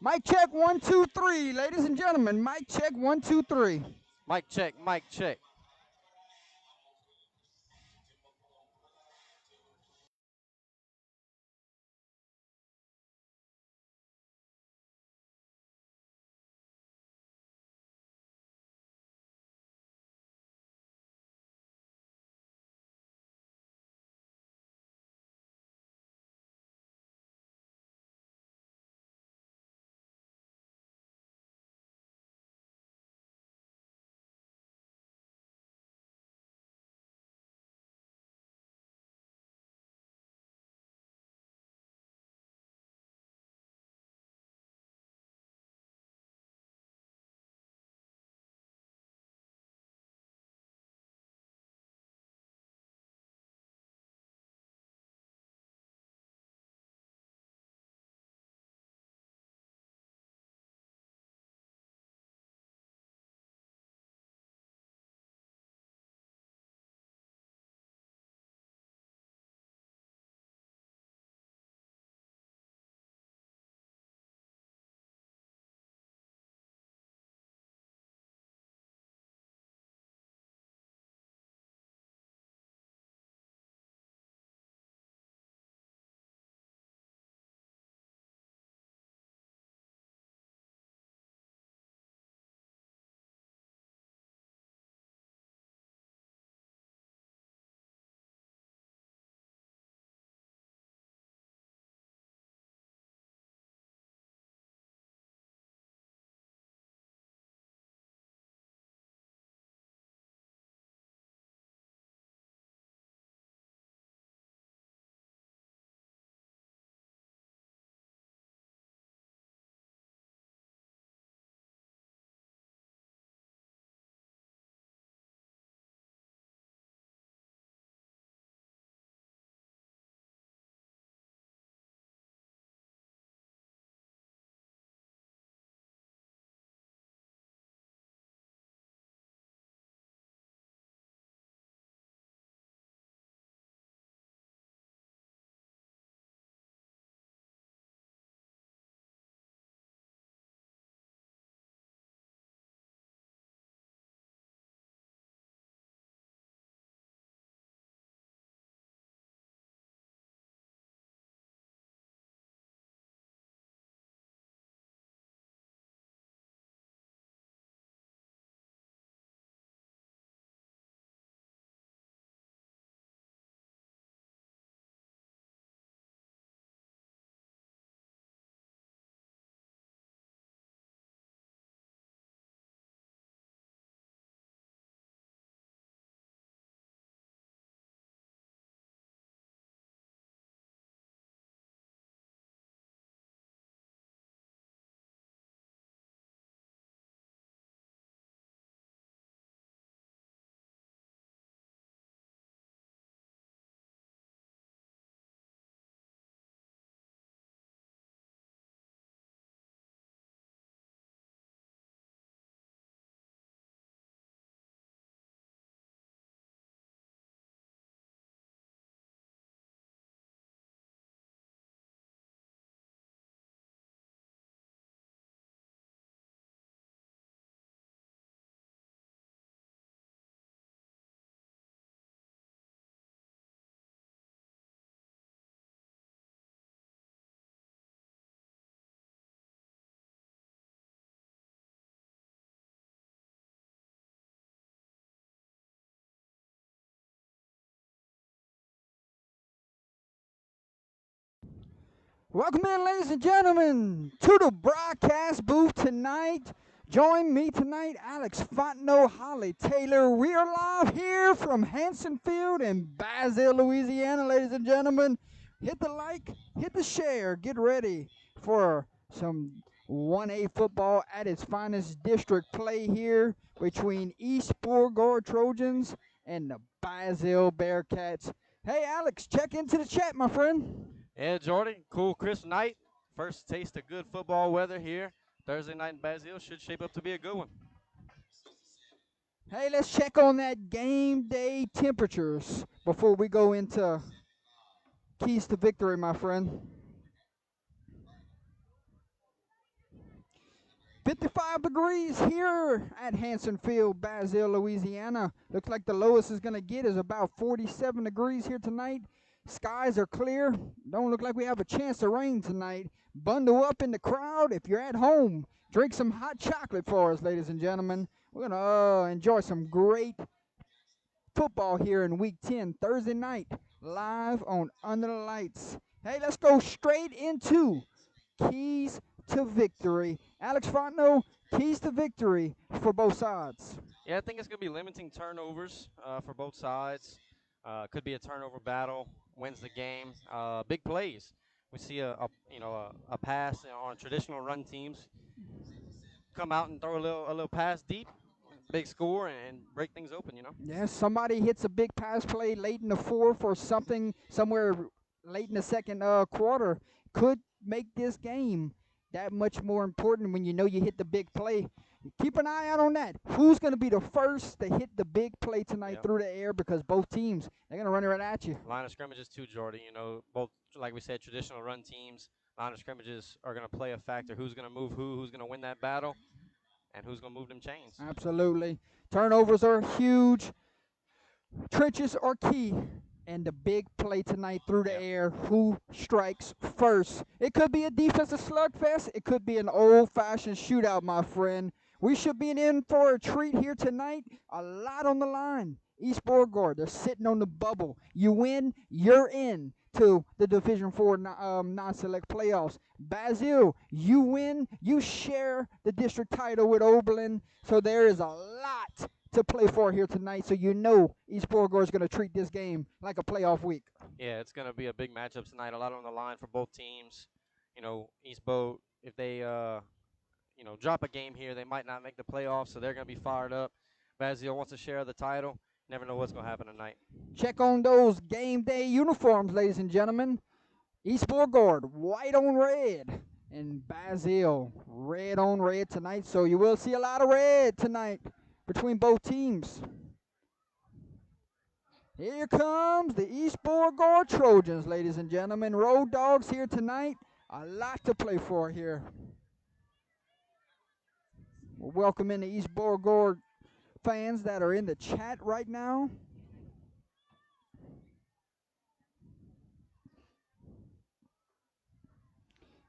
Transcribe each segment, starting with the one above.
Mic check 1 2 3, ladies and gentlemen. Mic check 1 2 3. Mic check, mic check. Welcome in, ladies and gentlemen, to the broadcast booth tonight. Join me tonight, Alex Fontenot, Holly Taylor. We are live here from Hanson Field in Basile, Louisiana, ladies and gentlemen. Hit the like, hit the share, get ready for some 1A football at its finest district play here between East Bourgard Trojans and the Basile Bearcats. Hey, Alex, check into the chat, my friend. Yeah, Jordy, cool, crisp night. First taste of good football weather here. Thursday night in Basile should shape up to be a good one. Hey, let's check on that game day temperatures before we go into keys to victory, my friend. 55 degrees here at Hanson Field, Basile, Louisiana. Looks like the lowest is going to get is about 47 degrees here tonight. Skies are clear. Don't look like we have a chance of rain tonight. Bundle up in the crowd. If you're at home, drink some hot chocolate for us, ladies and gentlemen. We're going to enjoy some great football here in Week 10, Thursday night, live on Under the Lights. Hey, let's go straight into keys to victory. Alex Fontenot, keys to victory for both sides. Yeah, I think it's going to be limiting turnovers for both sides. Could be a turnover battle, wins the game. Big plays. We see a pass on traditional run teams come out and throw a little pass deep, big score, and break things open. Yes, somebody hits a big pass play late in the fourth or something somewhere late in the second quarter. Could make this game that much more important when you know you hit the big play. Keep an eye out on that. Who's going to be the first to hit the big play tonight through the air, because both teams, they're going to run it right at you. Line of scrimmages too, Jordy. Both, like we said, traditional run teams, line of scrimmages are going to play a factor. Who's going to move who's going to win that battle, and who's going to move them chains. Absolutely. Turnovers are huge. Trenches are key. And the big play tonight through the air, who strikes first? It could be a defensive slugfest. It could be an old-fashioned shootout, my friend. We should be in for a treat here tonight. A lot on the line. East Beauregard, they're sitting on the bubble. You win, you're in to the Division IV non-select playoffs. Basile, you win, you share the district title with Oberlin. So there is a lot to play for here tonight, so you know East Beauregard is going to treat this game like a playoff week. Yeah, it's going to be a big matchup tonight. A lot on the line for both teams. East Beau, if they drop a game here, they might not make the playoffs, so they're going to be fired up. Basile wants to share the title. Never know what's going to happen tonight. Check on those game day uniforms, ladies and gentlemen. East Beauregard, white on red, and Basile, red on red tonight, so you will see a lot of red tonight between both teams. Here comes the East Beauregard Trojans, ladies and gentlemen. Road Dogs here tonight. A lot to play for here. We're welcoming the East Beauregard fans that are in the chat right now.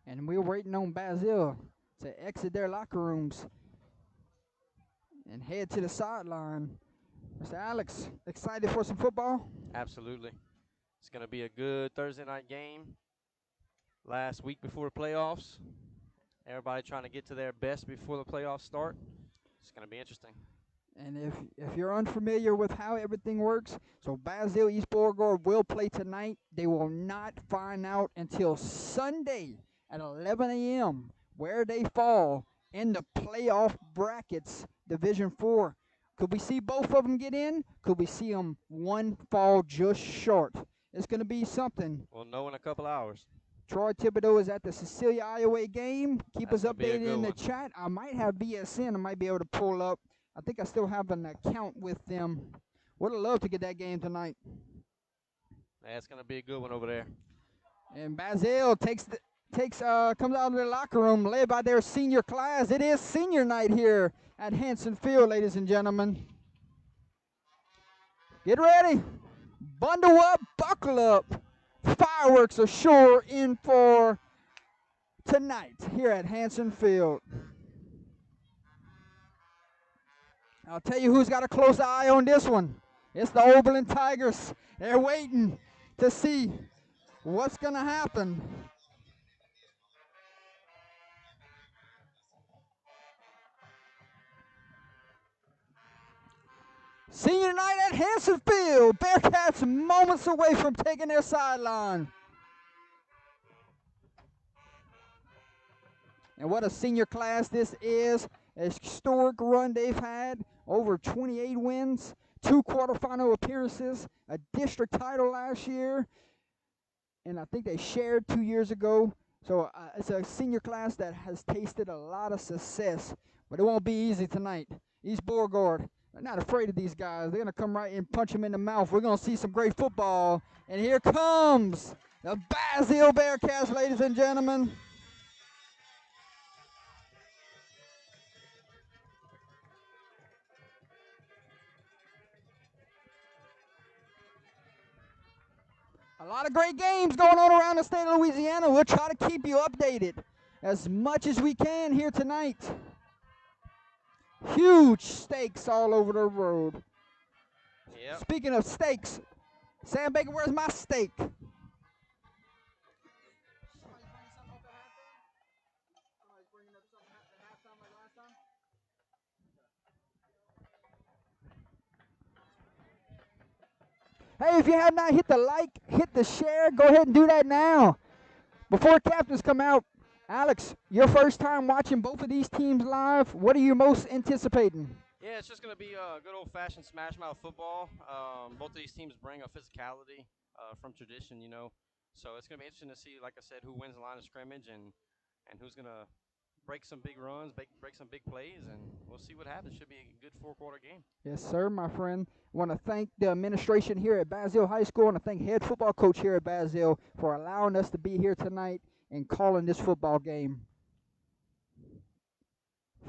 And we're waiting on Basile to exit their locker rooms and head to the sideline. Mr. Alex, excited for some football? Absolutely. It's going to be a good Thursday night game. Last week before the playoffs. Everybody trying to get to their best before the playoffs start. It's going to be interesting. And if you're unfamiliar with how everything works, so Basile, East Beauregard will play tonight. They will not find out until Sunday at 11 a.m. where they fall in the playoff brackets, Division IV. Could we see both of them get in? Could we see them one fall just short? It's going to be something. We'll know in a couple hours. Troy Thibodeau is at the Cecilia Iowa game. Keep us updated in the one. chat. I might have BSN. I might be able to pull up. I think I still have an account with them. Would have loved to get that game tonight. That's going to be a good one over there. And Basile comes out of their locker room led by their senior class. It is senior night here at Hanson Field, ladies and gentlemen. Get ready. Bundle up, buckle up. Fireworks are sure in for tonight here at Hanson Field. I'll tell you who's got a close eye on this one. It's the Oberlin Tigers. They're waiting to see what's going to happen. Senior night at Hanson Field. Bearcats moments away from taking their sideline. And what a senior class this is. A historic run they've had. Over 28 wins, 2 quarterfinal appearances, a district title last year, and I think they shared 2 years ago. So it's a senior class that has tasted a lot of success, but it won't be easy tonight. East Beauregard, they're not afraid of these guys. They're going to come right and punch them in the mouth. We're going to see some great football. And here comes the Basile Bearcats, ladies and gentlemen. A lot of great games going on around the state of Louisiana. We'll try to keep you updated as much as we can here tonight. Huge stakes all over the road. Yep. Speaking of steaks, Sam Baker, where's my steak? Hey, if you have not hit the like, hit the share, go ahead and do that now. Before captains come out, Alex, your first time watching both of these teams live, what are you most anticipating? Yeah, it's just going to be a good old-fashioned smash mouth football. Both of these teams bring a physicality from tradition, you know. So it's going to be interesting to see, like I said, who wins the line of scrimmage and who's going to break some big runs, break some big plays, and we'll see what happens. Should be a good four-quarter game. Yes, sir, my friend. I want to thank the administration here at Basile High School. I want to thank head football coach here at Basile for allowing us to be here tonight and calling this football game.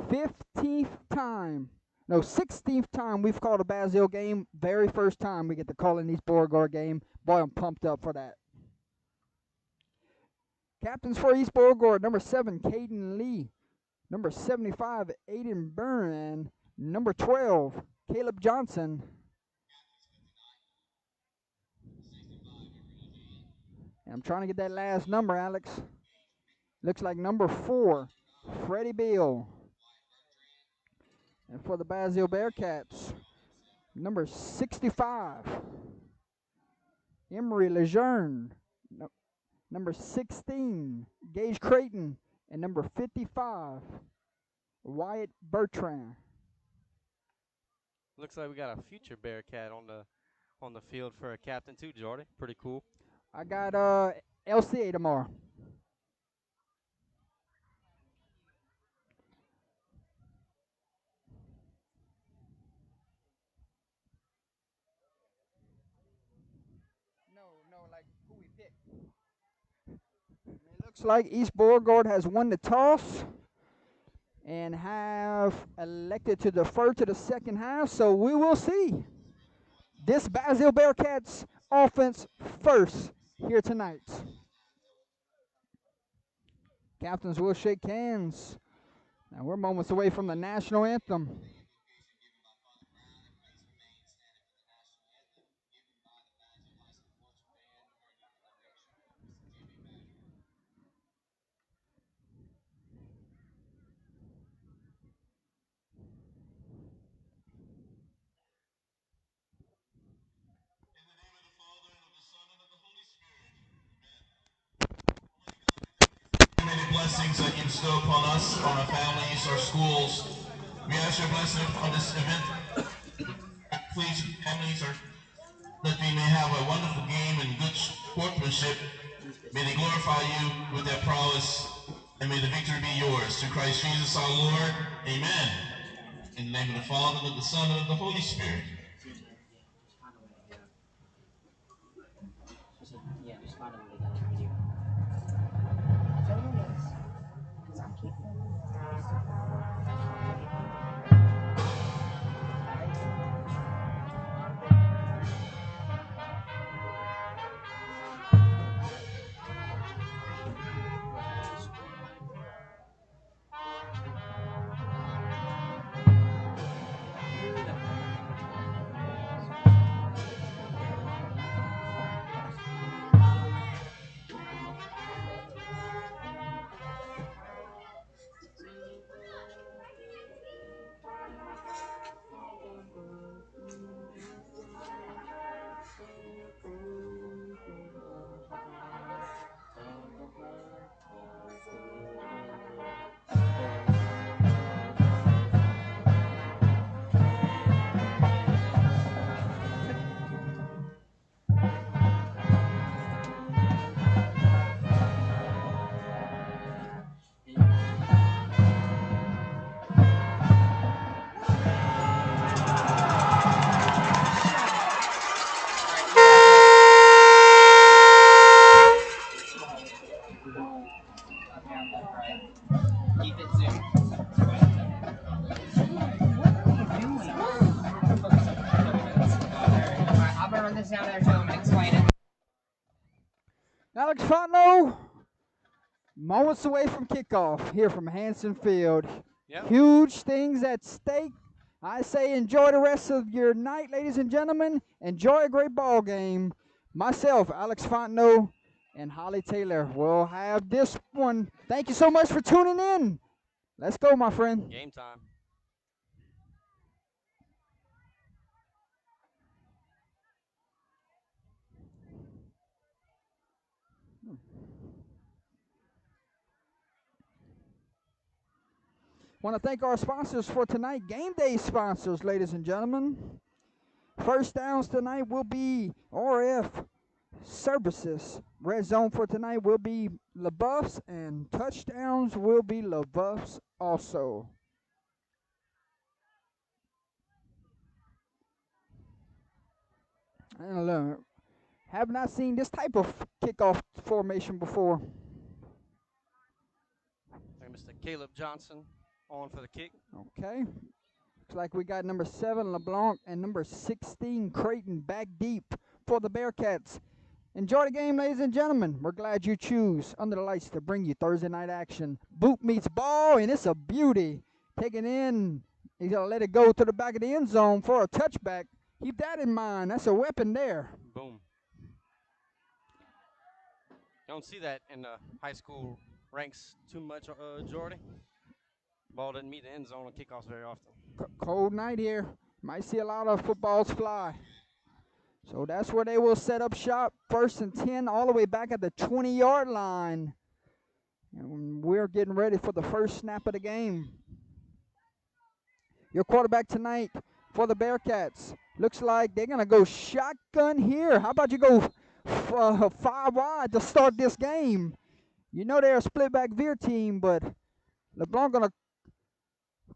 16th time we've called a Basile game. Very first time we get to call in East Beauregard game. Boy, I'm pumped up for that. Captains for East Beauregard, number 7, Caden Lee. Number 75, Aiden Byrne. Number 12, Caleb Johnson. And I'm trying to get that last number, Alex. Looks like number 4, Freddie Beau. And for the Basile Bearcats, number 65, Emery Lejeune. Number 16, Gage Creighton. And number 55, Wyatt Bertrand. Looks like we got a future Bearcat on the field for a captain too, Jordy. Pretty cool. I got LCA tomorrow. No, like who we pick. It looks like East Beauregard has won the toss and have elected to defer to the second half, so we will see this Basile Bearcats offense first here tonight. Captains will shake hands. Now we're moments away from the national anthem. Many blessings that you bestow upon us, on our families, our schools. We ask your blessing on this event. Please, families, that we may have a wonderful game and good sportsmanship. May they glorify you with their prowess, and may the victory be yours. Through Christ Jesus our Lord. Amen. In the name of the Father, and of the Son, and of the Holy Spirit. Alex Fontenot, moments away from kickoff here from Hanson Field. Yep. Huge things at stake. I say enjoy the rest of your night, ladies and gentlemen. Enjoy a great ball game. Myself, Alex Fontenot, and Holly Taylor will have this one. Thank you so much for tuning in. Let's go, my friend. Game time. Want to thank our sponsors for tonight, game day sponsors, ladies and gentlemen. First downs tonight will be RF Services. Red zone for tonight will be LaBeouf's, and touchdowns will be LaBeouf's also. I don't know. Have not seen this type of kickoff formation before. Mr. Caleb Johnson on for the kick. Okay. Looks like we got number 7, LeBlanc, and number 16, Creighton, back deep for the Bearcats. Enjoy the game, ladies and gentlemen. We're glad you choose Under the Lights to bring you Thursday night action. Boot meets ball, and it's a beauty. Taking in, he's going to let it go to the back of the end zone for a touchback. Keep that in mind. That's a weapon there. Boom. You don't see that in the high school ranks too much, Jordy. Ball doesn't meet the end zone on kickoffs very often. Cold night here. Might see a lot of footballs fly. So that's where they will set up shop. 1st and 10 all the way back at the 20-yard line. And we're getting ready for the first snap of the game. Your quarterback tonight for the Bearcats. Looks like they're going to go shotgun here. How about you go 5 wide to start this game? You know they're a split back veer team, but LeBlanc going to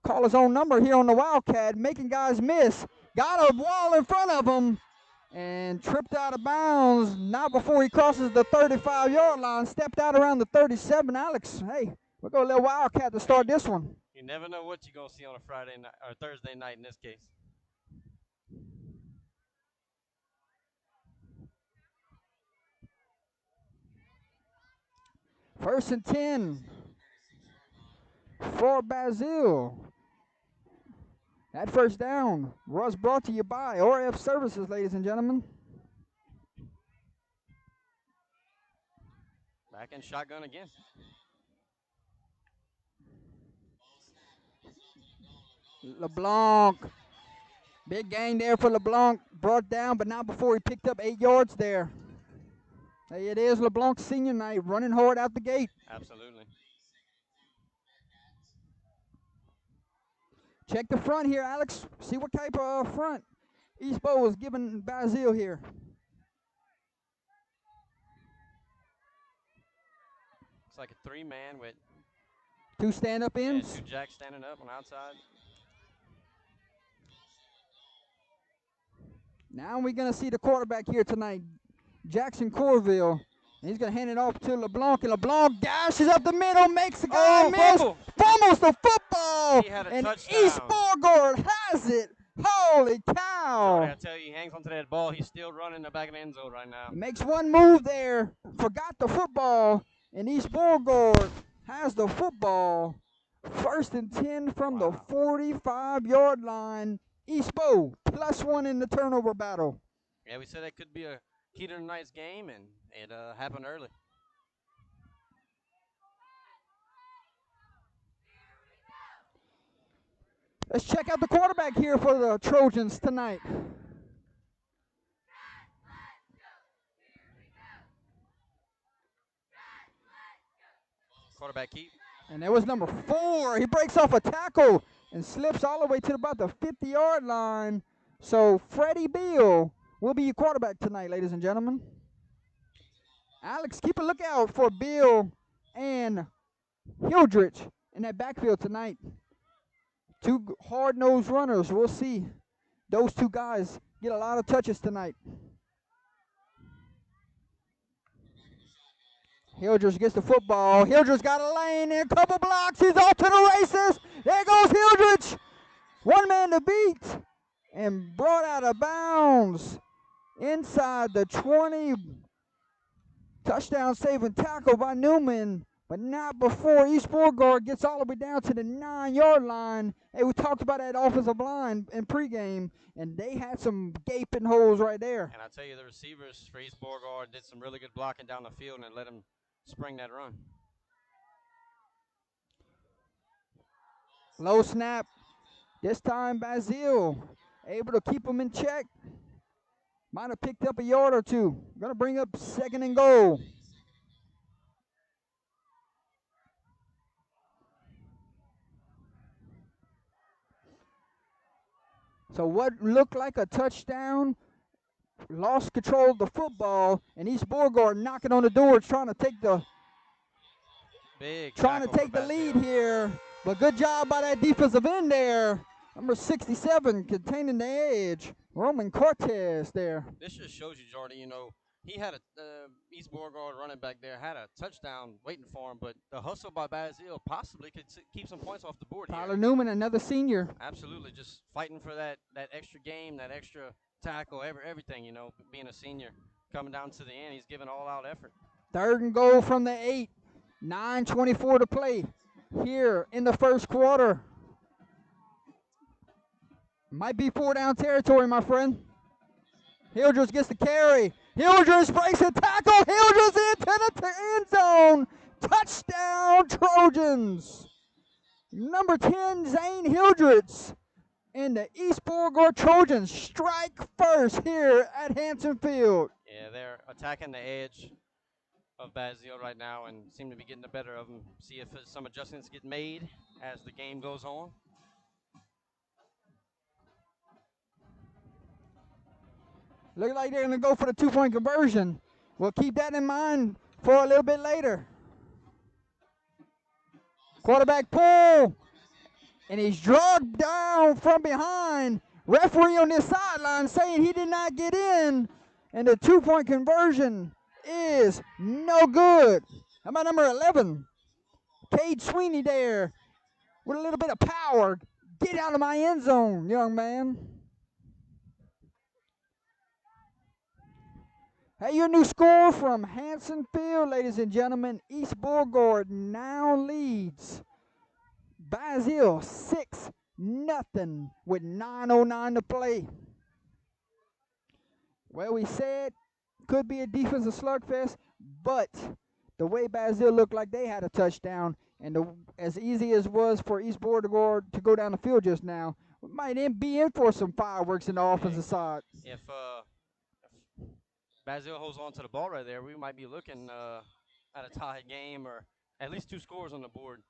call his own number here on the Wildcat, making guys miss. Got a wall in front of him and tripped out of bounds. Not before he crosses the 35-yard line. Stepped out around the 37. Alex, hey, we'll go a little Wildcat to start this one. You never know what you're going to see on a Friday night or Thursday night in this case. First and 10 for Basile. That first down was brought to you by RF Services, ladies and gentlemen. Back in shotgun again. LeBlanc. Big gain there for LeBlanc. Brought down, but not before he picked up 8 yards there. Hey, it is LeBlanc's senior night, running hard out the gate. Absolutely. Check the front here, Alex. See what type of front East Beau is giving Basile here. It's like a 3-man with 2 stand-up ends. 2 jacks standing up on the outside. Now we're going to see the quarterback here tonight, Jackson Corville. And he's going to hand it off to LeBlanc, and LeBlanc dashes up the middle, makes the guy miss, fumbles the football, and touchdown. East Beauregard has it. Holy cow. Sorry, I tell you, he hangs onto that ball. He's still running the back of the end zone right now. He makes one move there, forgot the football, and East Beauregard has the football. 1st and 10 from the 45-yard line. East Beau +1 in the turnover battle. Yeah, we said that could be a key to tonight's game, and it happened early. Let's check out the quarterback here for the Trojans tonight. Quarterback keep. And there was number 4. He breaks off a tackle and slips all the way to about the 50-yard line. So Freddie Beal will be your quarterback tonight, ladies and gentlemen. Alex, keep a lookout for Beal and Hildrich in that backfield tonight. 2 hard-nosed runners. We'll see those 2 guys get a lot of touches tonight. Hildrich gets the football. Hildrich got a lane and a couple blocks. He's off to the races. There goes Hildrich. 1 man to beat and brought out of bounds inside the 20. Touchdown saving tackle by Newman, but not before East Beauregard gets all the way down to the 9-yard line. Hey, we talked about that offensive line in pregame, and they had some gaping holes right there. And I tell you, the receivers for East Beauregard did some really good blocking down the field and let him spring that run. Low snap. This time Basile able to keep him in check. Might have picked up a yard or two. Going to bring up 2nd and goal. So what looked like a touchdown, lost control of the football, and East Beauregard knocking on the door, trying to take the lead here. But good job by that defensive end there. Number 67 containing the edge. Roman Cortez there. This just shows you, Jordy, he had East Beauregard running back there, had a touchdown waiting for him, but the hustle by Basile possibly could keep some points off the board here. Tyler Newman, another senior. Absolutely, just fighting for that extra game, that extra tackle, everything, being a senior. Coming down to the end, he's giving all-out effort. 3rd and goal from the 8. 9:24 to play here in the first quarter. Might be 4-down territory, my friend. Hildress gets the carry. Hildress breaks the tackle. Hildress into the end zone. Touchdown, Trojans. Number 10, Zane Hildress. And the East Beauregard Trojans strike first here at Hanson Field. Yeah, they're attacking the edge of Basile right now and seem to be getting the better of them. See if some adjustments get made as the game goes on. Look like they're going to go for the 2-point conversion. We'll keep that in mind for a little bit later. Quarterback pull, and he's dragged down from behind. Referee on this sideline saying he did not get in, and the 2-point conversion is no good. How about number 11? Cade Sweeney there with a little bit of power. Get out of my end zone, young man. Hey, your new score from Hanson Field, ladies and gentlemen. East Beauregard now leads Basile 6-0 with 9:09 to play. Well, we said could be a defensive slugfest, but the way Basile looked like they had a touchdown, and as easy as it was for East Beauregard to go down the field just now, we might be in for some fireworks in the offensive side. If Basile holds on to the ball right there, we might be looking at a tie game or at least 2 scores on the board.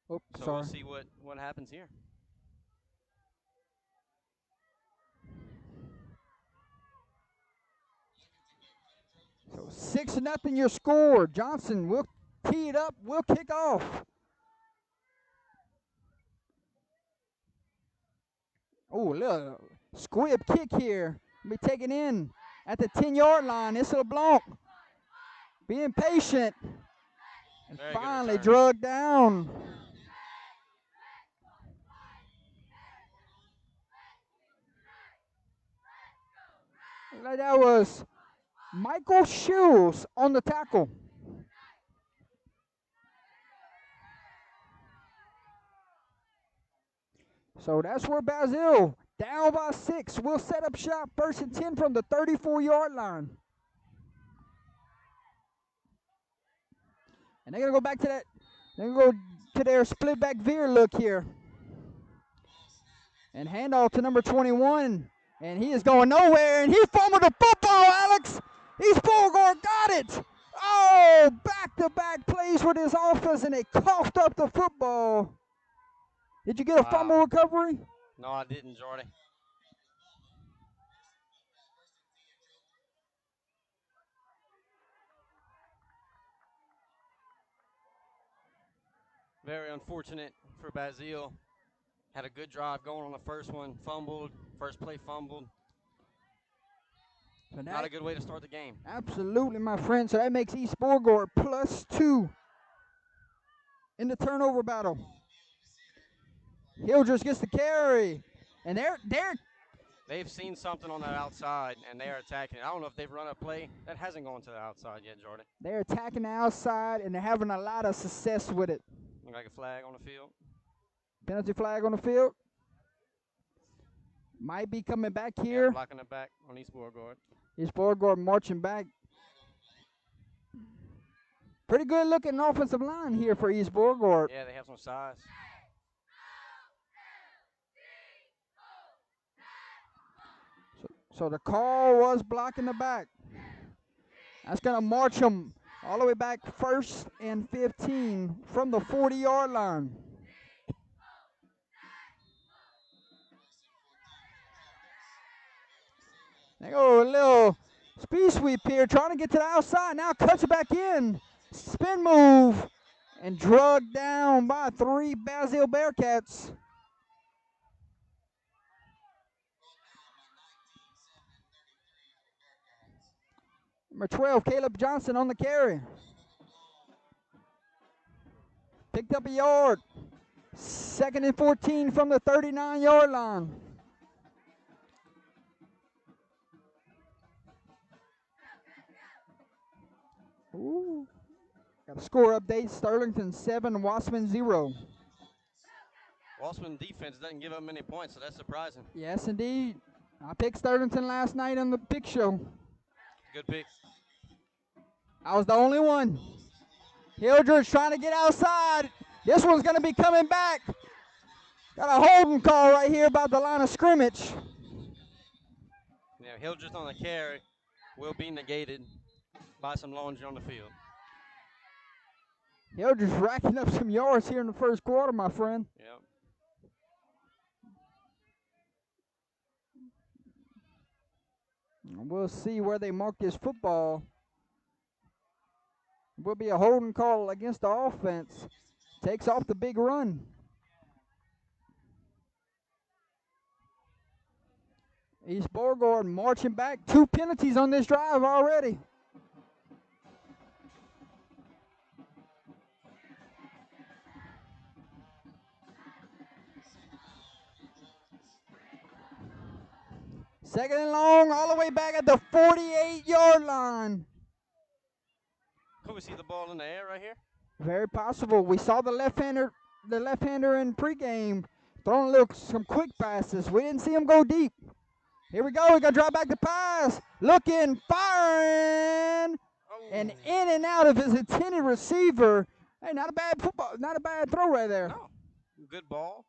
Oh, so sorry. We'll see what happens here. So 6-0 your score. Johnson will tee it up. We'll kick off. Oh, look, squib kick here. Be taken in at the 10-yard line. It's LeBlanc being patient and finally drugged down. Like that was Michael Shields on the tackle. So that's where Basile, down by 6, will set up shop 1st and 10 from the 34-yard line. And they're going to go back to that. They're going to go to their split back veer look here. And handoff to number 21. And he is going nowhere. And he fumbled the football, Alex. East Beauregard got it. Oh, back-to-back plays with his offense, and they coughed up the football. Did you get a fumble recovery? No, I didn't, Jordy. Very unfortunate for Basile. Had a good drive going on the first one. Fumbled. First play fumbled. So not a good way to start the game. Absolutely, my friend. So that makes East Beauregard +2 in the turnover battle. Hildress gets the carry. And They've seen something on that outside, and they are attacking it. I don't know if they've run a play that hasn't gone to the outside yet, Jordan. They're attacking the outside, and they're having a lot of success with it. Look like a flag on the field. Penalty flag on the field. Might be coming back here. Yeah, blocking the back on East Beauregard. East Beauregard marching back. Pretty good looking offensive line here for East Beauregard. Yeah, they have some size. So the call was blocking the back. That's going to march them all the way back 1st and 15 from the 40-yard line. They go a little speed sweep here, trying to get to the outside. Now cuts it back in. Spin move. And drugged down by 3 Basile Bearcats. Number 12, Caleb Johnson on the carry. Picked up a yard. 2nd and 14 from the 39-yard line. Ooh. Got a score update. Sterlington 7, Wasserman 0. Walsman defense doesn't give up many points, so that's surprising. Yes, indeed. I picked Sterlington last night on the pick show. Good pick. I was the only one. Hildred's trying to get outside. This one's going to be coming back. Got a holding call right here about the line of scrimmage. Yeah, Hildreth on the carry will be negated by some laundry on the field. Hildred's racking up some yards here in the first quarter, my friend. Yep. We'll see where they mark this football. Will be a holding call against the offense. Takes off the big run. East Beauregard marching back. 2 penalties on this drive already. Second and long, all the way back at the 48-yard line. Could we see the ball in the air right here? Very possible. We saw the left-hander in pregame throwing some quick passes. We didn't see him go deep. Here we go. We got to drop back the pass. Looking, firing, and in and out of his intended receiver. Hey, not a bad throw right there. No. Good ball.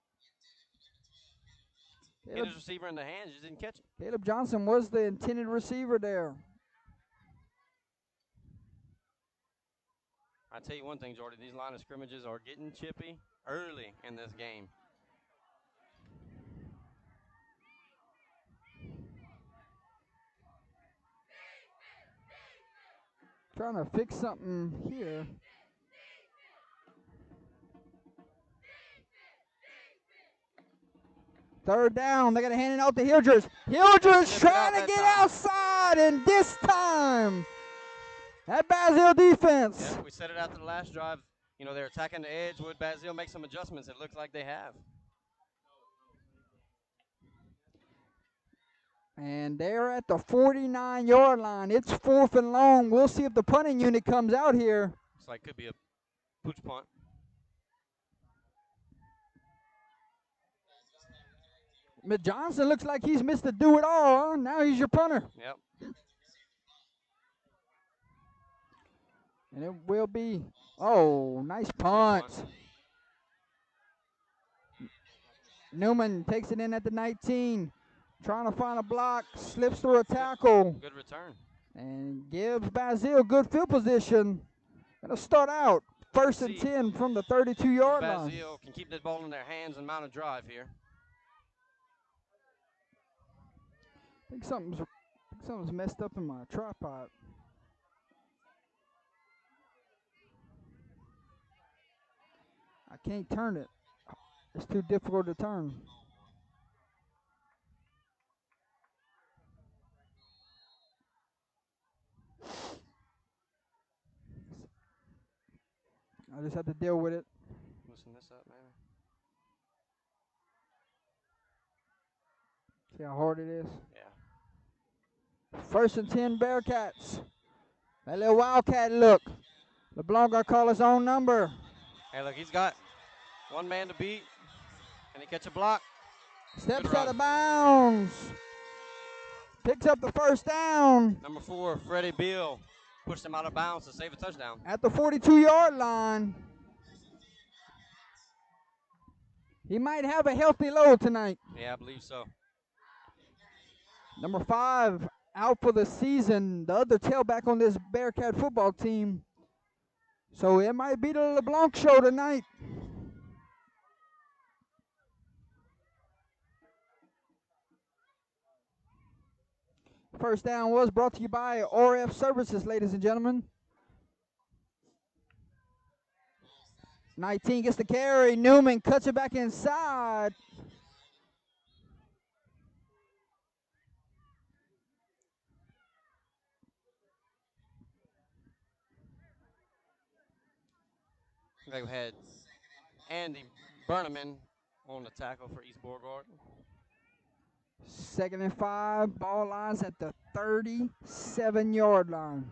Hit his receiver in the hands, just didn't catch it. Caleb Johnson was the intended receiver there. I tell you one thing, Jordan, these line of scrimmages are getting chippy early in this game. Trying to fix something here. Third down. They got to hand it out to Hildreth. Hildreth's trying to get outside, and this time, that Basile defense. Yeah, we said it after the last drive. You know, they're attacking the edge. Would Basile make some adjustments? It looks like they have. And they're at the 49-yard line. It's 4th and long. We'll see if the punting unit comes out here. Looks like could be a pooch punt. But Johnson looks like he's missed the do-it-all. Huh? Now he's your punter. Yep. And it will be, nice punt. Newman takes it in at the 19. Trying to find a block, slips through a tackle. Good return. And gives Basile good field position. Going to start out 1st and 10 from the 32-yard line. Basile can keep the ball in their hands and mount a drive here. I think something's messed up in my tripod. I can't turn it. It's too difficult to turn. I just have to deal with it. Loosen this up, man. See how hard it is? Yeah. 1st and 10 Bearcats. That little Wildcat look. LeBlanc gonna call his own number. Hey, look, he's got one man to beat. Can he catch a block? Steps Good out run. of bounds. Picks up the 1st down. Number 4, Freddie Beau, pushed him out of bounds to save a touchdown. At the 42-yard line. He might have a healthy load tonight. Yeah, I believe so. Number 5 out for the season. The other tailback on this Bearcat football team. So it might be the LeBlanc show tonight. First down was brought to you by RF Services, ladies and gentlemen. 19 gets the carry. Newman cuts it back inside. They had Andy Berneman on the tackle for East Beauregard. 2nd and 5. Ball lines at the 37-yard line.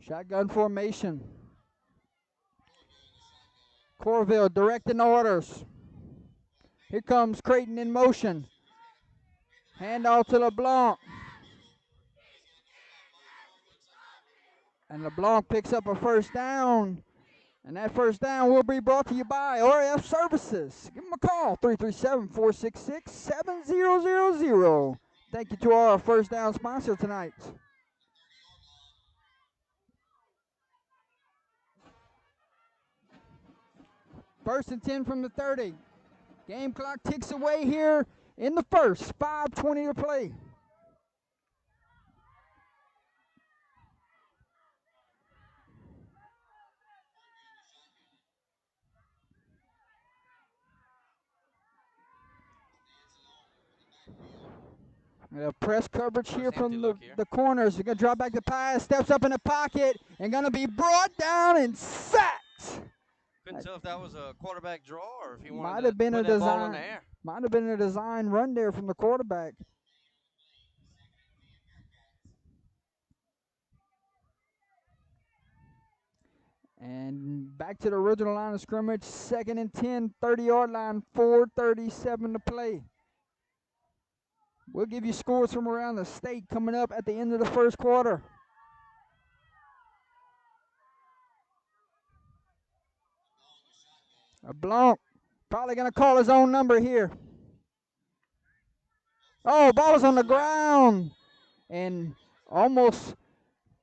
Shotgun formation. Corville directing orders. Here comes Creighton in motion. Handoff to LeBlanc. And LeBlanc picks up a 1st down. And that 1st down will be brought to you by RF Services. Give them a call, 337-466-7000. Thank you to our 1st down sponsor tonight. First and 10 from the 30. Game clock ticks away here in the 1st. 5:20 to play. Press coverage here from the corners. They're going to drop back the pass. Steps up in the pocket and going to be brought down and sacked. Couldn't tell if that was a quarterback draw or if he wanted Might to have been put a that ball in design. the air. Might have been a design run there from the quarterback. And back to the original line of scrimmage. 2nd and 10, 30-yard line, 4:37 to play. We'll give you scores from around the state coming up at the end of the 1st quarter. LeBlanc probably going to call his own number here. Oh, ball was on the ground. And almost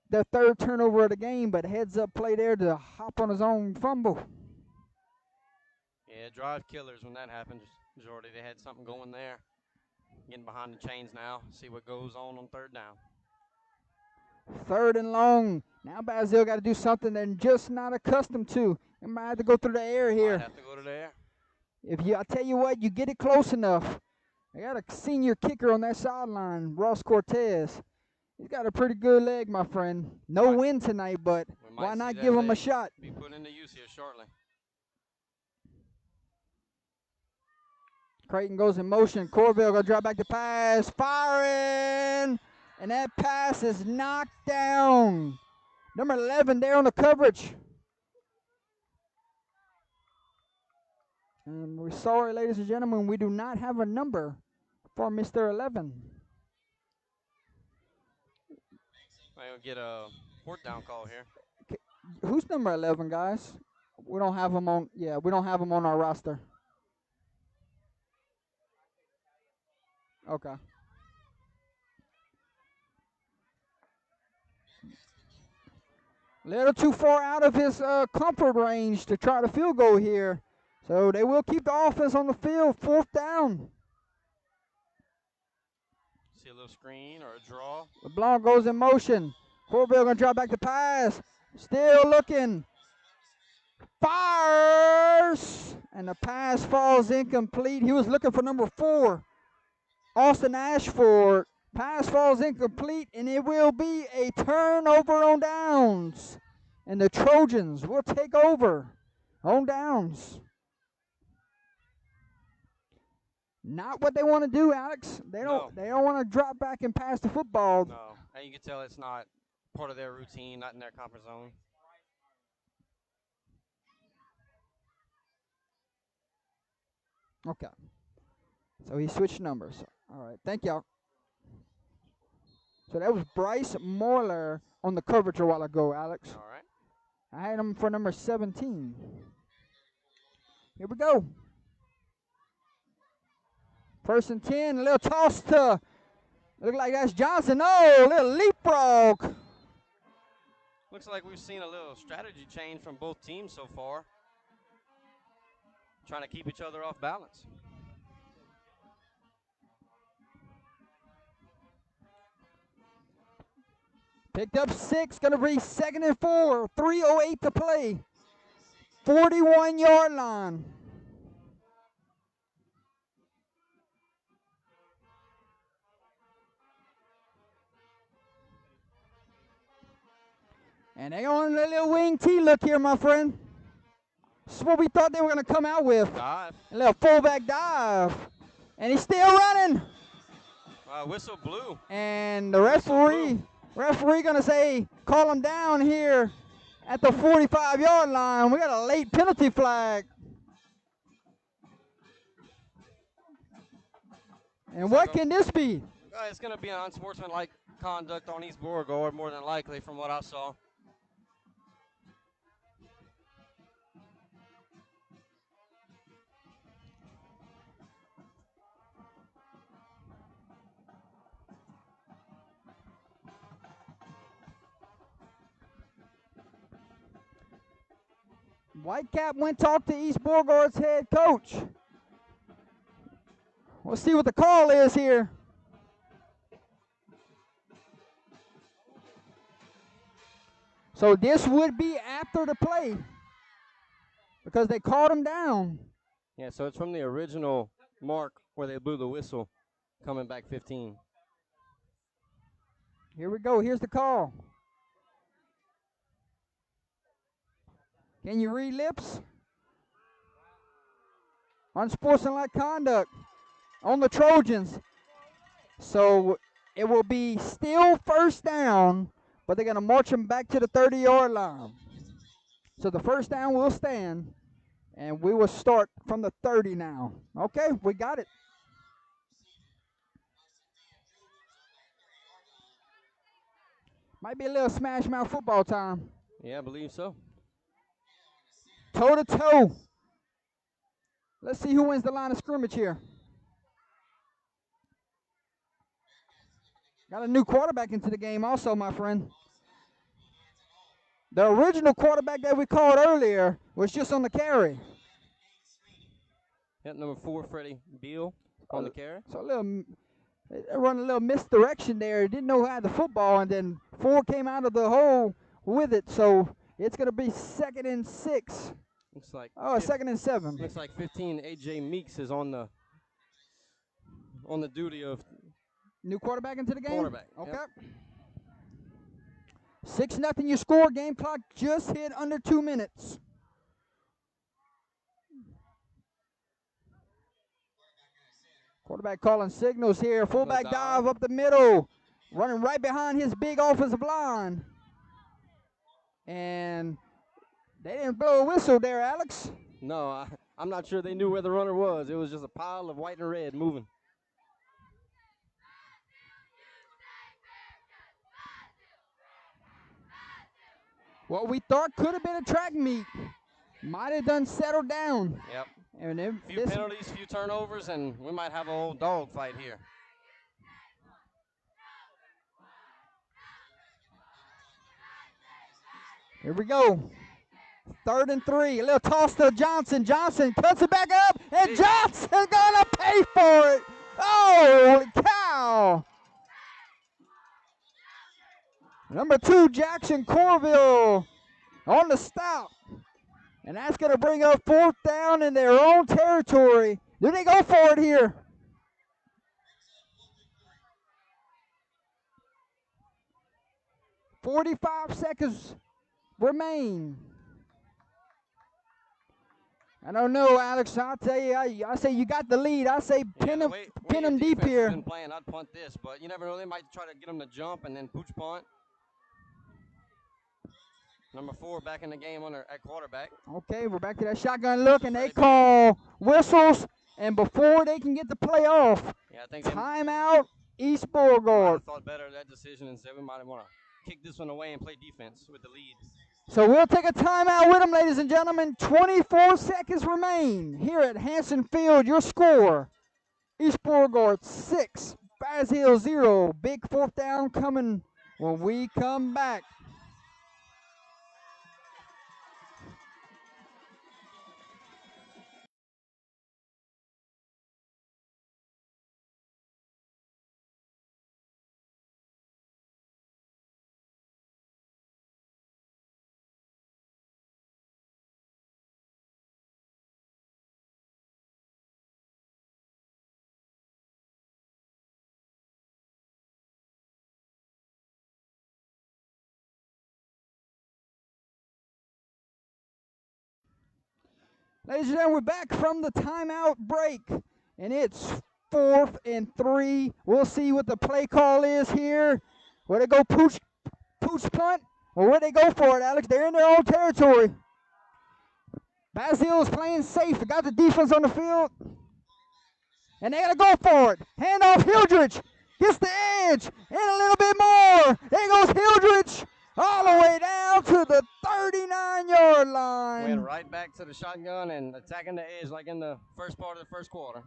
the 3rd turnover of the game, but heads up play there to hop on his own fumble. Yeah, drive killers when that happens. Majority, they had something going there. Getting behind the chains now. See what goes on 3rd down. 3rd and long. Now Basile got to do something they're just not accustomed to. They might have to go through the air here. Might have to go to the air. I tell you what, you get it close enough. They got a senior kicker on that sideline, Ross Cortez. He's got a pretty good leg, my friend. No win tonight, but why not give him a shot? Be put into use here shortly. Creighton goes in motion. Corville going to drop back the pass. Firing! And that pass is knocked down. Number 11 there on the coverage. And we're sorry, ladies and gentlemen, we do not have a number for Mr. 11. We'll get a 4th down call here. Who's number 11, guys? We don't have him on. Yeah, we don't have him on our roster. Okay. Little too far out of his comfort range to try the field goal here. So they will keep the offense on the field. 4th down. See a little screen or a draw. LeBlanc goes in motion. Corville going to drop back the pass. Still looking. Fires! And the pass falls incomplete. He was looking for number 4, Austin Ashford. Pass falls incomplete, and it will be a turnover on downs. And the Trojans will take over on downs. Not what they want to do, Alex. They don't want to drop back and pass the football. No, and you can tell it's not part of their routine, not in their comfort zone. Okay. So he switched numbers. All right. Thank y'all. So that was Bryce Moeller on the coverage a while ago, Alex. All right. I had him for number 17. Here we go. First and 10, a little toss to, look like that's Johnson. Oh, a little leapfrog. Looks like we've seen a little strategy change from both teams so far. Trying to keep each other off balance. Picked up 6, going to be 2nd and 4, 3:08 to play. 41-yard line. And they on a little wing T look here, my friend. This is what we thought they were going to come out with. Dive. A little fullback dive. And he's still running. Whistle blew. And the referee going to say, call him down here at the 45-yard line. We got a late penalty flag. And what can this be? It's going to be an unsportsmanlike conduct on East Beauregard, more than likely, from what I saw. Whitecap went talk to East Beauregard's head coach. We'll see what the call is here. So this would be after the play because they called him down. Yeah, so it's from the original mark where they blew the whistle, coming back 15. Here we go. Here's the call. Can you read lips? Unsportsmanlike conduct on the Trojans. So it will be still first down, but they're going to march them back to the 30-yard line. So the first down will stand, and we will start from the 30 now. Okay, we got it. Might be a little smash mouth football time. Yeah, I believe so. Toe-to-toe. Let's see who wins the line of scrimmage here. Got a new quarterback into the game also, my friend. The original quarterback that we called earlier was just on the carry. Yep, number 4, Freddie Beau on the carry. So they run a little misdirection there. Didn't know who had the football, and then 4 came out of the hole with it. So it's going to be 2nd and 6. Looks like 2nd and 7. Looks like 15. A.J. Meeks is on the duty of new quarterback into the game. Quarterback. Okay. Yep. 6-0 your score. Game clock just hit under 2 minutes. Quarterback calling signals here. Fullback dive up the middle. Running right behind his big offensive line. And they didn't blow a whistle there, Alex. No, I'm not sure they knew where the runner was. It was just a pile of white and red moving. What we thought could have been a track meet might have done settled down. Yep. And few penalties, few turnovers, and we might have a whole dog fight here. Here we go. 3rd and 3. A little toss to Johnson. Johnson cuts it back up, and Johnson's going to pay for it. Oh, holy cow. Number 2, Jackson Corville on the stop. And that's going to bring up 4th down in their own territory. Do they go for it here? .45 seconds remain. I don't know, Alex. I'll tell you, I say you got the lead. I say pin the him, way pin your him deep defense here. has been playing, I'd punt this, but you never know. They might try to get him to jump and then pooch punt. Number 4 back in the game at quarterback. Okay, we're back to that shotgun look, and they call whistles. And before they can get the play off, yeah, I think timeout, East might Beauregard. have thought better of that decision and said we might want to kick this one away and play defense with the lead. So we'll take a timeout with them, ladies and gentlemen. 24 seconds remain here at Hanson Field. Your score, East Beauregard 6, Basile 0. Big fourth down coming when we come back. Ladies and gentlemen, we're back from the timeout break, and it's 4th and 3. We'll see what the play call is here. Where they go pooch punt, or where they go for it, Alex? They're in their own territory. Basile is playing safe. They got the defense on the field, and they got to go for it. Handoff, Hildrich gets the edge, and a little bit more. There goes Hildrich. All the way down to the 39-yard line. Went right back to the shotgun and attacking the edge like in the first part of the first quarter.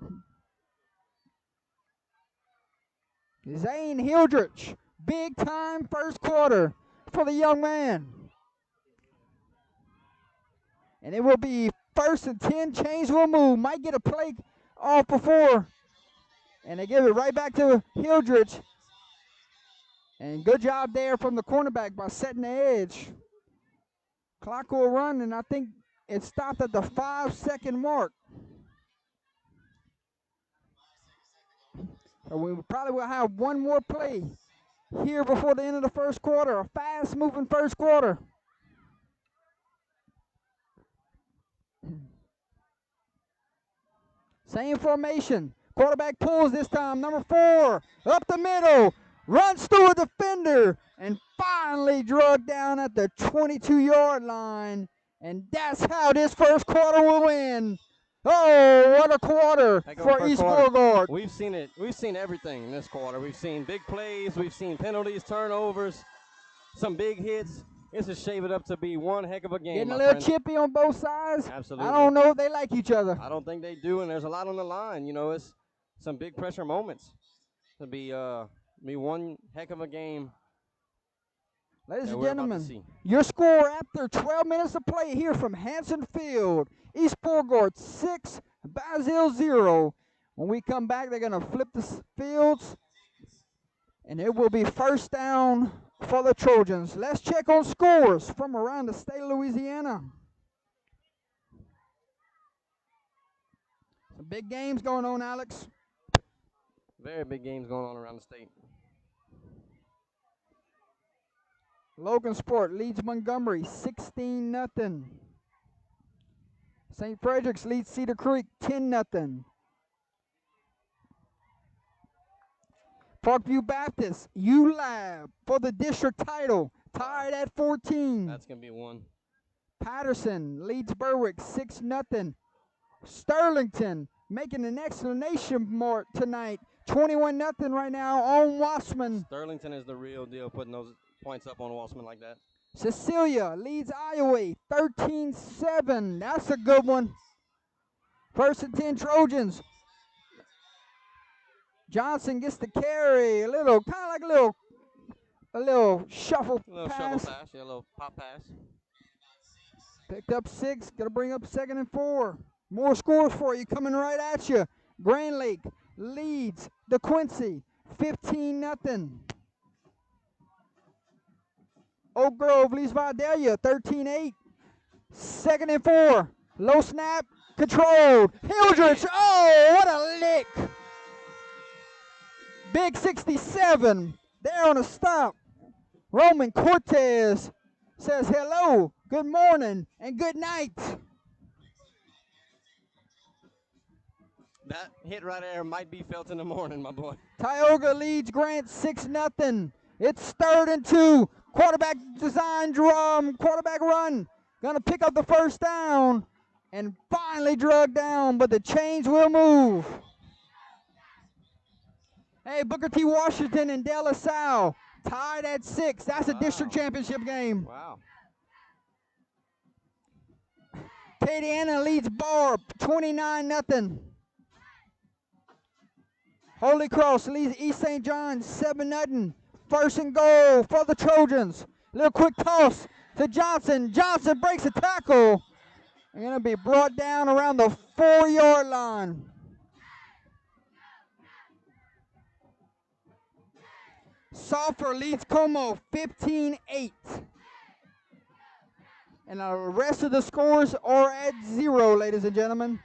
Zane Hildrich, big time first quarter for the young man. And it will be 1st and 10, change will move. Might get a play off before. And they give it right back to Hildrich. And good job there from the cornerback by setting the edge. Clock will run, and I think it stopped at the 5-second mark. So we probably will have one more play here before the end of the first quarter. A fast-moving first quarter. Same formation. Quarterback pulls this time. Number 4, up the middle. Runs through a defender and finally drugged down at the 22-yard line. And that's how this first quarter will end. Oh, what a quarter for East Beauregard. We've seen it. We've seen everything in this quarter. We've seen big plays. We've seen penalties, turnovers, some big hits. This is shaping up to be one heck of a game. Getting a little chippy on both sides. Absolutely. I don't know if they like each other. I don't think they do, and there's a lot on the line. You know, it's some big pressure moments. To be one heck of a game. Ladies and gentlemen, your score after 12 minutes of play here from Hanson Field. East Beauregard 6, Basile 0. When we come back, they're going to flip the fields, and it will be first down for the Trojans. Let's check on scores from around the state of Louisiana. Some big games going on, Alex. Very big games going on around the state. Logan Sport leads Montgomery 16-0. St. Frederick's leads Cedar Creek 10-0. Parkview Baptist, ULAB for the district title, tied at 14. That's going to be one. Patterson leads Berwick 6-0. Sterlington making an exclamation mark tonight, 21-0 right now on Wassman. Sterlington is the real deal, putting those points up on Wassman like that. Cecilia leads Iowa 13-7. That's a good one. 1st and 10 Trojans. Johnson gets the carry, kind of like a little shuffle A little pass. shovel pass, yeah, a little pop pass. Picked up 6, gonna bring up 2nd and 4. More scores for you coming right at you. Grand Lake leads DeQuincy 15-0. Oak Grove leads Vidalia 13-8. 2nd and 4. Low snap, controlled. Hildrich, oh, what a lick. Big 67 there on a stop. Roman Cortez says hello, good morning, and good night. That hit right there might be felt in the morning, my boy. Tioga leads Grant 6-0. It's 3rd and 2. Quarterback design drum, quarterback run. Gonna pick up the first down and finally drug down, but the chains will move. Hey, Booker T. Washington and De La Salle tied at 6. That's a district championship game. Wow. Katie Anna leads Barb 29-0. Holy Cross leads East St. John 7-0. 1st and goal for the Trojans. Little quick toss to Johnson. Johnson breaks a tackle. They're going to be brought down around the 4-yard line. Sulphur leads Como 15-8. And the rest of the scores are at 0, ladies and gentlemen.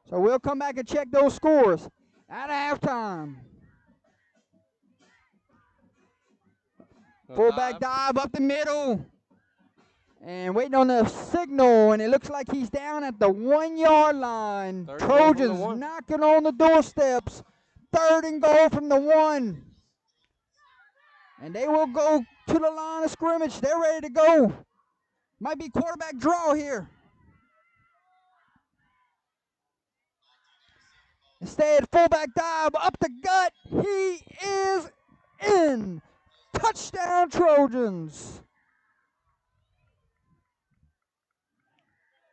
So we'll come back and check those scores at halftime. Fullback dive up the middle. And waiting on the signal, and it looks like he's down at the 1-yard line. Trojans knocking on the doorsteps. 3rd and goal from the 1. And they will go to the line of scrimmage. They're ready to go. Might be quarterback draw here. Instead, fullback dive up the gut. He is in. Touchdown, Trojans.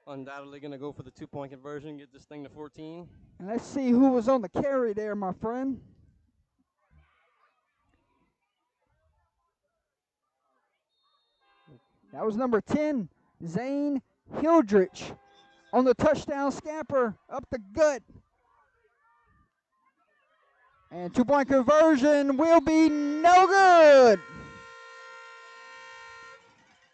Undoubtedly going to go for the 2-point conversion, get this thing to 14. And let's see who was on the carry there, my friend. That was number 10, Zane Hildrich, on the touchdown scamper up the gut. And 2-point conversion will be no good.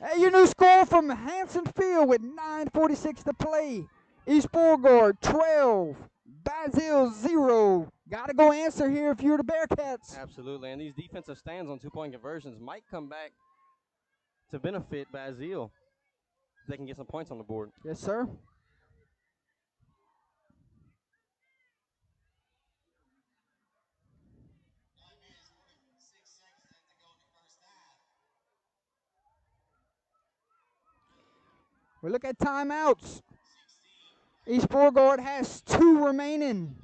Hey, your new score from Hanson Field with 9:46 to play. East Beauregard 12, Basile 0. Got to go answer here if you're the Bearcats. Absolutely, and these defensive stands on 2-point conversions might come back to benefit Basile if they can get some points on the board. Yes, sir. We look at timeouts. East Beauregard has 2 remaining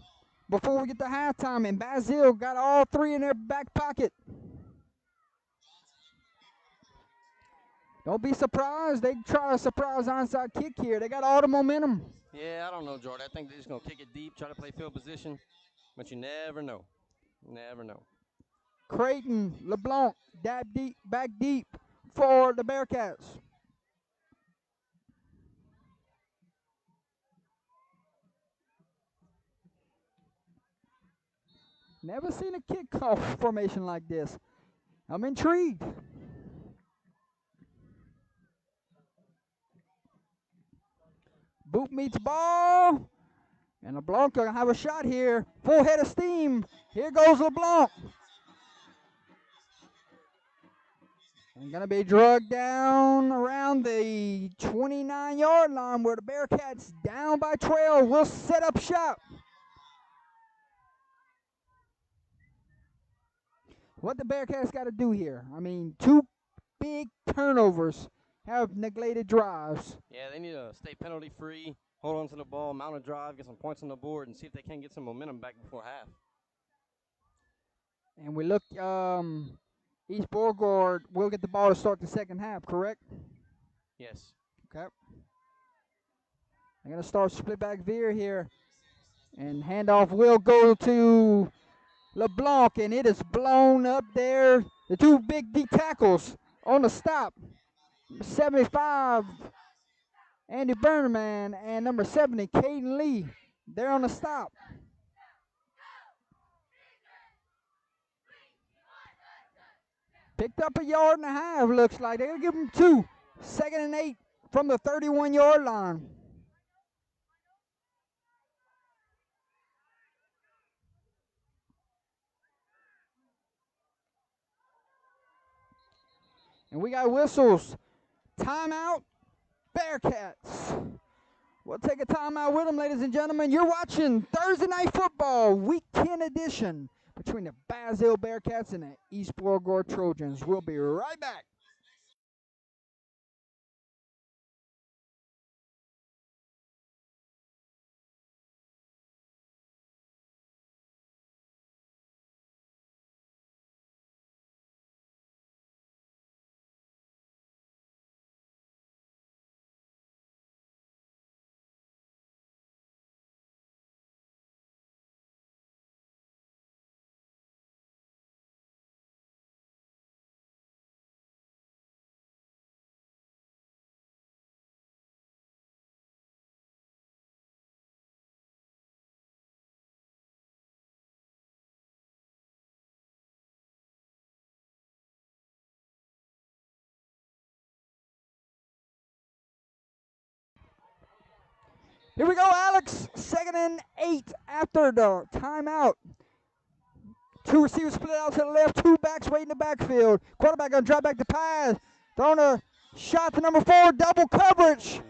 before we get to halftime, and Basile got all 3 in their back pocket. Don't be surprised. They try a surprise onside kick here. They got all the momentum. Yeah, I don't know, Jordan. I think they're just going to kick it deep, try to play field position, but you never know. Never know. Creighton, LeBlanc, back deep for the Bearcats. Never seen a kickoff formation like this. I'm intrigued. Boot meets ball. And LeBlanc going to have a shot here. Full head of steam. Here goes LeBlanc. And going to be drugged down around the 29-yard line where the Bearcats down by 12 will set up shop. What the Bearcats got to do here? I mean, 2 big turnovers have neglected drives. Yeah, they need to stay penalty free, hold on to the ball, mount a drive, get some points on the board, and see if they can get some momentum back before half. And we look, East Beauregard will get the ball to start the second half, correct? Yes. Okay. They're going to start split back veer here. And handoff will go to LeBlanc, and it is blown up there. The 2 big D tackles on the stop. 75, Andy Bernerman, and number 70, Caden Lee. They're on the stop. Picked up a 1.5 yards, looks like. They're going to give them 2. 2nd and 8 from the 31-yard line. And we got whistles Timeout, Bearcats. We'll take a timeout with them, ladies and gentlemen. You're watching Thursday Night Football, Week 10 edition between the Basile Bearcats and the East Beauregard Trojans. We'll be right back. Here we go, Alex. 2nd and 8 after the timeout. 2 receivers split out to the left, 2 backs waiting in the backfield. Quarterback gonna drop back the pass. Throwing a shot to number 4, double coverage.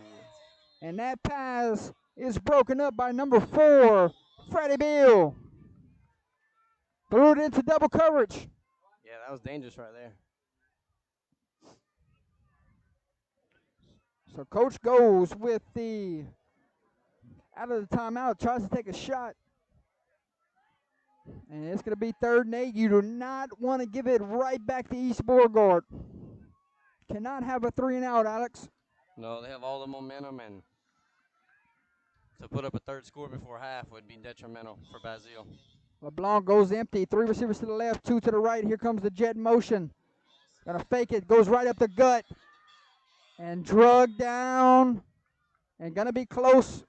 And that pass is broken up by number 4, Freddie Beau. Threw it into double coverage. Yeah, that was dangerous right there. So coach goes with the out of the timeout, tries to take a shot. And it's going to be 3rd and 8. You do not want to give it right back to East Beauregard. Cannot have a 3 and out, Alex. No, they have all the momentum, and to put up a 3rd score before half would be detrimental for Basile. LeBlanc goes empty. 3 receivers to the left, 2 to the right. Here comes the jet motion. Gonna fake it. Goes right up the gut. And drug down. And gonna be close.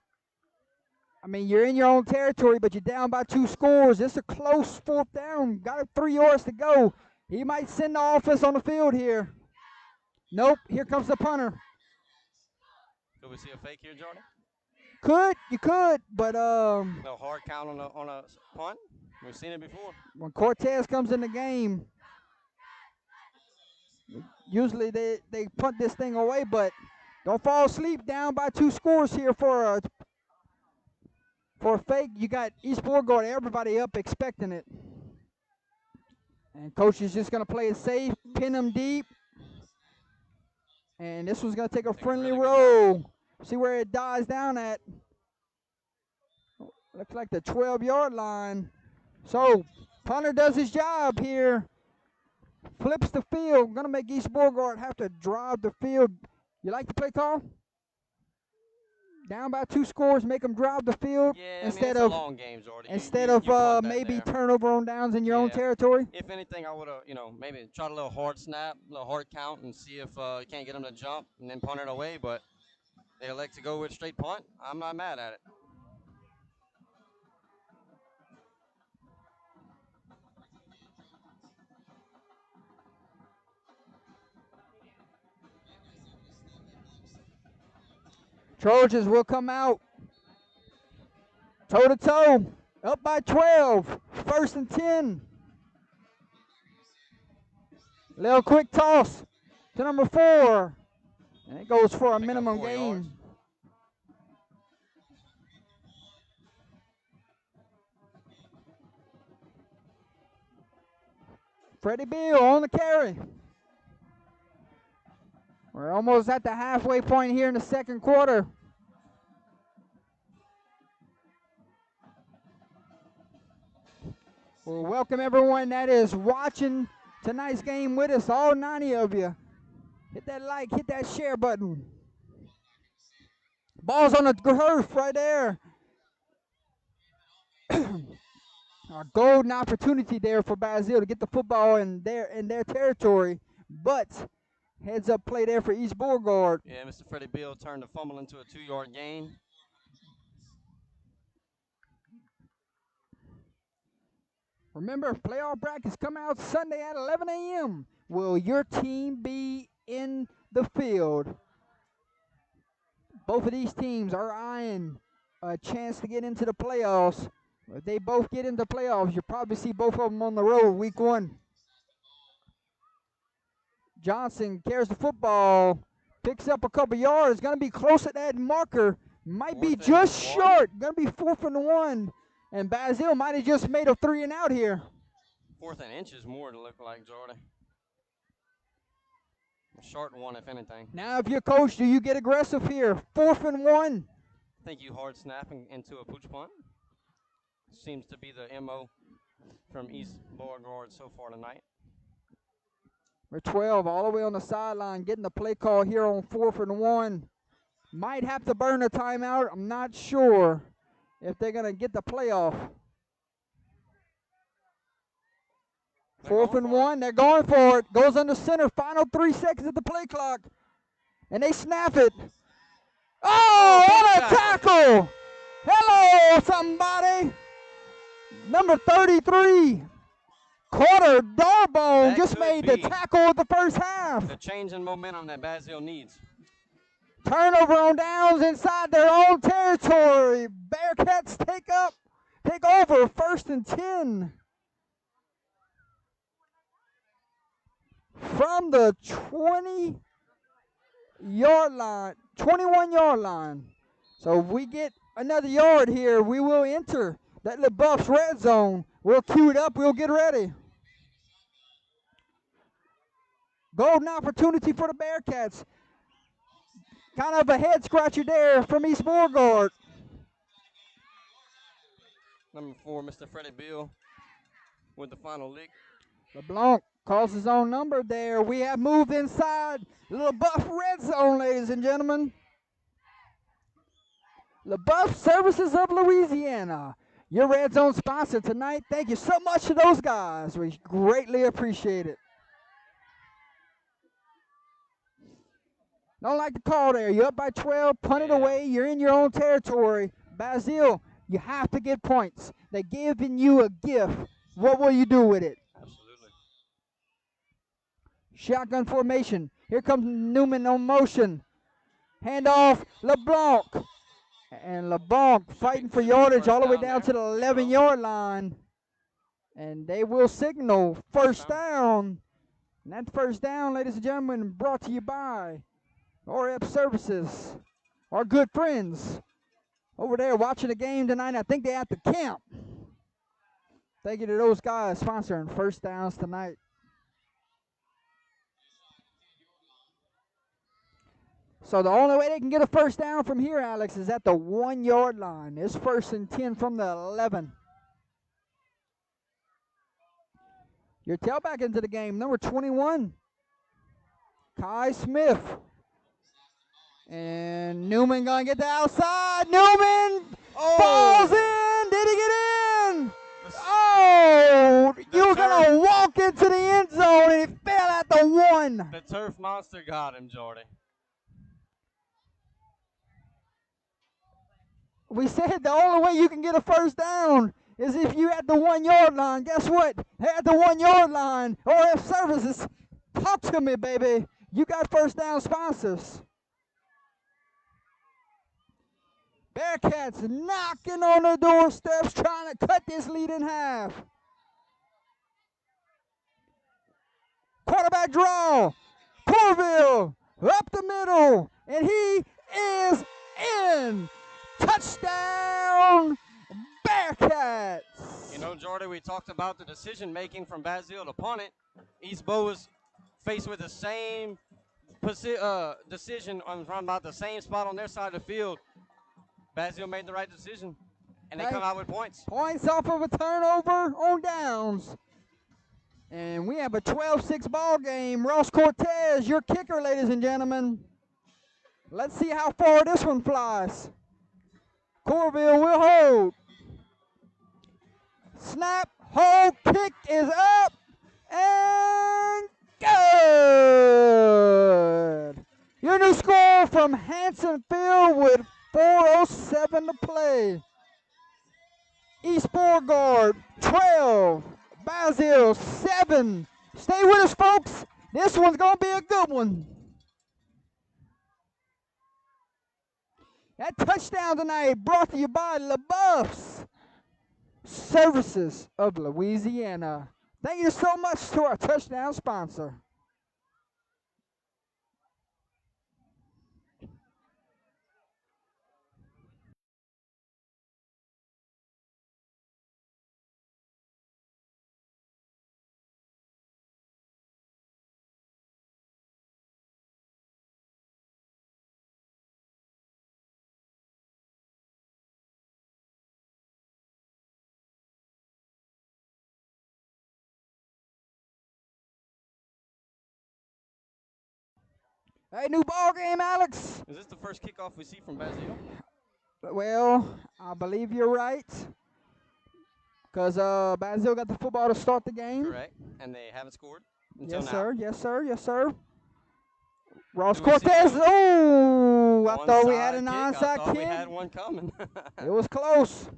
I mean, you're in your own territory, but you're down by 2 scores. It's a close 4th down. Got 3 yards to go. He might send the offense on the field here. Nope. Here comes the punter. Could we see a fake here, Jordan? You could, but No hard count on a punt. We've seen it before. when Cortez comes in the game, usually they punt this thing away, but don't fall asleep. Down by 2 scores here for a fake. You got East Beauregard, everybody up expecting it. And coach is just going to play it safe, pin them deep. And this one's going to take a friendly roll. See where it dies down at. Looks like the 12-yard line. So punter does his job here. Flips the field. Going to make East Beauregard have to drive the field. You like the play call? Down by 2 scores, make them drive the field instead of long game, Jordan. Maybe turnover on downs in your own territory. If anything, I would have, maybe tried a little hard snap, a little hard count, and see if you can't get them to jump and then punt it away. But they elect to go with straight punt. I'm not mad at it. Trojans will come out toe-to-toe, up by 12, 1st and 10. Little quick toss to number 4, and it goes for a minimum gain. Freddie Beau on the carry. We're almost at the halfway point here in the 2nd quarter. Well, welcome everyone that is watching tonight's game with us, all 90 of you. Hit that like, hit that share button. Ball's on the turf right there. A golden opportunity there for Basile to get the football in their territory, but heads up play there for East Beauregard. Yeah, Mr. Freddie Beau turned the fumble into a 2-yard gain. Remember, playoff brackets come out Sunday at 11 a.m. Will your team be in the field? Both of these teams are eyeing a chance to get into the playoffs. If they both get into playoffs, you'll probably see both of them on the road week 1. Johnson carries the football, Picks up a couple yards. Going to be close at that marker. Might be Fourth and just 1. short. Going to be 4th and 1. And Basile might have just made a 3 and out here. 4th and inches more to look like, Jordan. A short one, if anything. Now, if you're coach, do you get aggressive here? 4th and 1. I think you hard snapping into a pooch punt. Seems to be the MO from East Beauregard so far tonight. We're 12 all the way on the sideline, getting the play call here on 4th and 1. Might have to burn a timeout. I'm not sure if they're going to get the play off. 4th and 1. They're going for it. Goes under center. Final 3 seconds of the play clock. And they snap it. Oh, what a tackle! Hello, somebody. Number 33. Carter Darbone just made the tackle of the first half. The change in momentum that Basile needs. Turnover on downs inside their own territory. Bearcats take over 1st and 10. From the 21-yard line. So if we get another yard here, we will enter that LaBeouf's red zone. We'll cue it up. We'll get ready. Golden opportunity for the Bearcats. Kind of a head scratcher there from East Beauregard. Number 4, Mr. Freddie Beau with the final lick. LeBlanc calls his own number there. We have moved inside LaBeouf red zone, ladies and gentlemen. LaBeouf Services of Louisiana, your red zone sponsor tonight. Thank you so much to those guys. We greatly appreciate it. Don't like the call there. You're up by 12, punt it away. You're in your own territory. Basile, you have to get points. They're giving you a gift. What will you do with it? Absolutely. Shotgun formation. Here comes Newman on motion. Handoff, LeBlanc. And LeBlanc fighting for yardage all the way down to the 11-yard line. And they will signal first down. And that first down, ladies and gentlemen, brought to you by RF Services, our good friends over there watching the game tonight. I think they're at the camp. Thank you to those guys sponsoring first downs tonight. So the only way they can get a first down from here, Alex, is at the 1-yard line. It's 1st and 10 from the 11. Your tailback into the game, number 21, Kai Smith. And Newman going to get the outside. Newman falls in. Did he get in? Oh, you were going to walk into the end zone and he fell at the 1. The turf monster got him, Jordy. We said the only way you can get a first down is if you at the 1-yard line. Guess what? They're at the 1-yard line. RF Services, talk to me, baby. You got first down sponsors. Bearcats knocking on the doorsteps, trying to cut this lead in half. Quarterback draw. Corville up the middle, and he is in. Touchdown, Bearcats. You know, Jordy, we talked about the decision-making from Basile to punt it. East Beau was faced with the same decision on about the same spot on their side of the field. Basile made the right decision, and they come out with points. Points off of a turnover on downs. And we have a 12-6 ball game. Ross Cortez, your kicker, ladies and gentlemen. Let's see how far this one flies. Corville will hold. Snap, hold, kick is up, and good. Your new score from Hanson Field with 4:07 to play. East Beauregard 12, Basile 7. Stay with us, folks. This one's going to be a good one. That touchdown tonight brought to you by LaBeouf's Services of Louisiana. Thank you so much to our touchdown sponsor. Hey, new ball game, Alex. Is this the first kickoff we see from Basile? Well, I believe you're right. Because Basile got the football to start the game. Correct. And they haven't scored until Yes, now. sir. Yes, sir. Yes, sir. Ross Do we see Cortez. a Oh, I thought we had onside an kick? onside I thought kick. we had one coming. It was close.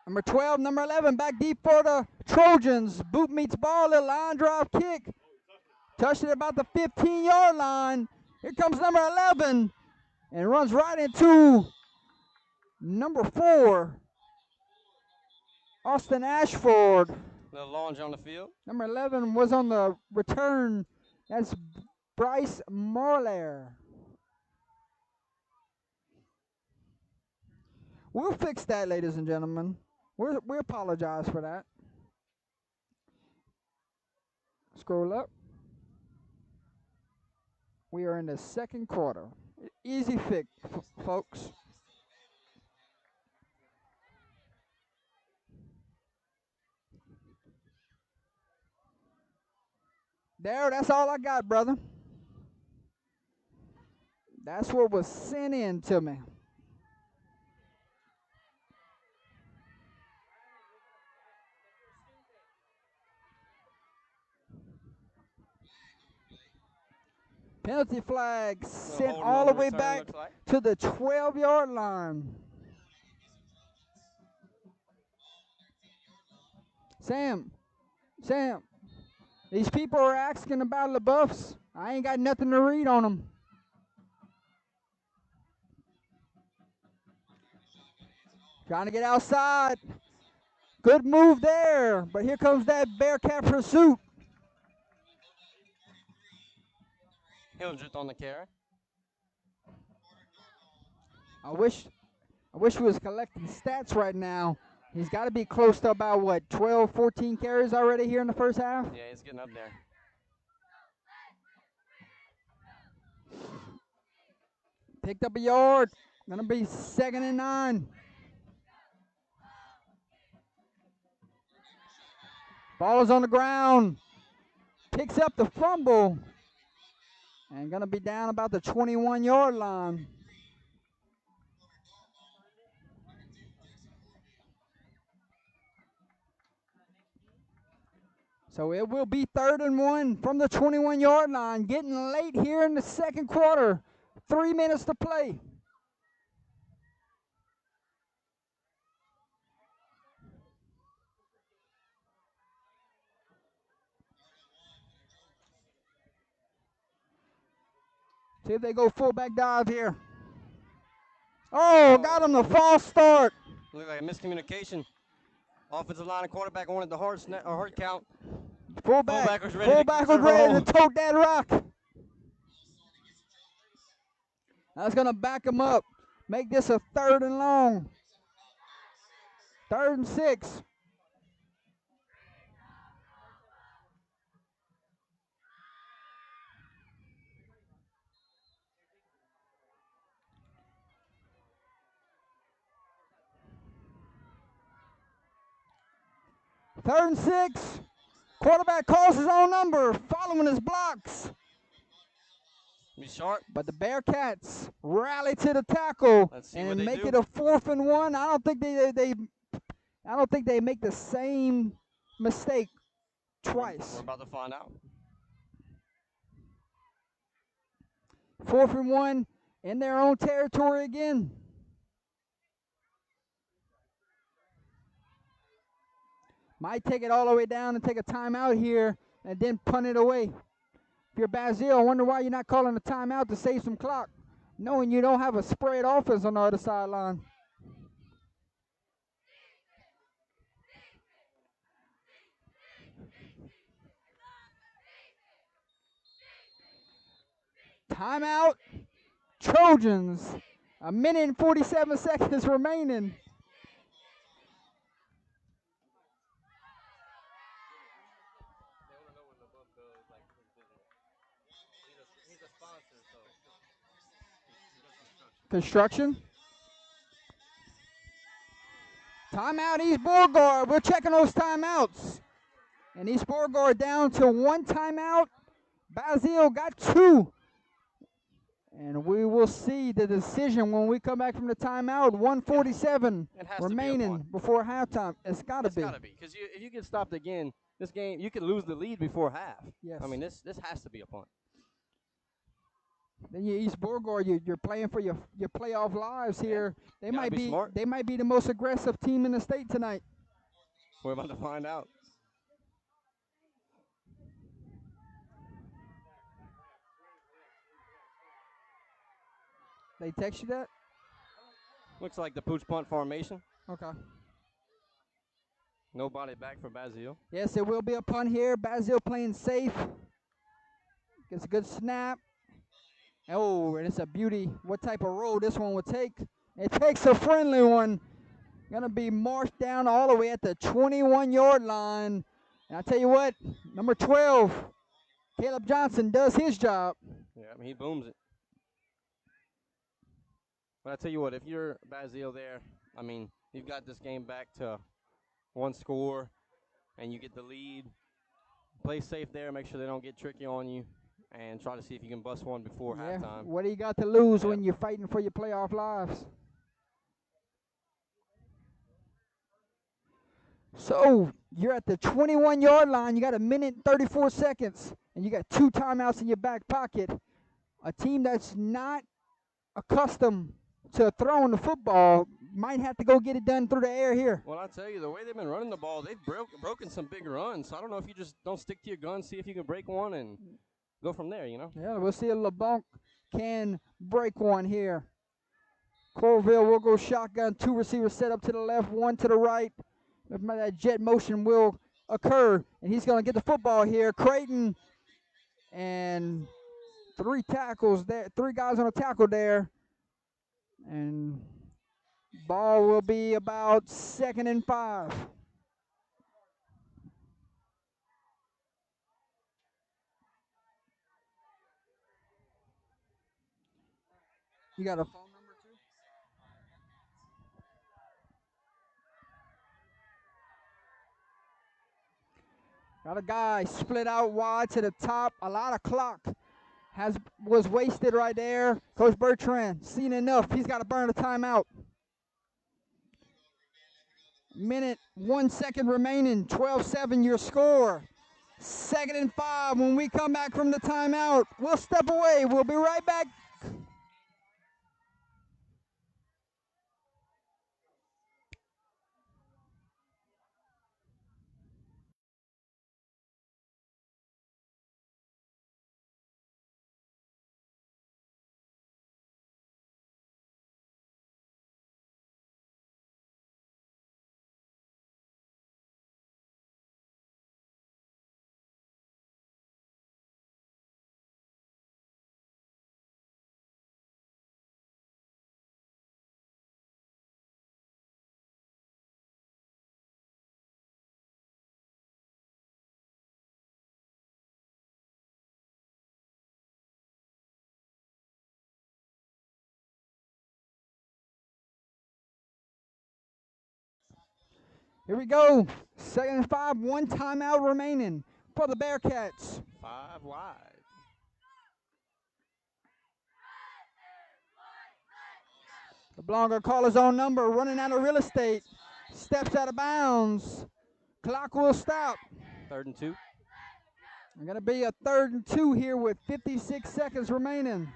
Number 12, number 11, back deep for the Trojans. Boot meets ball, a line drive kick. Touched it about the 15-yard line. Here comes number 11 and runs right into number 4, Austin Ashford. Little launch on the field. Number 11 was on the return. That's Bryce Morlair. We'll fix that, ladies and gentlemen. We apologize for that. Scroll up. We are in the second quarter. Easy fix, folks. There, that's all I got, brother. That's what was sent in to me. Penalty flag sent all the way back to the 12-yard line. Sam, these people are asking about LaBeoufs. I ain't got nothing to read on them. Trying to get outside. Good move there, but here comes that Bearcat pursuit. Hildreth on the carry. I wish he was collecting stats right now. He's got to be close to about, what, 12, 14 carries already here in the first half? Yeah, he's getting up there. Picked up a yard. Going to be 2nd and 9. Ball is on the ground. Picks up the fumble. And going to be down about the 21-yard line. So it will be 3rd and 1 from the 21-yard line. Getting late here in the second quarter. 3 minutes to play. See if they go fullback dive here. Oh, got him the false start. Looked like a miscommunication. Offensive line and quarterback wanted the hard count. Fullback was ready to tote that rock. That's going to back him up. Make this a 3rd and long. 3rd and 6. Third and 6. Quarterback calls his own number, following his blocks. Be sharp. But the Bearcats rally to the tackle and make it a 4th and 1. I don't think they make the same mistake twice. We're about to find out. 4th and 1 in their own territory again. Might take it all the way down and take a timeout here and then punt it away. If you're Basile, I wonder why you're not calling a timeout to save some clock, knowing you don't have a spread offense on the other sideline. Timeout, Trojans. 1 minute and 47 seconds remaining. Construction. Timeout, East Beauregard. We're checking those timeouts. And East Beauregard down to 1 timeout. Basile got 2. And we will see the decision when we come back from the timeout. 147 It has to be a remaining punt. before halftime. It's got to It's be. got to be, because if you get stopped again, this game, you could lose the lead before half. Yes. I mean, this has to be a punt. Then you East Beauregard, you're playing for your playoff lives here. They Gotta might be be smart. they might be the most aggressive team in the state tonight. We're about to find out. They text you that? Looks like the pooch punt formation. Okay. Nobody back for Basile. Yes, it will be a punt here. Basile playing safe. Gets a good snap. Oh, and it's a beauty. What type of road this one will take? It takes a friendly one. Gonna be marched down all the way at the 21-yard line. And I tell you what, number 12, Caleb Johnson does his job. Yeah, I mean, he booms it. But I tell you what, if you're Basile there, I mean, you've got this game back to 1 score, and you get the lead. Play safe there. Make sure they don't get tricky on you, and try to see if you can bust one before halftime. What do you got to lose when you're fighting for your playoff lives? So you're at the 21-yard line. You got 1 minute and 34 seconds, and you got 2 timeouts in your back pocket. A team that's not accustomed to throwing the football might have to go get it done through the air here. Well, I tell you, the way they've been running the ball, they've broken some big runs. So I don't know if you just don't stick to your guns, see if you can break one, and go from there, you know? Yeah, we'll see if LeBlanc can break one here. Corville will go shotgun. 2 receivers set up to the left, 1 to the right. That jet motion will occur, and he's going to get the football here. Creighton and 3 tackles there, 3 guys on a tackle there. And ball will be about 2nd and 5. You got a phone number too? Got a guy split out wide to the top. A lot of clock was wasted right there. Coach Bertrand, seen enough. He's got to burn a timeout. 1 second remaining. 12-7 your score. 2nd and 5 when we come back from the timeout. We'll step away. We'll be right back. Here we go. 2nd and 5, 1 timeout remaining for the Bearcats. 5 wide. LeBlanc will call his own number, running out of real estate. Steps out of bounds. Clock will stop. 3rd and 2. It's going to be a 3rd and 2 here with 56 seconds remaining.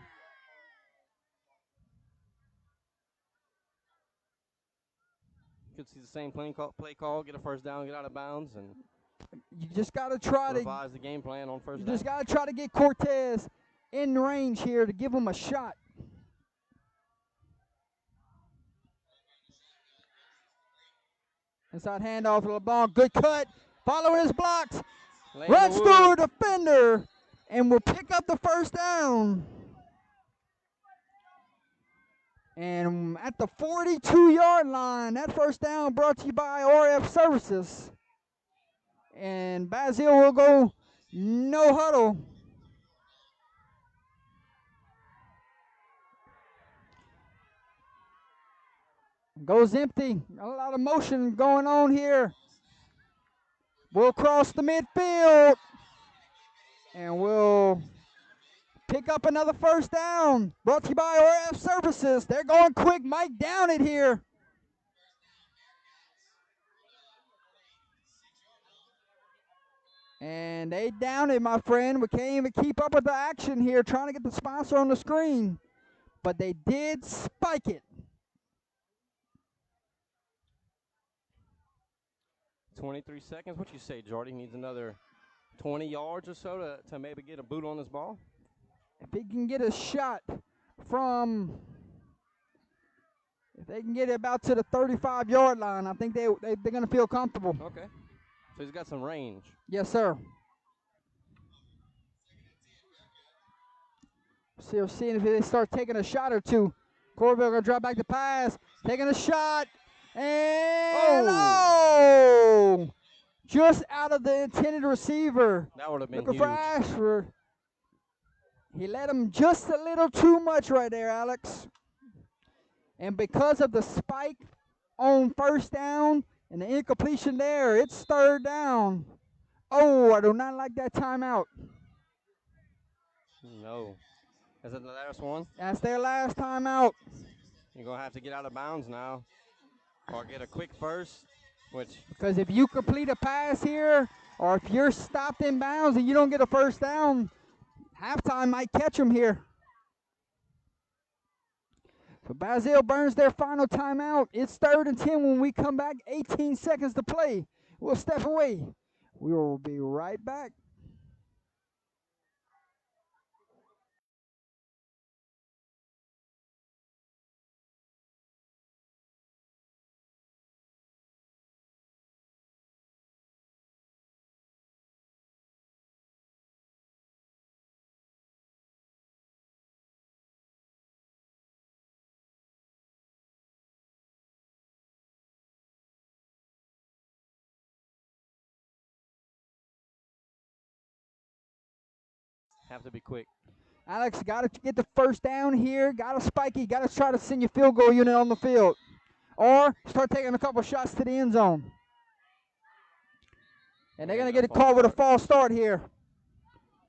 Could see the same play call, get a first down, get out of bounds, and You just got to try to revise the game plan on first You down. just got to try to get Cortez in range here to give him a shot. Inside handoff to LeBlanc. Good cut. Following his blocks. Runs through a defender and will pick up the first down. And at the 42-yard line, that first down brought to you by RF Services. And Basile will go no huddle. Goes empty. A lot of motion going on here. will cross the midfield. And we'll pick up another first down. Brought to you by RF Services. They're going quick. Mike down it here. And they down it, my friend. We can't even keep up with the action here, trying to get the sponsor on the screen. But they did spike it. 23 seconds. What you say, Jordy? Needs another 20 yards or so to maybe get a boot on this ball? If he can get a shot from, if they can get it about to the 35-yard line, I think they're going to feel comfortable. Okay. So he's got some range. Yes, sir. So we're seeing if they start taking a shot or two. Corville going to drop back the pass. Taking a shot. And oh! Just out of the intended receiver. That would have been Looking huge. for Ashford. He let him just a little too much right there, Alex. And because of the spike on first down and the incompletion there, it's third down. Oh, I do not like that timeout. No. Is that the last one? That's their last timeout. You're going to have to get out of bounds now or get a quick first, which Because if you complete a pass here or if you're stopped in bounds and you don't get a first down, halftime might catch them here. So Basile burns their final timeout. It's 3rd and 10 when we come back. 18 seconds to play. We'll step away. We will be right back. have to be quick. Alex, got to get the first down here. Got to spike it. Got to try to send your field goal unit on the field. Or start taking a couple shots to the end zone. And they're going to get a call with a false start here.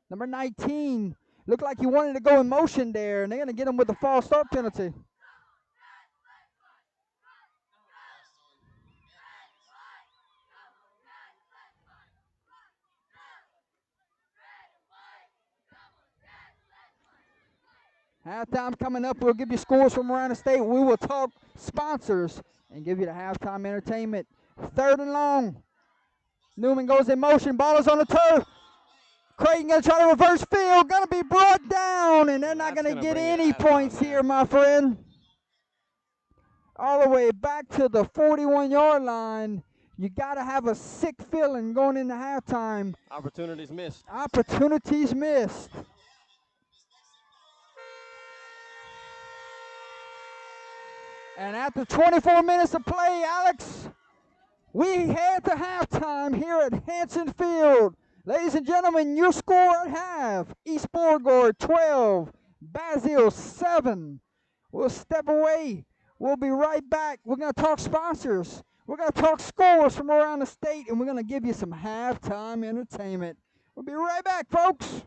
Number 19. Looked like he wanted to go in motion there, and they're going to get him with a false start penalty. Halftime coming up. We'll give you scores from around the state. We will talk sponsors and give you the halftime entertainment. 3rd and long. Newman goes in motion. Ball is on the turf. Creighton going to try to reverse field. Going to be brought down, and they're not going to get any points here, my friend. All the way back to the 41-yard line. You got to have a sick feeling going into halftime. Opportunities missed. Opportunities missed. And after 24 minutes of play, Alex, we head to halftime here at Hanson Field. Ladies and gentlemen, your score at half. East Beauregard 12, Basile 7. We'll step away. We'll be right back. We're going to talk sponsors. We're going to talk scores from around the state, and we're going to give you some halftime entertainment. We'll be right back, folks.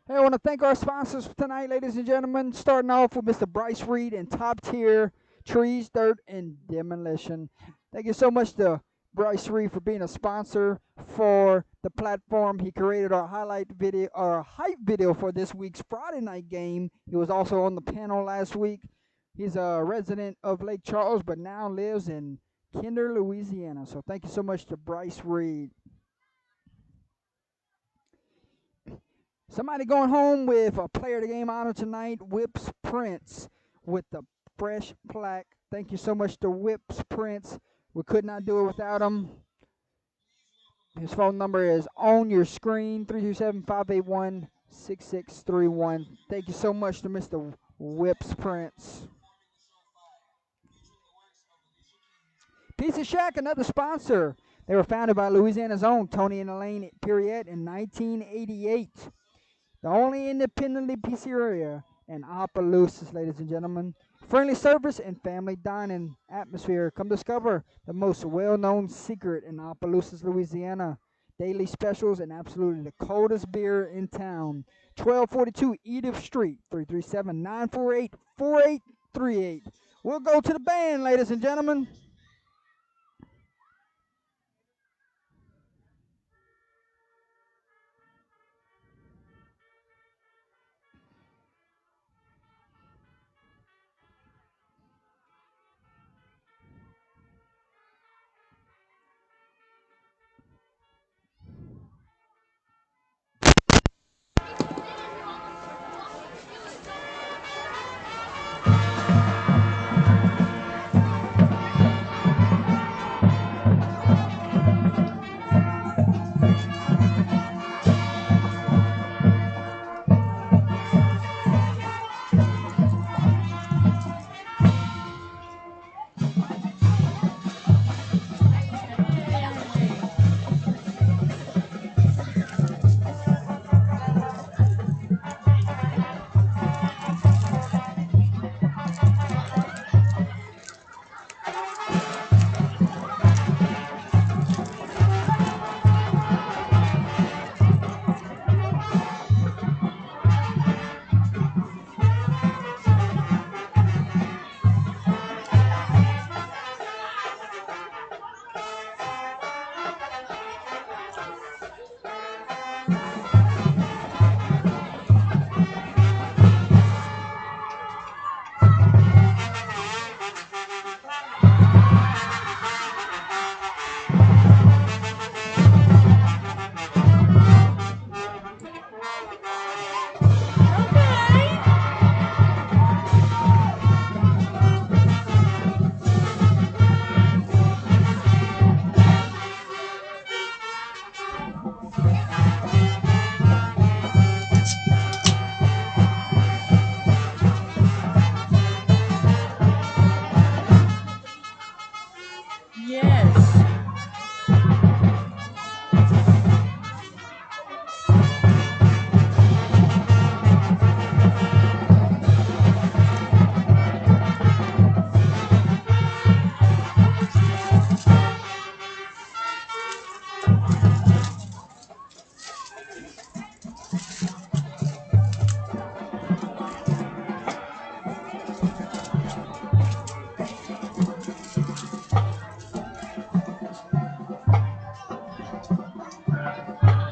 Hey, I want to thank our sponsors for tonight, ladies and gentlemen. Starting off with Mr. Bryce Reed and Top Tier Trees, Dirt, and Demolition. Thank you so much to Bryce Reed for being a sponsor for the platform. He created our highlight video, our hype video for this week's Friday night game. He was also on the panel last week. He's a resident of Lake Charles, but now lives in Kinder, Louisiana. So thank you so much to Bryce Reed. Somebody going home with a player of the game honor tonight, Whips Prince, with the fresh plaque. Thank you so much to Whips Prince. We could not do it without him. His phone number is on your screen, 327-581-6631. Thank you so much to Mr. Whips Prince. Pizza Shack, another sponsor. They were founded by Louisiana's own Tony and Elaine Perriette in 1988. The only independently pizzeria in Opelousas, ladies and gentlemen. Friendly service and family dining atmosphere. Come discover the most well-known secret in Opelousas, Louisiana. Daily specials and absolutely the coldest beer in town. 1242 Edith Street, 337-948-4838. We'll go to the band, ladies and gentlemen.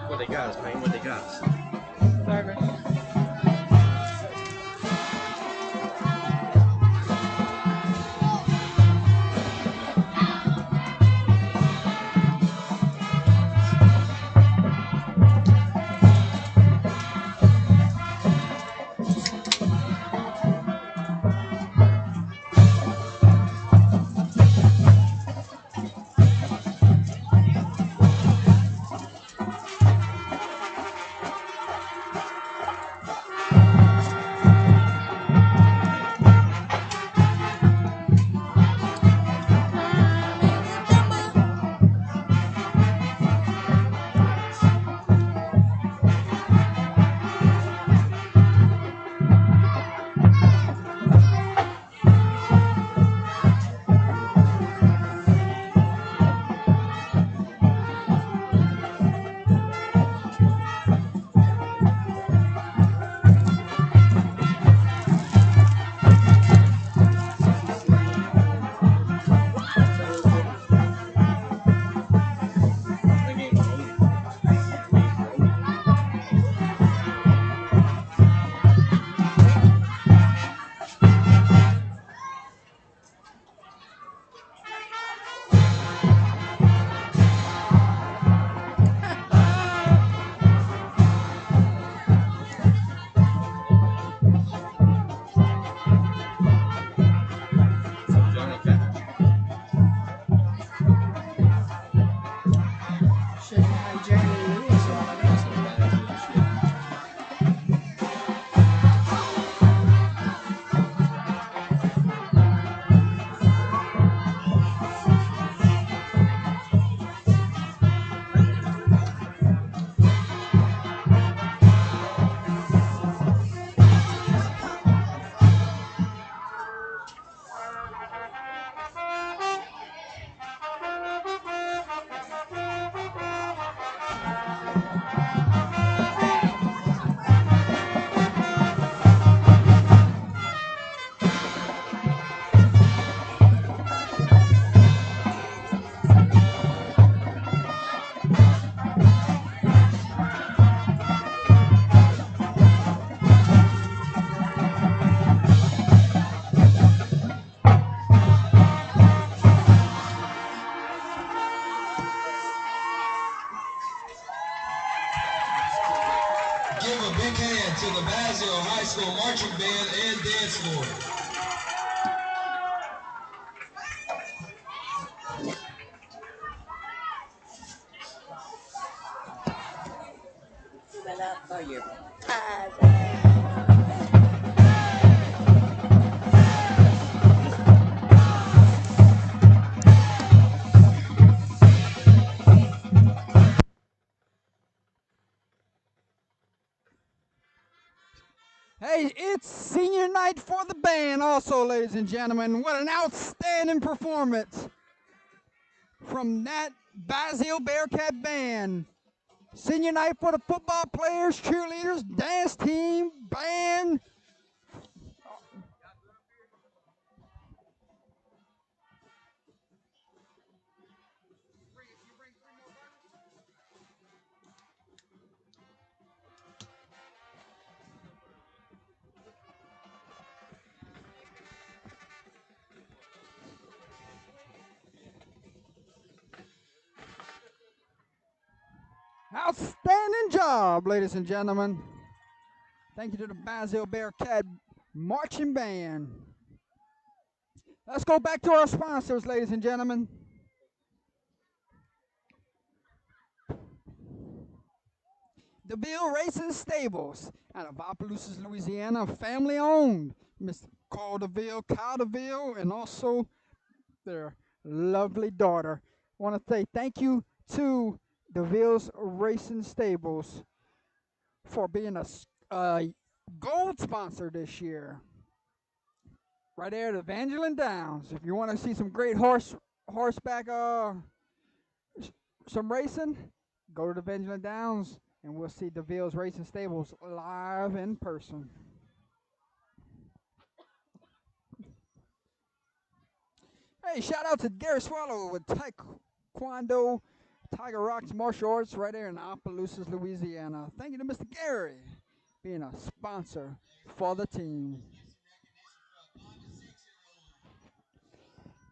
What they got, man? What they got? give a big hand to the Basile High School marching band and dance floor. Hey, it's senior night for the band, also, ladies and gentlemen. What an outstanding performance from that Basile Bearcat band. Senior night for the football players, cheerleaders, dance team, band. Outstanding job, ladies and gentlemen. Thank you to the Basile Bearcat marching band. Let's go back to our sponsors, ladies and gentlemen. DeVille Racing Stables out of Opelousas, Louisiana, family owned. Mr. Carl DeVille, Kyle DeVille, and also their lovely daughter. I want to say thank you to DeVille's Racing Stables for being a gold sponsor this year. Right there at Evangeline Downs. If you want to see some great horseback some racing, go to Evangeline Downs and we'll see DeVille's Racing Stables live in person. Hey, shout out to Gary Swallow with Taekwondo Tiger Rocks Martial Arts right there in Opelousas, Louisiana. Thank you to Mr. Gary being a sponsor for the team.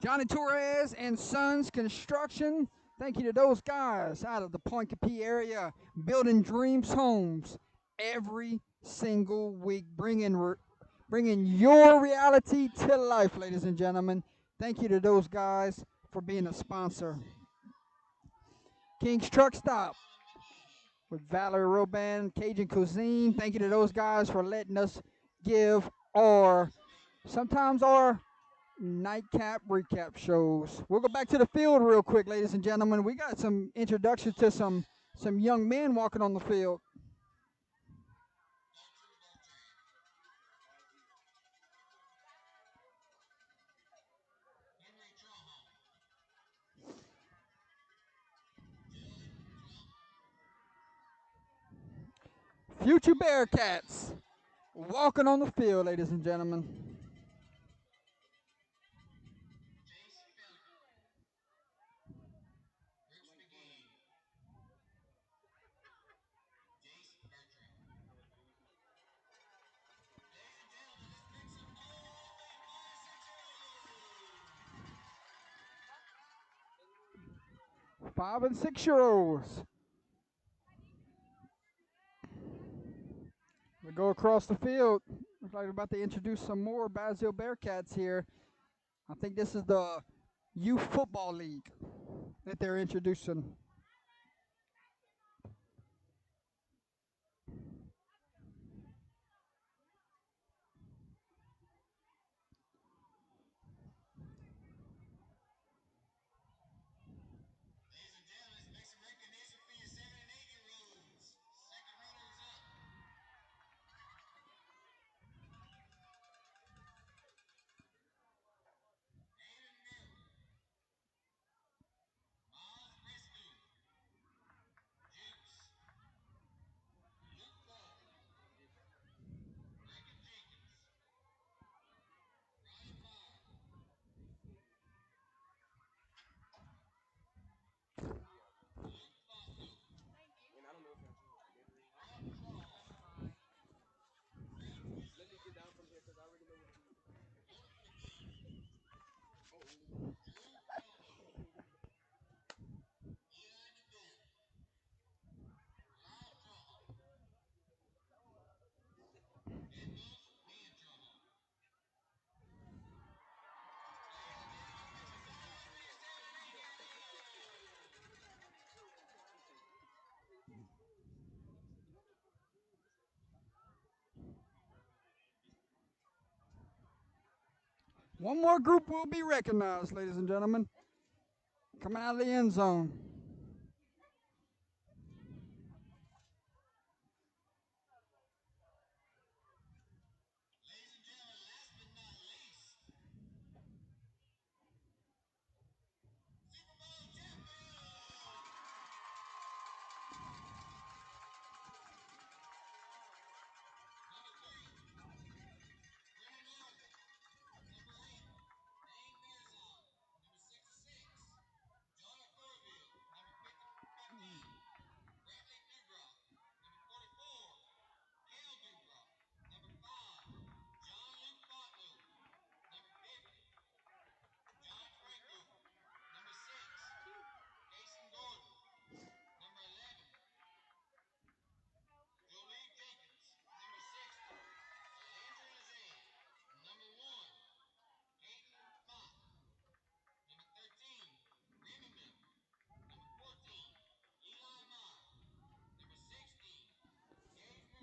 Johnny Torres and Sons Construction. Thank you to those guys out of the Poincapé area building dreams homes every single week, bringing your reality to life, ladies and gentlemen. Thank you to those guys for being a sponsor. King's Truck Stop with Valerie Roban, Cajun Cuisine. Thank you to those guys for letting us give sometimes our nightcap recap shows. We'll go back to the field real quick, ladies and gentlemen. We got some introductions to some young men walking on the field. Future Bearcats walking on the field, ladies and gentlemen. Five and 6 year olds. We go across the field. Looks like we're about to introduce some more Basile Bearcats here. I think this is the youth football league that they're introducing. One more group will be recognized, ladies and gentlemen. Coming out of the end zone.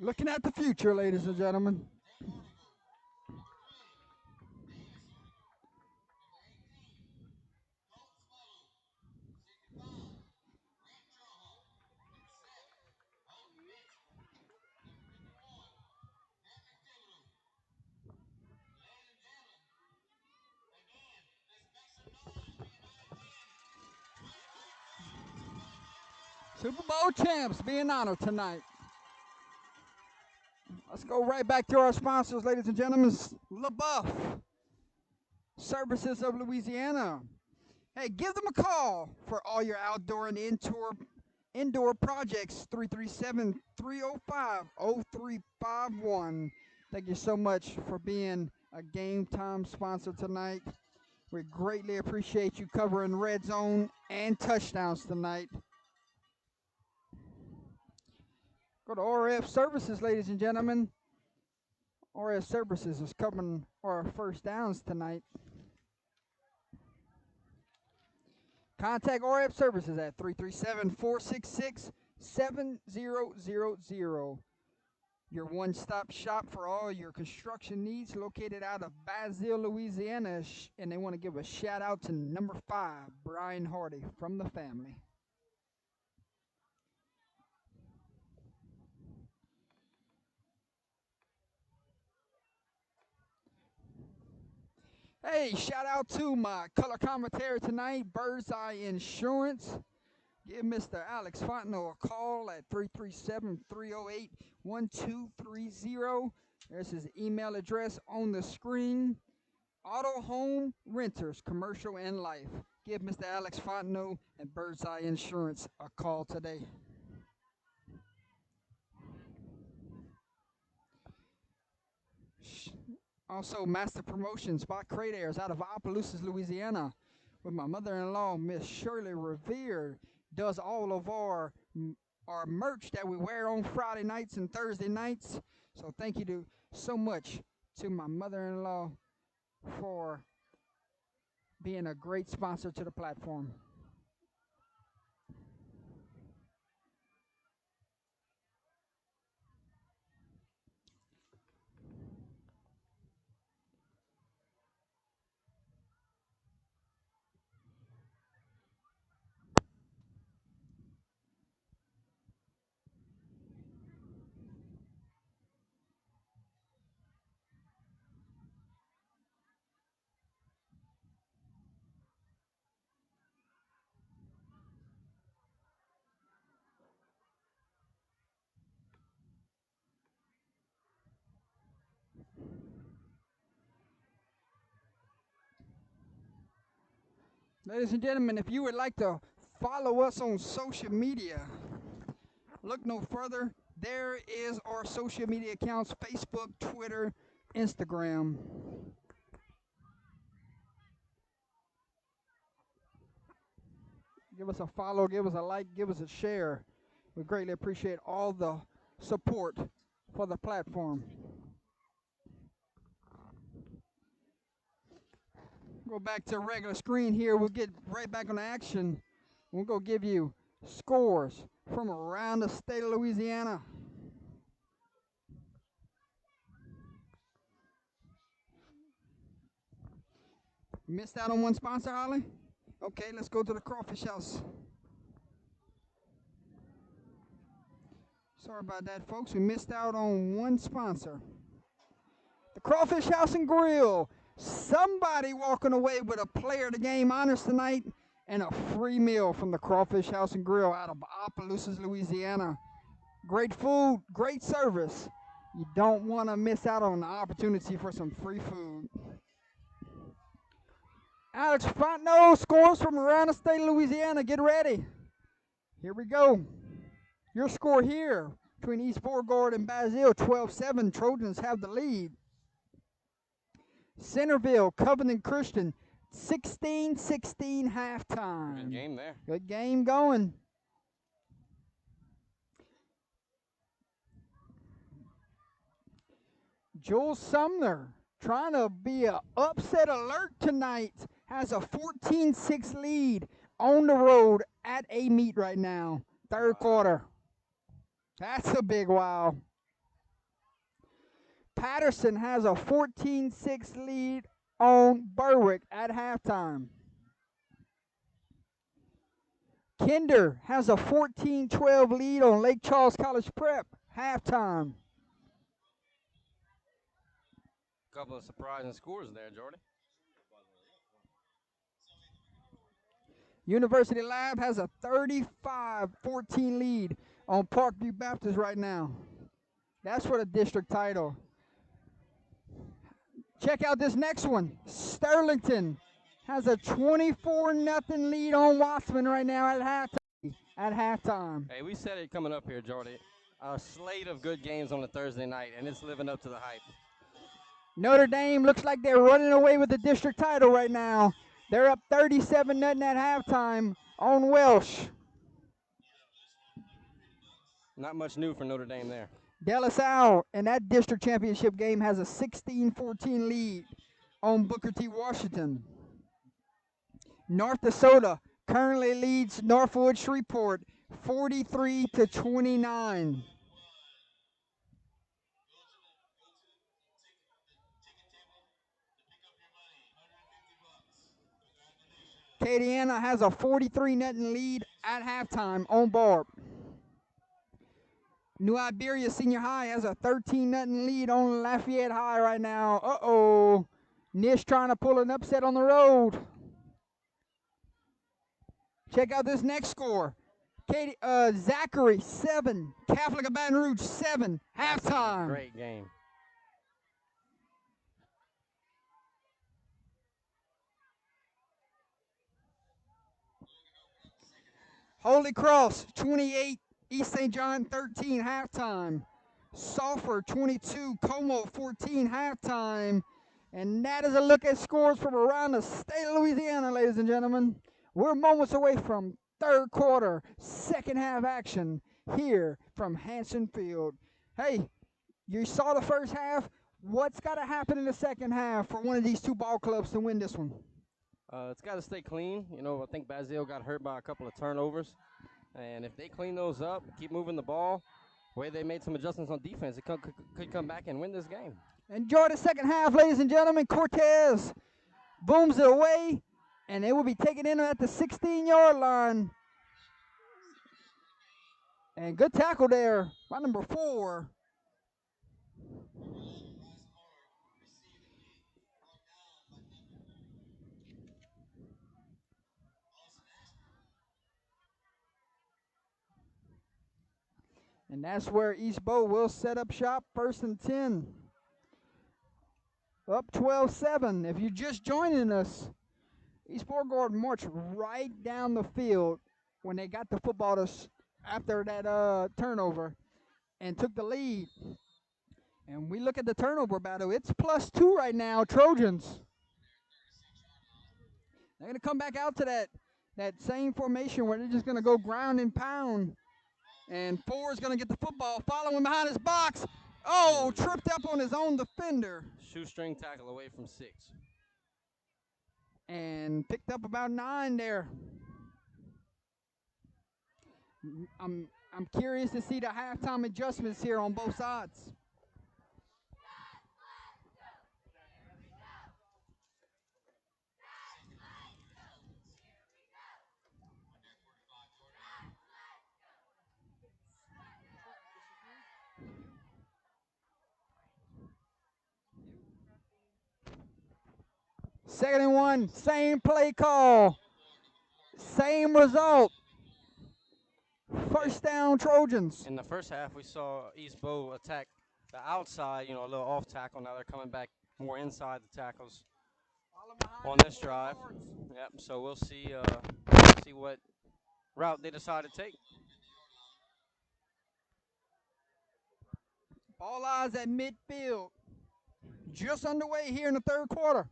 Looking at the future, ladies and gentlemen. Super Bowl champs being honored tonight. Let's go right back to our sponsors, ladies and gentlemen. LaBeouf Services of Louisiana. Hey, give them a call for all your outdoor and indoor projects. 337-305-0351. Thank you so much for being a Game Time sponsor tonight. We greatly appreciate you covering red zone and touchdowns tonight. Go to RF Services, ladies and gentlemen. RF Services is covering our first downs tonight. Contact RF Services at 337-466-7000. Your one-stop shop for all your construction needs, located out of Basile, Louisiana. And they want to give a shout out to number 5, Brian Hardy from the family. Hey, shout out to my color commentary tonight, Bird's Eye Insurance. Give Mr. Alex Fontenot a call at 337-308-1230. There's his email address on the screen. Auto Home Renters, Commercial and Life. Give Mr. Alex Fontenot and Bird's Eye Insurance a call today. Also, Master Promotions by Crate Airs out of Opelousas, Louisiana, with my mother-in-law, Miss Shirley Revere, does all of our merch that we wear on Friday nights and Thursday nights. So thank you so much to my mother-in-law for being a great sponsor to the platform. Ladies and gentlemen, if you would like to follow us on social media, look no further. There is our social media accounts: Facebook, Twitter, Instagram. Give us a follow, give us a like, give us a share. We greatly appreciate all the support for the platform. Go back to regular screen here. We'll get right back on the action. We'll go give you scores from around the state of Louisiana. Missed out on one sponsor, Holly? Okay, let's go to the Crawfish House. Sorry about that, folks. We missed out on one sponsor. The Crawfish House and Grill. Somebody walking away with a Player of the Game honors tonight and a free meal from the Crawfish House and Grill out of Opelousas, Louisiana. Great food, great service. You don't want to miss out on the opportunity for some free food. Alex Fontenot scores from around the state of Louisiana. Get ready. Here we go. Your score here between East Beauregard and Basile, 12-7. Trojans have the lead. Centerville, Covenant Christian, 16-16 halftime. Good game there. Good game going. Joel Sumner, trying to be an upset alert tonight, has a 14-6 lead on the road at a meet right now. Third quarter. That's a big wow. Patterson has a 14-6 lead on Berwick at halftime. Kinder has a 14-12 lead on Lake Charles College Prep, halftime. Couple of surprising scores there, Jordy. University Lab has a 35-14 lead on Parkview Baptist right now. That's for the district title. Check out this next one. Sterlington has a 24-0 lead on Wattsman right now at halftime. Hey, we said it coming up here, Jordy. A slate of good games on a Thursday night, and it's living up to the hype. Notre Dame looks like they're running away with the district title right now. They're up 37-0 at halftime on Welsh. Not much new for Notre Dame there. De La Salle in that district championship game has a 16-14 lead on Booker T. Washington. North Dakota currently leads Northwood Shreveport 43-29. Acadiana has a 43-0 lead at halftime on Barb. New Iberia Senior High has a 13-0 lead on Lafayette High right now. Uh-oh. Nish trying to pull an upset on the road. Check out this next score. Zachary, 7. Catholic of Baton Rouge, 7. Halftime. Great game. Holy Cross, 28. East St. John, 13, halftime. Sulphur, 22. Como, 14, halftime. And that is a look at scores from around the state of Louisiana, ladies and gentlemen. We're moments away from third quarter, second half action here from Hanson Field. Hey, you saw the first half. What's got to happen in the second half for one of these two ball clubs to win this one? It's got to stay clean. You know, I think Basile got hurt by a couple of turnovers. And if they clean those up, keep moving the ball, the way they made some adjustments on defense, it could come back and win this game. Enjoy the second half, ladies and gentlemen. Cortez booms it away, and they will be taken in at the 16-yard line. And good tackle there by number 4. And that's where East Beau will set up shop, 1st and 10. Up 12-7. If you're just joining us, East Beauregard marched right down the field when they got the football after that turnover and took the lead. And we look at the turnover battle. It's +2 right now, Trojans. They're going to come back out to that same formation where they're just going to go ground and pound. And 4 is going to get the football, following behind his box. Oh, tripped up on his own defender. Shoestring tackle away from 6. And picked up about 9 there. I'm curious to see the halftime adjustments here on both sides. 2nd and 1, same play call, same result. First down, Trojans. In the first half, we saw East Beau attack the outside, a little off tackle. Now they're coming back more inside the tackles on this drive. Yep. So we'll see what route they decide to take. All eyes at midfield. Just underway here in the 3rd quarter.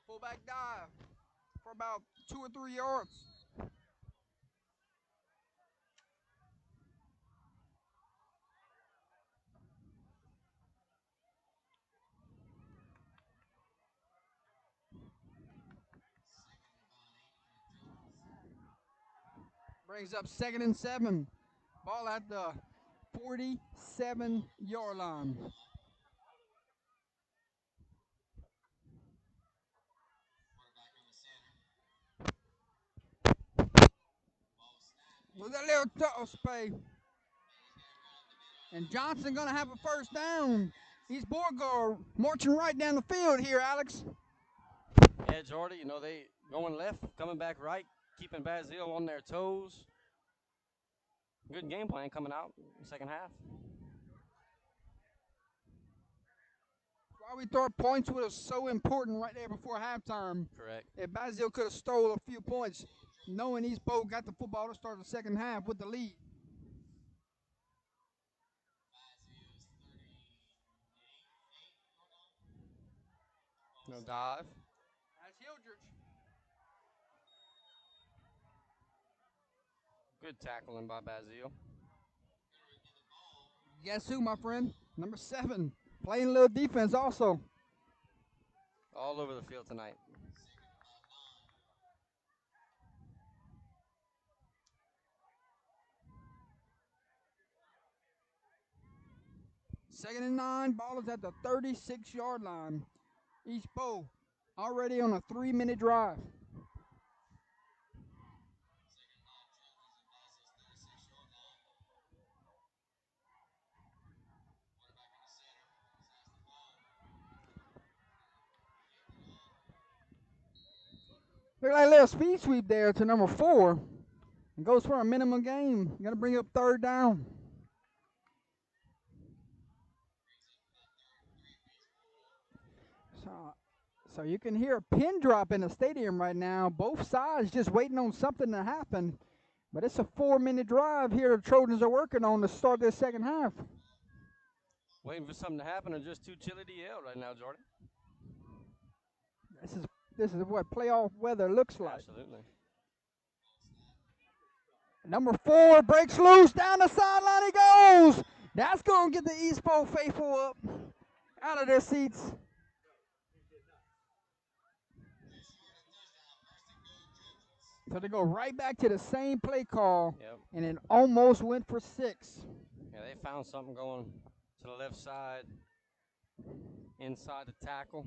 Fullback dive for about 2 or 3 yards. Brings up 2nd and 7. Ball at the 47-yard line. With a little toss play. And Johnson going to have a first down. He's Borgard marching right down the field here, Alex. Yeah, Jordy, they going left, coming back right, keeping Basile on their toes. Good game plan coming out in the second half. Why we thought points was so important right there before halftime. Correct. If Basile could have stole a few points, knowing East Beau got the football to start the second half with the lead. No dive. That's Hildrich. Good tackling by Basile. Guess who, my friend? Number 7. Playing a little defense also. All over the field tonight. Second and 9. Ball is at the 36-yard line. East Beau already on a 3-minute drive. Look like a little speed sweep there to number 4. And goes for a minimum game. You got to bring up 3rd down. So you can hear a pin drop in the stadium right now. Both sides just waiting on something to happen. But it's a 4-minute drive here the Trojans are working on to start this second half. Waiting for something to happen or just too chilly to yell right now, Jordan? This is what playoff weather looks like. Absolutely. Number 4 breaks loose down the sideline. He goes. That's going to get the East Beau faithful up out of their seats. So they go right back to the same play call, and it almost went for 6. Yeah, they found something going to the left side, inside the tackle.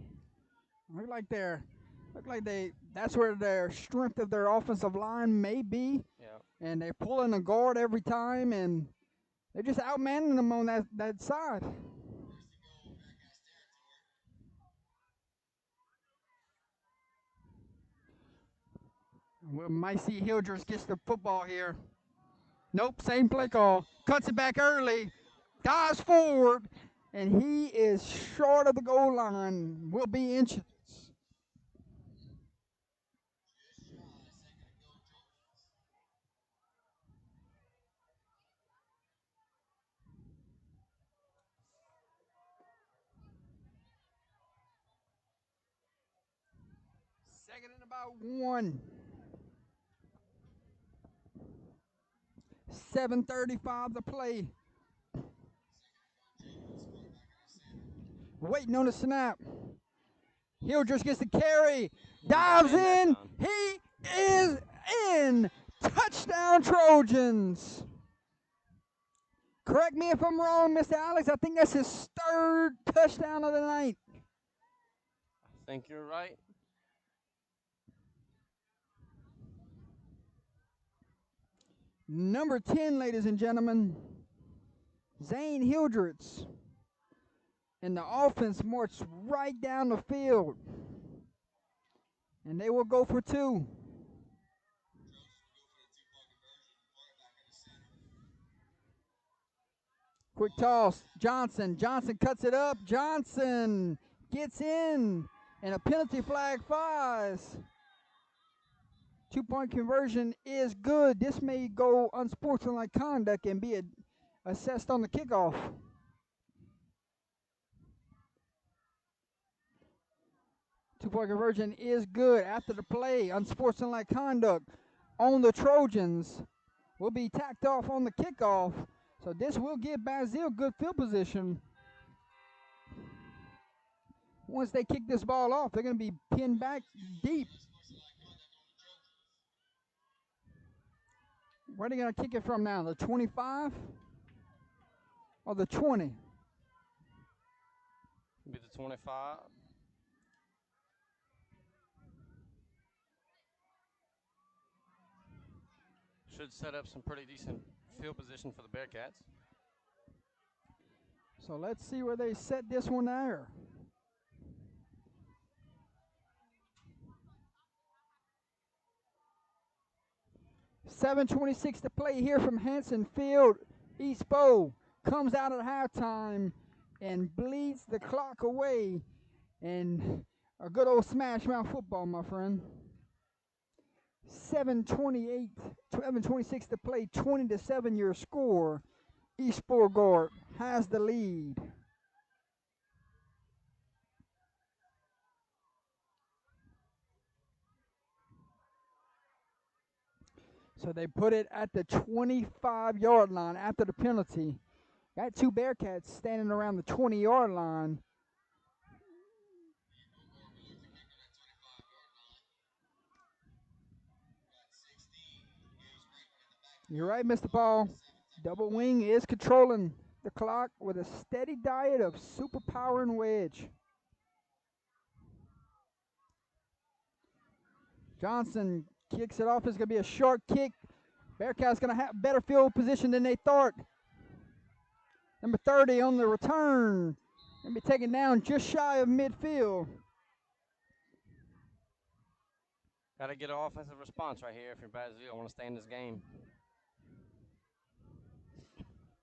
Look like that's where their strength of their offensive line may be. Yeah. And they're pulling a guard every time, and they're just outmanning them on that side. We might see Hildress gets the football here. Nope, same play call. Cuts it back early. Dives forward, and he is short of the goal line. Will be inches. Second and about 1. 7:35 to play. Waiting on the snap. Hildress gets the carry. Dives in. He is in. Touchdown, Trojans. Correct me if I'm wrong, Mr. Alex. I think that's his 3rd touchdown of the night. I think you're right. Number 10, ladies and gentlemen, Zane Hildrets. And the offense marched right down the field. And they will go for 2. Quick toss. Johnson. Johnson cuts it up. Johnson gets in. And a penalty flag flies. 2-point conversion is good. This may go unsportsmanlike conduct and be assessed on the kickoff. Two-point conversion is good. After the play, unsportsmanlike conduct on the Trojans will be tacked off on the kickoff. So this will give Basile good field position. Once they kick this ball off, they're going to be pinned back deep. Where are they going to kick it from now? The 25 or the 20? Be the 25. Should set up some pretty decent field position for the Bearcats. So let's see where they set this one there. $7:26 to play here from Hanson Field. East Beau comes out at halftime and bleeds the clock away. And a good old smash mouth football, my friend. 7:26 to play, 20-7 your score. East Beauregard has the lead. So they put it at the 25-yard line after the penalty. Got 2 Bearcats standing around the 20-yard line. You're right, Mr. Paul. Double wing is controlling the clock with a steady diet of superpower and wedge. Johnson kicks it off. It's going to be a short kick. Bearcats going to have better field position than they thought. Number 30 on the return. Going to be taken down just shy of midfield. Got to get an offensive response right here if you're Basile. Want to stay in this game.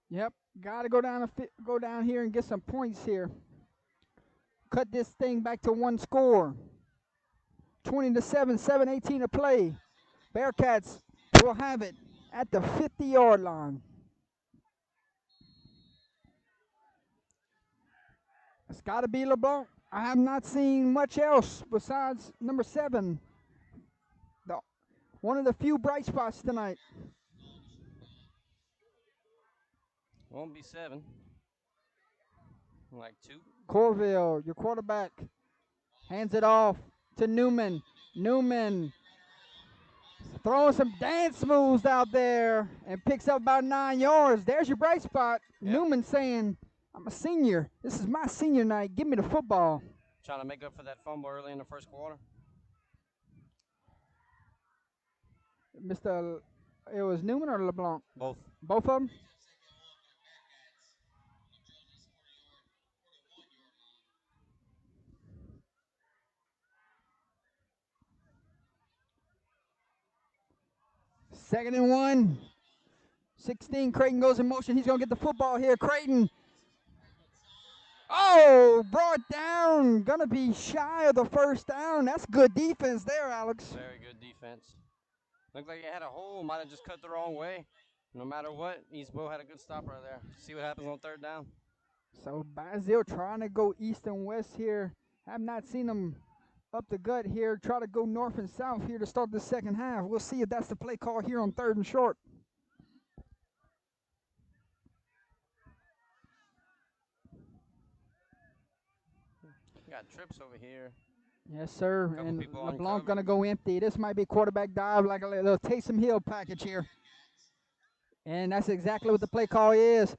Yep, got to go down here and get some points here. Cut this thing back to 1 score. 20-7, 7:18 to play. Bearcats will have it at the 50-yard line. It's got to be LeBlanc. I have not seen much else besides number 7. One of the few bright spots tonight. Won't be 7. Like 2. Corville, your quarterback, hands it off to Newman. Newman throwing some dance moves out there and picks up about 9 yards. There's your bright spot. Yep. Newman saying, I'm a senior. This is my senior night. Give me the football. Trying to make up for that fumble early in the first quarter. It was Newman or LeBlanc? Both. Both of them? Second and 1. 16, Creighton goes in motion. He's going to get the football here. Creighton. Oh, brought down. Going to be shy of the first down. That's good defense there, Alex. Very good defense. Looked like he had a hole. Might have just cut the wrong way. No matter what, East Beau had a good stop right there. See what happens on 3rd down. So Basile trying to go east and west here. Have not seen them up the gut here. Try to go north and south here to start the second half. We'll see if that's the play call here on 3rd and short. Got trips over here. Yes, sir. And LeBlanc going to go empty. This might be quarterback dive, like a little Taysom Hill package here. And that's exactly what the play call is.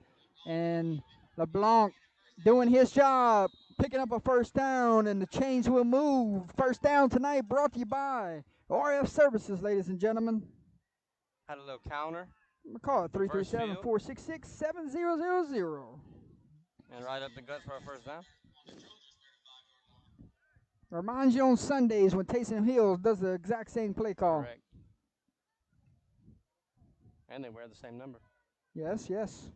And LeBlanc doing his job, picking up a first down, and the chains will move. First down tonight brought to you by RF Services, ladies and gentlemen. Had a little counter. Call it Reverse field. 337-466-7000. And right up the gut for a first down. Reminds you on Sundays when Taysom Hills does the exact same play call. Correct. And they wear the same number. Yes, yes.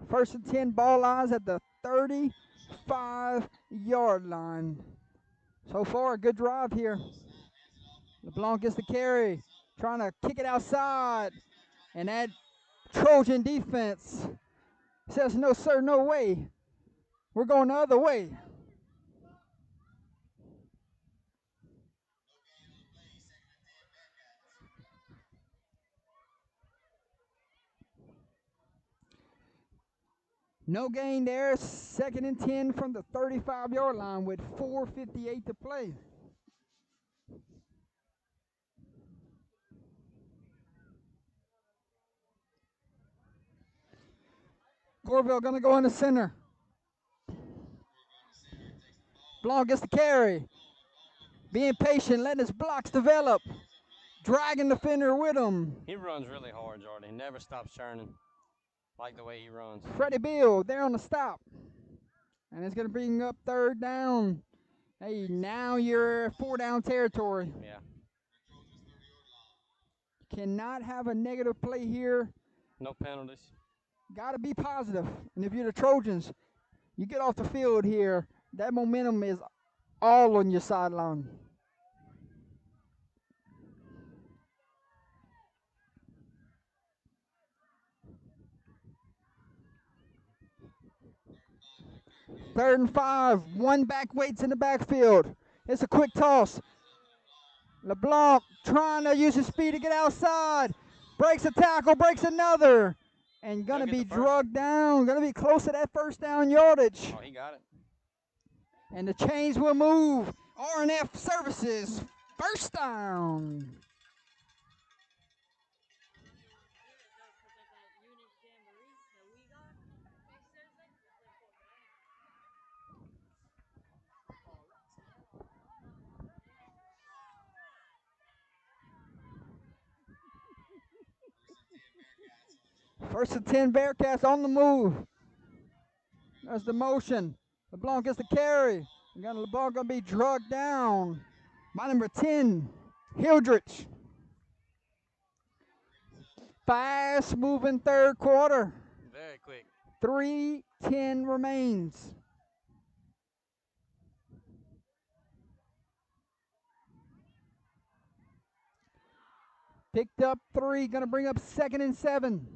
1st and 10, ball lies at the 35-yard line. So far, a good drive here. LeBlanc gets the carry, trying to kick it outside. And that Trojan defense says, no, sir, no way. We're going the other way. No gain there. 2nd and 10 from the 35-yard line with 4:58 to play. Gorville going to go in the center. Blanc gets the carry. Being patient, letting his blocks develop. Dragging the defender with him. He runs really hard, Jordan. He never stops churning. Like the way he runs. Freddie Beau there on the stop. And it's going to bring up 3rd down. Hey, now you're 4-down territory. Yeah. Cannot have a negative play here. No penalties. Got to be positive. And if you're the Trojans, you get off the field here, that momentum is all on your sideline. Third and 5. One back waits in the backfield. It's a quick toss. LeBlanc trying to use his speed to get outside. Breaks a tackle, breaks another. And going to be drugged down. Going to be close to that 1st down yardage. Oh, he got it. And the chains will move. R&F Services, 1st down. First and 10 Bearcats on the move. That's the motion. LeBlanc gets the carry. LeBlanc going to be drugged down by number 10, Hildrich. Fast moving 3rd quarter. Very quick. 3:10 remains. Picked up 3, going to bring up 2nd and 7.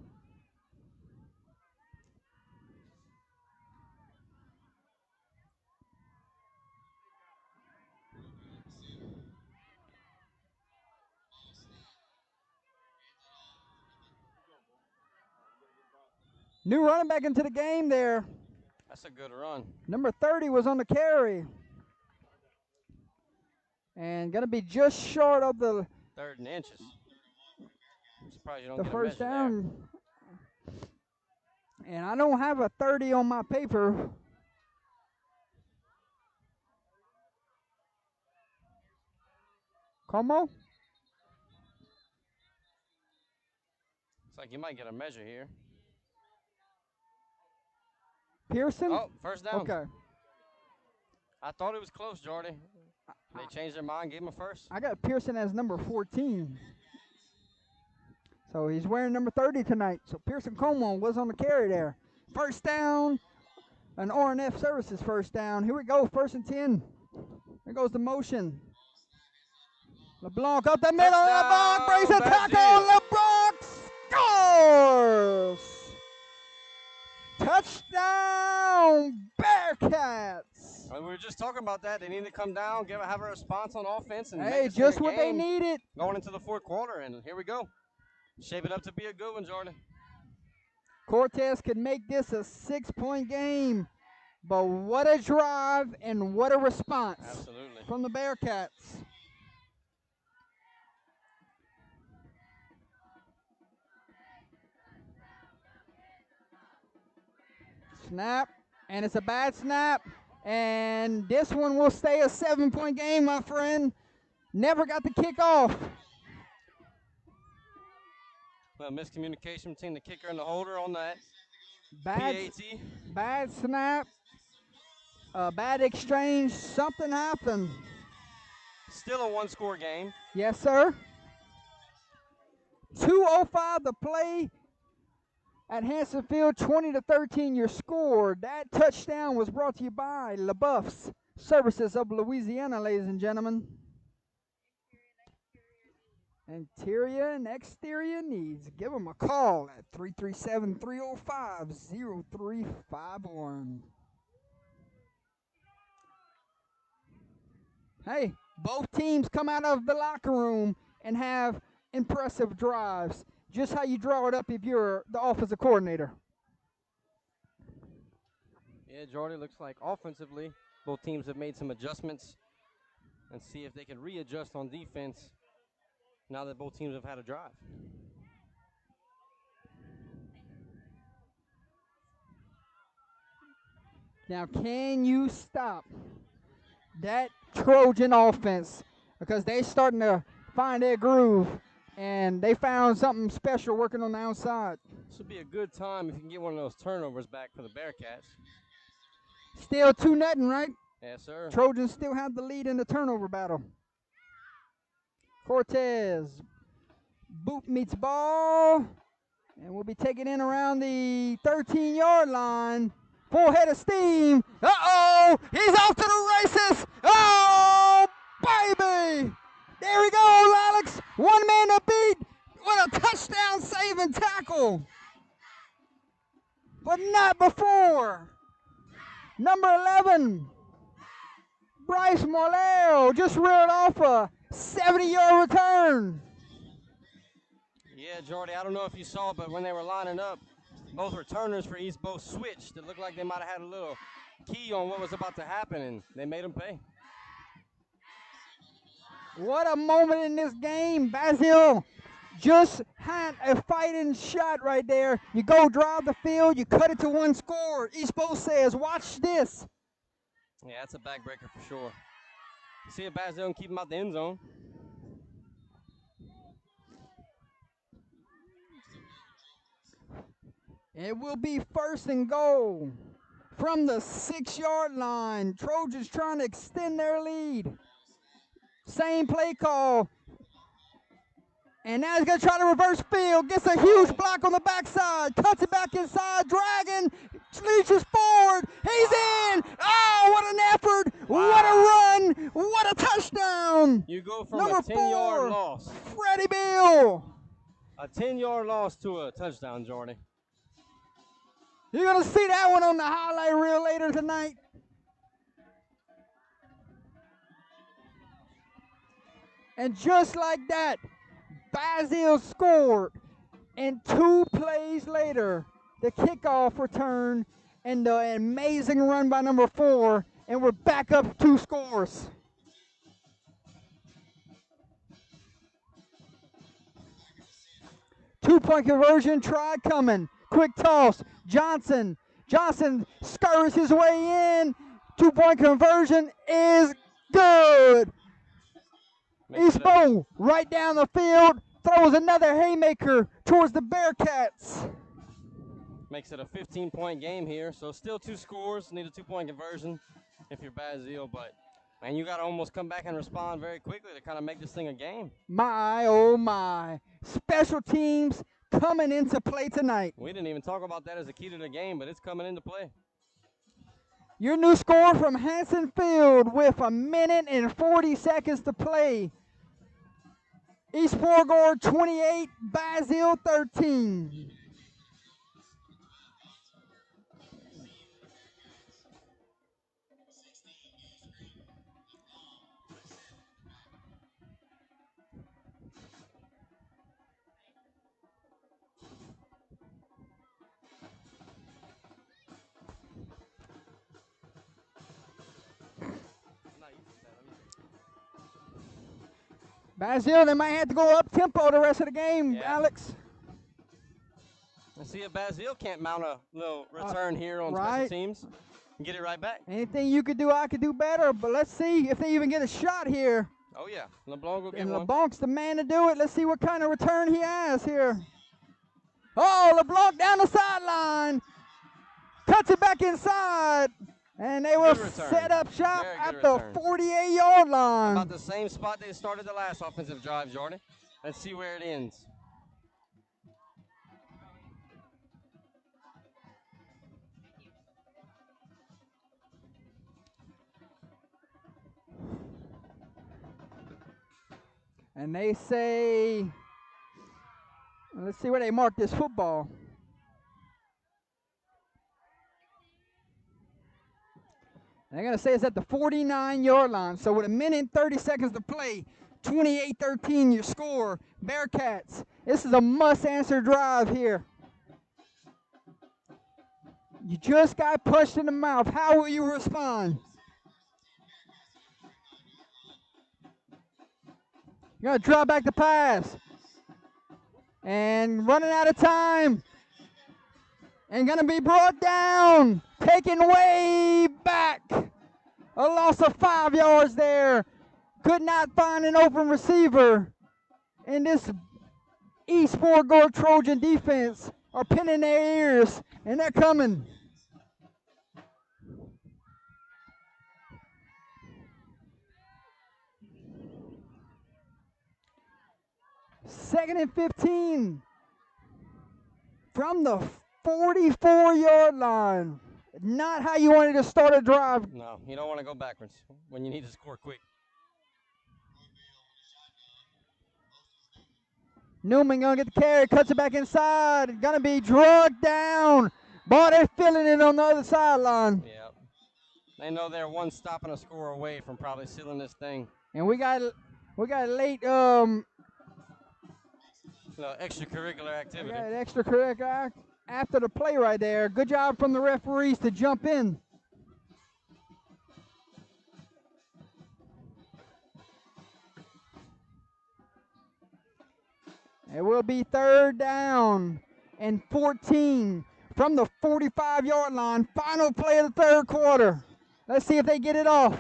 New running back into the game there. That's a good run. Number 30 was on the carry. And going to be just short of the 3rd and inches. I'm surprised you don't the get a 1st measure down. And I don't have a 30 on my paper. Como? Looks like you might get a measure here. Pearson? Oh, 1st down. Okay. I thought it was close, Jordy. They changed their mind, gave him a 1st. I got Pearson as number 14. So he's wearing number 30 tonight. So Pearson Como was on the carry there. 1st down. An R&F Services 1st down. Here we go, 1st and 10. There goes the motion. LeBlanc up the middle. LeBlanc breaks a tackle. LeBlanc scores. Touchdown, Bearcats. We were just talking about that. They need to come down, have a response on offense. And Hey, just what they needed. Going into the 4th quarter, and here we go. Shape it up to be a good one, Jordan. Cortez could make this a 6-point game. But what a drive and what a response. Absolutely. From the Bearcats. Snap, and it's a bad snap. And this one will stay a 7-point game, my friend. Never got the kick off. Well, miscommunication between the kicker and the holder on that Bad, PAT. bad snap, bad exchange. Something happened. Still a one-score game. Yes, sir. 2:05 to play at Hanson Field. 20-13 your score. That touchdown was brought to you by LaBeouf's Services of Louisiana, ladies and gentlemen. Interior and exterior needs. Give them a call at 337-305-0351. Hey, both teams come out of the locker room and have impressive drives. Just how you draw it up if you're the offensive coordinator. Yeah, Jordy, looks like offensively both teams have made some adjustments and see if they can readjust on defense now that both teams have had a drive. Now, can you stop that Trojan offense? Because they're starting to find their groove, and they found something special working on the outside. This would be a good time if you can get one of those turnovers back for the Bearcats. Still 2-0, right? Yes, sir. Trojans still have the lead in the turnover battle. Cortez, boot meets ball, and we'll be taking in around the 13-yard line. Full head of steam. Uh-oh, he's off to the races. Oh, baby. There he goes, Alex. One man to beat. What a touchdown saving tackle. But not before. Number 11, Bryce Morleo just reeled off a 70-yard return. Yeah, Jordy, I don't know if you saw, but when they were lining up, both returners for East Beau switched. It looked like they might have had a little key on what was about to happen, and they made them pay. What a moment in this game. Basile just had a fighting shot right there. You go drive the field, you cut it to one score. East Beau says, watch this. Yeah, that's a backbreaker for sure. See if Basile can keep him out the end zone. It will be 1st and goal from the 6-yard line. Trojans trying to extend their lead. Same play call. And now he's going to try to reverse field. Gets a huge block on the backside. Cuts it back inside. Dragon reaches forward. He's in. Oh, what an effort. Wow. What a run. What a touchdown. You go from Number a 10-yard 4, loss. Freddie Beau. A 10-yard loss to a touchdown, Jordy. You're going to see that one on the highlight reel later tonight. And just like that, Basile scored. And 2 plays later, the kickoff return and the amazing run by number 4, and we're back up 2 scores. Two-point conversion, try coming. Quick toss, Johnson. Johnson scurries his way in. 2-point conversion is good. East Beau right down the field, throws another haymaker towards the Bearcats. Makes it a 15-point game here, so still 2 scores. Need a 2-point conversion if you're Basile, but man, you got to almost come back and respond very quickly to kind of make this thing a game. My, oh my. Special teams coming into play tonight. We didn't even talk about that as a key to the game, but it's coming into play. Your new score from Hanson Field with 1 minute and 40 seconds to play. East Borgard 28, Basile 13. Basile, they might have to go up tempo the rest of the game, Yeah. Alex. Let's see if Basile can't mount a little return here on right. special teams and get it right back. Anything you could do, I could do better, but let's see if they even get a shot here. Oh, yeah. LeBlanc will get And one. LeBlanc's the man to do it. Let's see what kind of return he has here. Oh, LeBlanc down the sideline. Cuts it back inside. And they will set up shop at the 48-yard line. About the same spot they started the last offensive drive, Jordan. Let's see where it ends. And they say, let's see where they mark this football. They're going to say it's at the 49-yard line. So with 1 minute and 30 seconds to play, 28-13 your score. Bearcats, this is a must-answer drive here. You just got punched in the mouth. How will you respond? You're going to draw back the pass. And running out of time. And going to be brought down. Taken way back. A loss of 5 yards there. Could not find an open receiver. And this East Four-Gore Trojan defense are pinning their ears. And they're coming. Second and 15 from the 44-yard line. Not how you wanted to start a drive. No, you don't want to go backwards when you need to score quick. Newman going to get the carry, cuts it back inside. Going to be drugged down. Boy, they're feeling it on the other sideline. Yep. They know they're one stop and a score away from probably sealing this thing. And we got late extracurricular activity. We got an extracurricular after the play right there. Good job from the referees to jump in. It will be 3rd down and 14 from the 45-yard line. Final play of the 3rd quarter. Let's see if they get it off.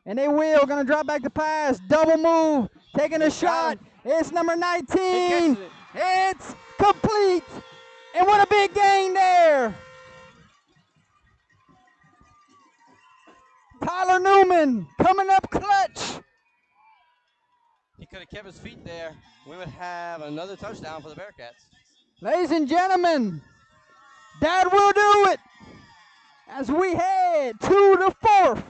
And they will. Going to drop back the pass. Double move. Taking a shot. It's number 19. It's complete. And what a big gain there. Tyler Newman coming up clutch. He could have kept his feet there. We would have another touchdown for the Bearcats. Ladies and gentlemen, that will do it. As we head to the 4th.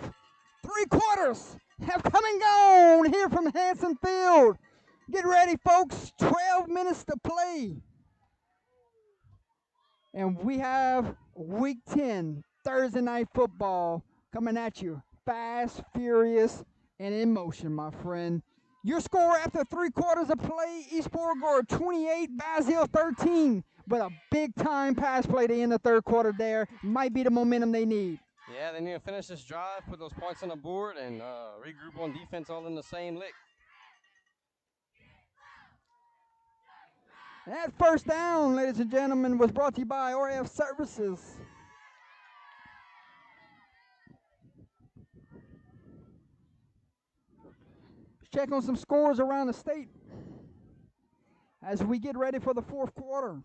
3 quarters have come and gone here from Hanson Field. Get ready, folks. 12 minutes to play. And we have Week 10, Thursday Night Football, coming at you. Fast, furious, and in motion, my friend. Your score after 3 quarters of play, East Four-Gore 28, Basile 13. But a big-time pass play to end the 3rd quarter there. Might be the momentum they need. Yeah, they need to finish this drive, put those points on the board, and regroup on defense all in the same lick. That 1st down, ladies and gentlemen, was brought to you by RF Services. Check on some scores around the state as we get ready for the 4th quarter.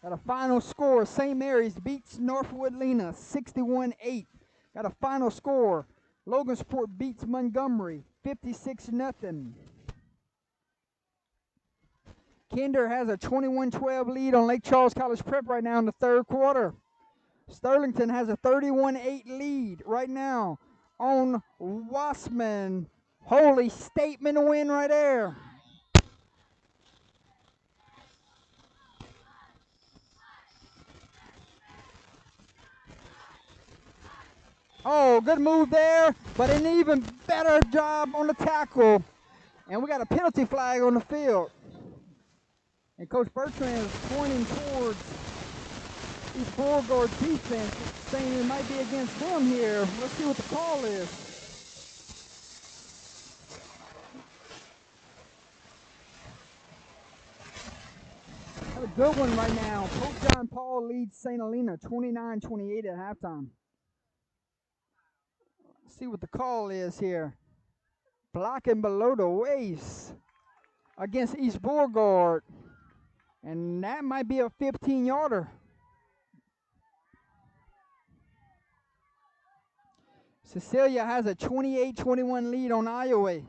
Got a final score. St. Mary's beats Northwood Lena 61-8. Got a final score. Logansport beats Montgomery 56-0. Kinder has a 21-12 lead on Lake Charles College Prep right now in the 3rd quarter. Sterlington has a 31-8 lead right now on Wassman. Holy statement win right there. Oh, good move there, but an even better job on the tackle. And we got a penalty flag on the field. And Coach Bertrand is pointing towards East Four-Gore defense, saying it might be against them here. Let's see what the call is. Have a good one right now. Pope John Paul leads St. Helena 29-28 at halftime. see what the call is here. Blocking below the waist against East Beauregard. And that might be a 15-yarder. Cecilia has a 28-21 lead on Iowa.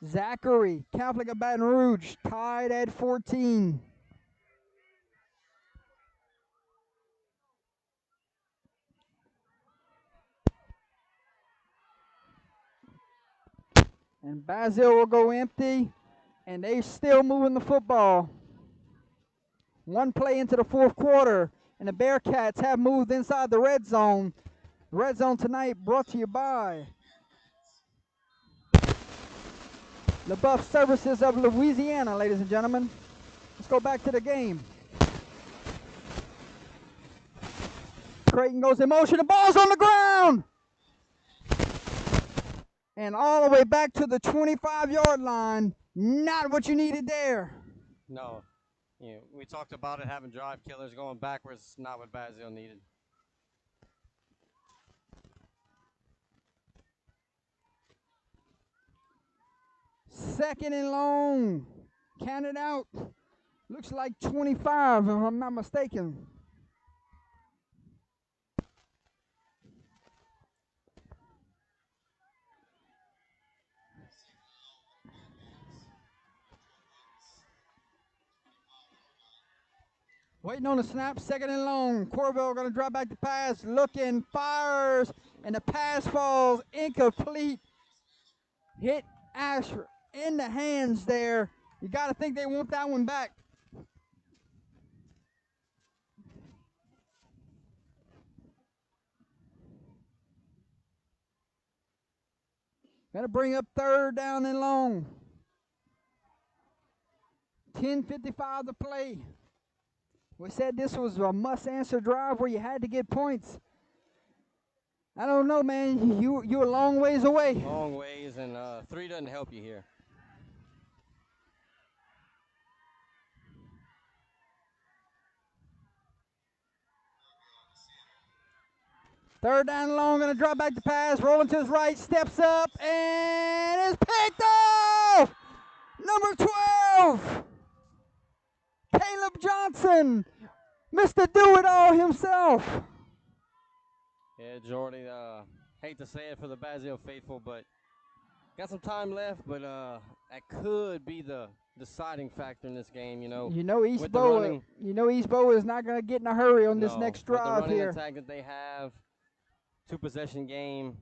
Zachary, Catholic of Baton Rouge, tied at 14. And Basile will go empty, and they still moving the football. One play into the fourth quarter, and the Bearcats have moved inside the red zone. Red zone tonight brought to you by LaBeouf Services of Louisiana, ladies and gentlemen. Let's go back to the game. Creighton goes in motion. The ball's on the ground. And all the way back to the 25-yard line. Not what you needed there. No. We talked about it having drive killers going backwards. Not what Basile needed. Second and long. Counted out. Looks like 25, if I'm not mistaken. Waiting on the snap, second and long. Corville going to drop back the pass, looking, fires, and the pass falls incomplete. Hit Asher in the hands there. You got to think they want that one back. Got to bring up third down and long. 10:55 to play. We said this was a must-answer drive where you had to get points. I don't know, man. You're a long ways away. Long ways, and 3 doesn't help you here. Third down and long, going to drop back the pass, rolling to his right, steps up, and is picked off! Number 12, Caleb Johnson, Mr. Do-It-All himself. Yeah, Jordy, hate to say it for the Basile faithful, but got some time left, but that could be the deciding factor in this game, You know East Beau is not going to get in a hurry on this next drive with the running here. attack that they have, 2-possession game.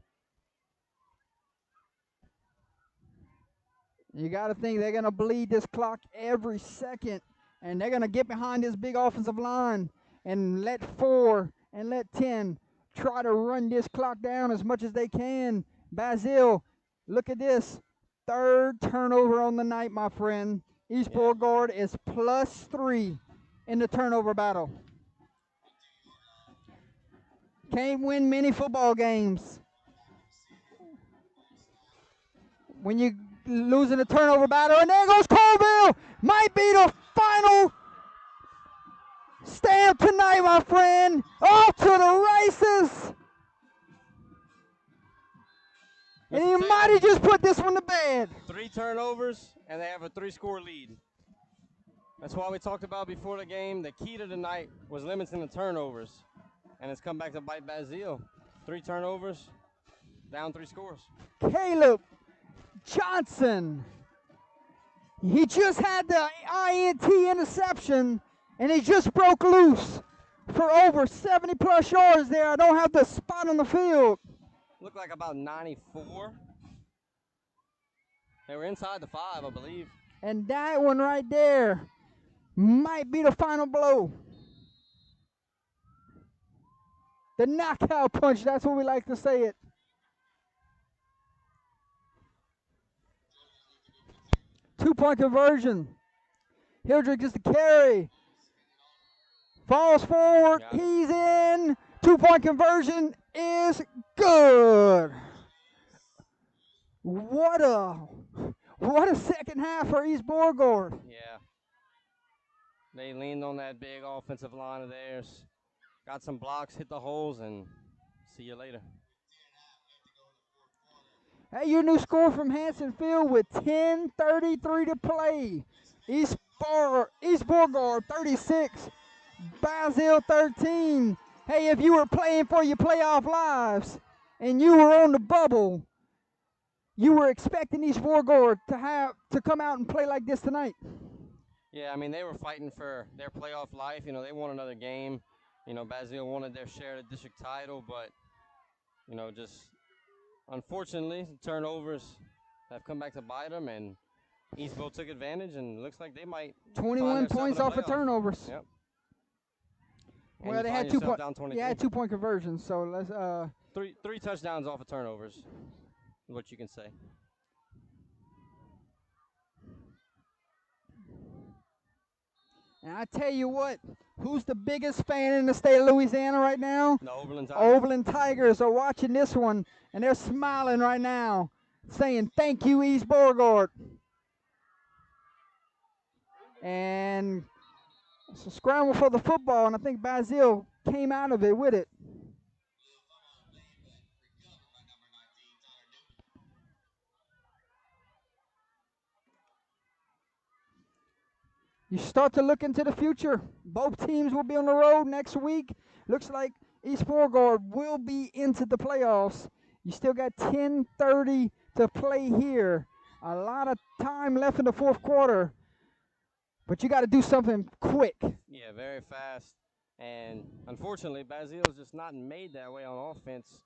You got to think they're going to bleed this clock every second, and they're going to get behind this big offensive line and let 4 and let 10 try to run this clock down as much as they can. Basile, look at this. Third turnover on the night, my friend. East Beauregard is +3 in the turnover battle. Can't win many football games when you losing the turnover battle. And there goes Colville. Might be the final stamp tonight, my friend. Off to the races. And he might have just put this one to bed. 3 turnovers, and they have a 3-score lead. That's why we talked about before the game. The key to tonight was limiting the turnovers, and it's come back to bite Basile. 3 turnovers, down 3 scores. Caleb Johnson. He just had the INT interception, and he just broke loose for over 70-plus yards there. I don't have the spot on the field. Looked like about 94. They were inside the 5, I believe. And that one right there might be the final blow. The knockout punch, that's what we like to say it. Two-point conversion. Hildreth gets the carry. Falls forward. He's in. Two-point conversion is good. What a second half for East Beauregard. Yeah. They leaned on that big offensive line of theirs. Got some blocks, hit the holes, and See you later. Hey, your new score from Hanson Field with 10:33 to play. East Beauregard 36, Basile 13. Hey, if you were playing for your playoff lives and you were on the bubble, you were expecting East Beauregard to come out and play like this tonight. Yeah, I mean, they were fighting for their playoff life. You know, they won another game. You know, Basile wanted their share of the district title, but, you know, just unfortunately, turnovers have come back to bite them, and Eastbow took advantage, and it looks like they might 21 points off of turnovers. Yep. Well, they had 2-point conversions, so let's three touchdowns off of turnovers, is what you can say. And I tell you what, who's the biggest fan in the state of Louisiana right now? The Overland Tigers. Overland Tigers are watching this one, and they're smiling right now, saying, "Thank you, East Beauregard." And it's a scramble for the football, and I think Basile came out of it with it. You start to look into the future. Both teams will be on the road next week. Looks like East Beauregard will be into the playoffs. You still got 10:30 to play here. A lot of time left in the fourth quarter. But you got to do something quick. Yeah, very fast. And unfortunately, Basile's just not made that way on offense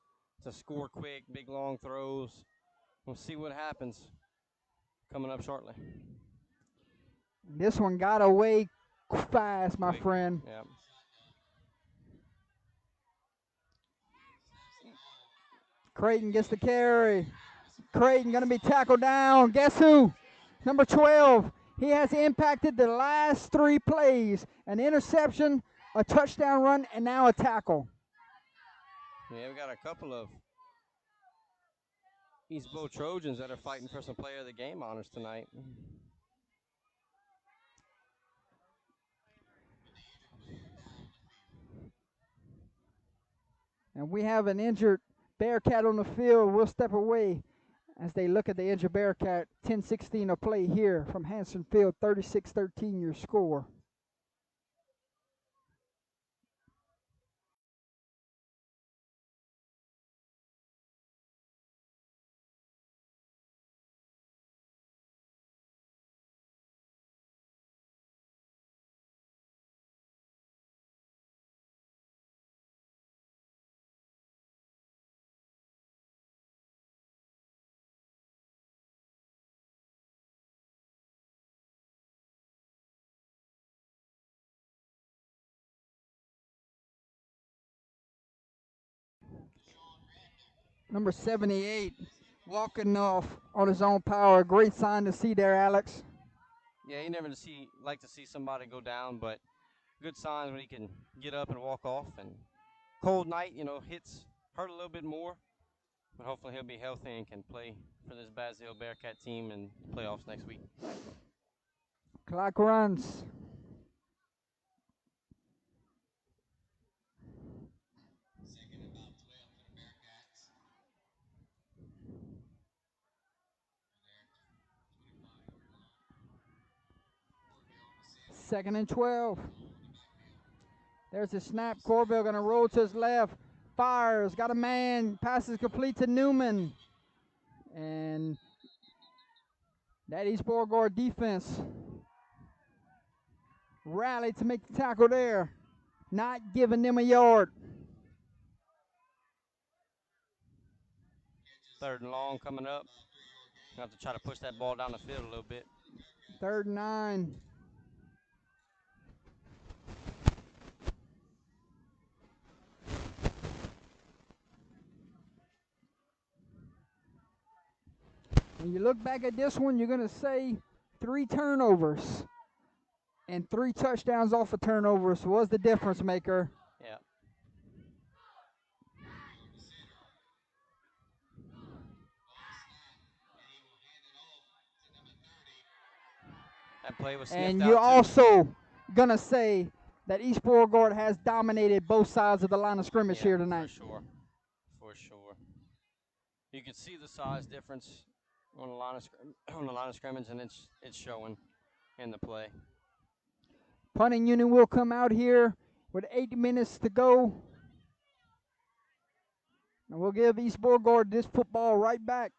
to score quick, big long throws. We'll see what happens coming up shortly. This one got away fast, my friend. Yeah. Creighton gets the carry. Creighton going to be tackled down. Guess who? Number 12. He has impacted the last 3 plays. An interception, a touchdown run, and now a tackle. Yeah, we got a couple of East Bow Trojans that are fighting for some player of the game honors tonight. And we have an injured Bearcat on the field. We'll step away as they look at the injured Bearcat. 10:16 to play here from Hanson Field. 36-13 your score. Number 78 walking off on his own power. Great sign to see there, Alex. Yeah, you never like to see somebody go down, but good signs when he can get up and walk off. And cold night, you know, hits hurt a little bit more, but hopefully he'll be healthy and can play for this Basile Bearcat team in playoffs next week. Clock runs. Second and 12. There's a snap. Corville going to roll to his left. Fires. Got a man. Passes complete to Newman. And that East Beauregard defense rallied to make the tackle there. Not giving them a yard. Third and long coming up. You'll have to try to push that ball down the field a little bit. 3rd and 9. When you look back at this one, you're going to say 3 turnovers and 3 touchdowns off of turnovers was the difference maker. Yeah. That play was sniffed And out you're too. also going to say that East Beauregard has dominated both sides of the line of scrimmage here tonight. For sure. for sure. You can see the size difference on the line of on the line of scrimmage, and it's showing in the play. Punting unit will come out here with 8 minutes to go. And we'll give East Beauregard this football right back.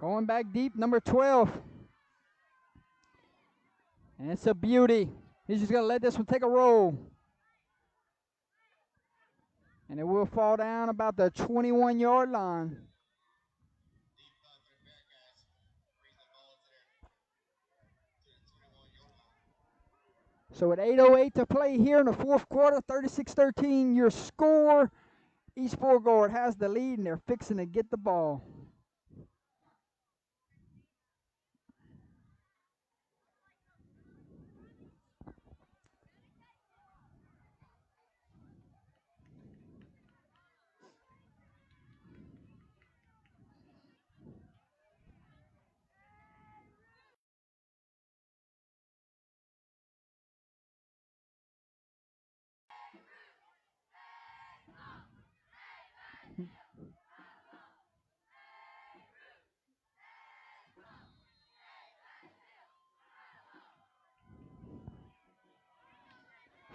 Going back deep, number 12. And it's a beauty. He's just going to let this one take a roll. And it will fall down about the 21-yard line. So at 8:08 to play here in the fourth quarter, 36-13 your score. East Beauregard has the lead, and they're fixing to get the ball.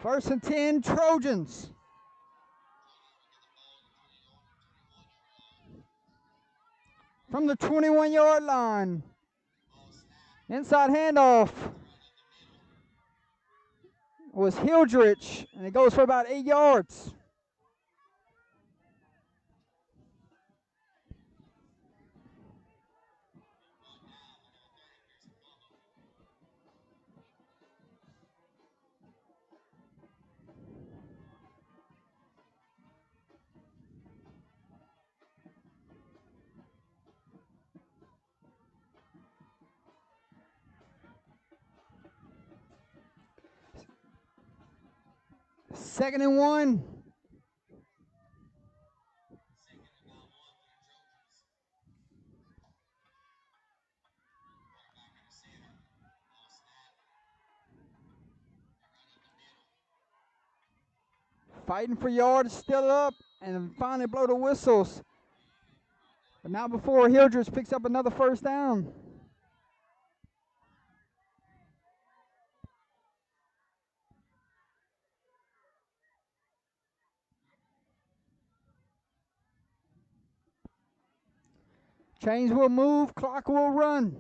First and 10, Trojans. From the 21-yard line. Inside handoff was Hildrich, and it goes for about 8 yards. Second and 1. Fighting for yards, still up, and finally blow the whistles. But not before Hildrich picks up another first down. Chains will move, clock will run.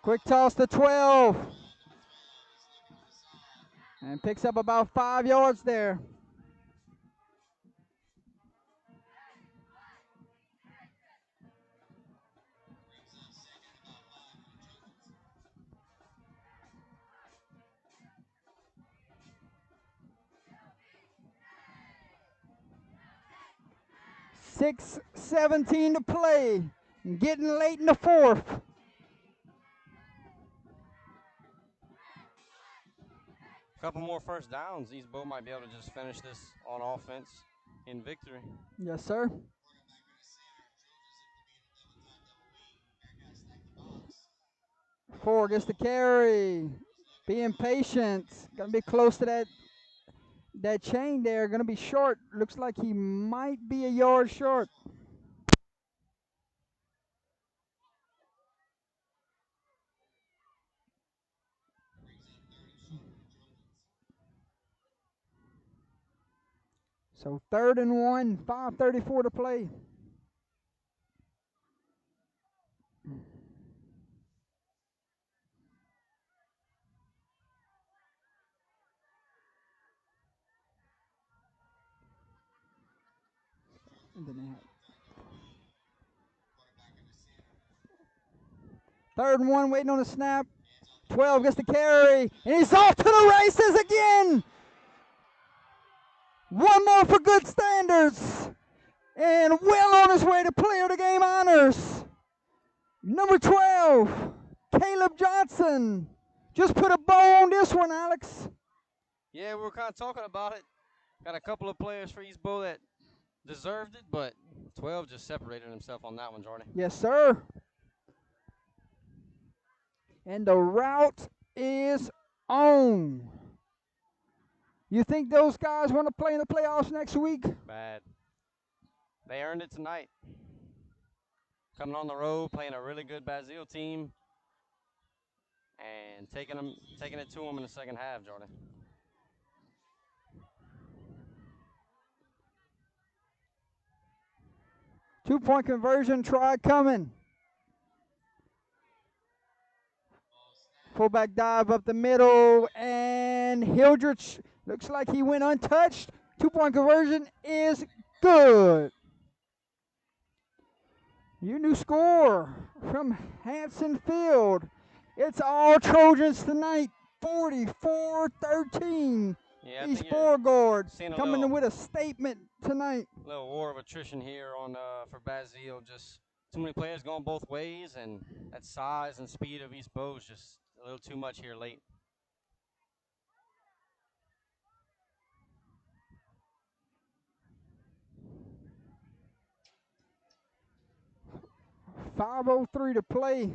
Quick toss to 12. And picks up about 5 yards there. $6:17 to play. Getting late in the fourth. A couple more first downs. East Beau might be able to just finish this on offense in victory. Yes, sir. Four gets the carry. Being patient. Gonna be close to that chain there. Gonna be short. Looks like he might be a yard short. So 3rd and 1, 5:34 to play. And then they have 3rd and 1, waiting on the snap. 12 gets the carry, and he's off to the races again. One more for good standards. And well on his way to player of the game honors. Number 12, Caleb Johnson. Just put a bow on this one, Alex. Yeah, we were kind of talking about it. Got a couple of players for East Beau that deserved it, but 12 just separated himself on that one, Jordan. Yes, sir. And the route is on. You think those guys want to play in the playoffs next week? Bad. They earned it tonight. Coming on the road, playing a really good Basile team, and taking it to them in the second half, Jordan. Two-point conversion try coming. Fullback dive up the middle, and Hildrich looks like he went untouched. Two-point conversion is good. Your new score from Hanson Field. It's all Trojans tonight, 44-13. Yeah, East Beauregard coming in little, with a statement tonight. Little war of attrition here on for Basile. Just too many players going both ways, and that size and speed of East Beau is just a little too much here late. .503 to play.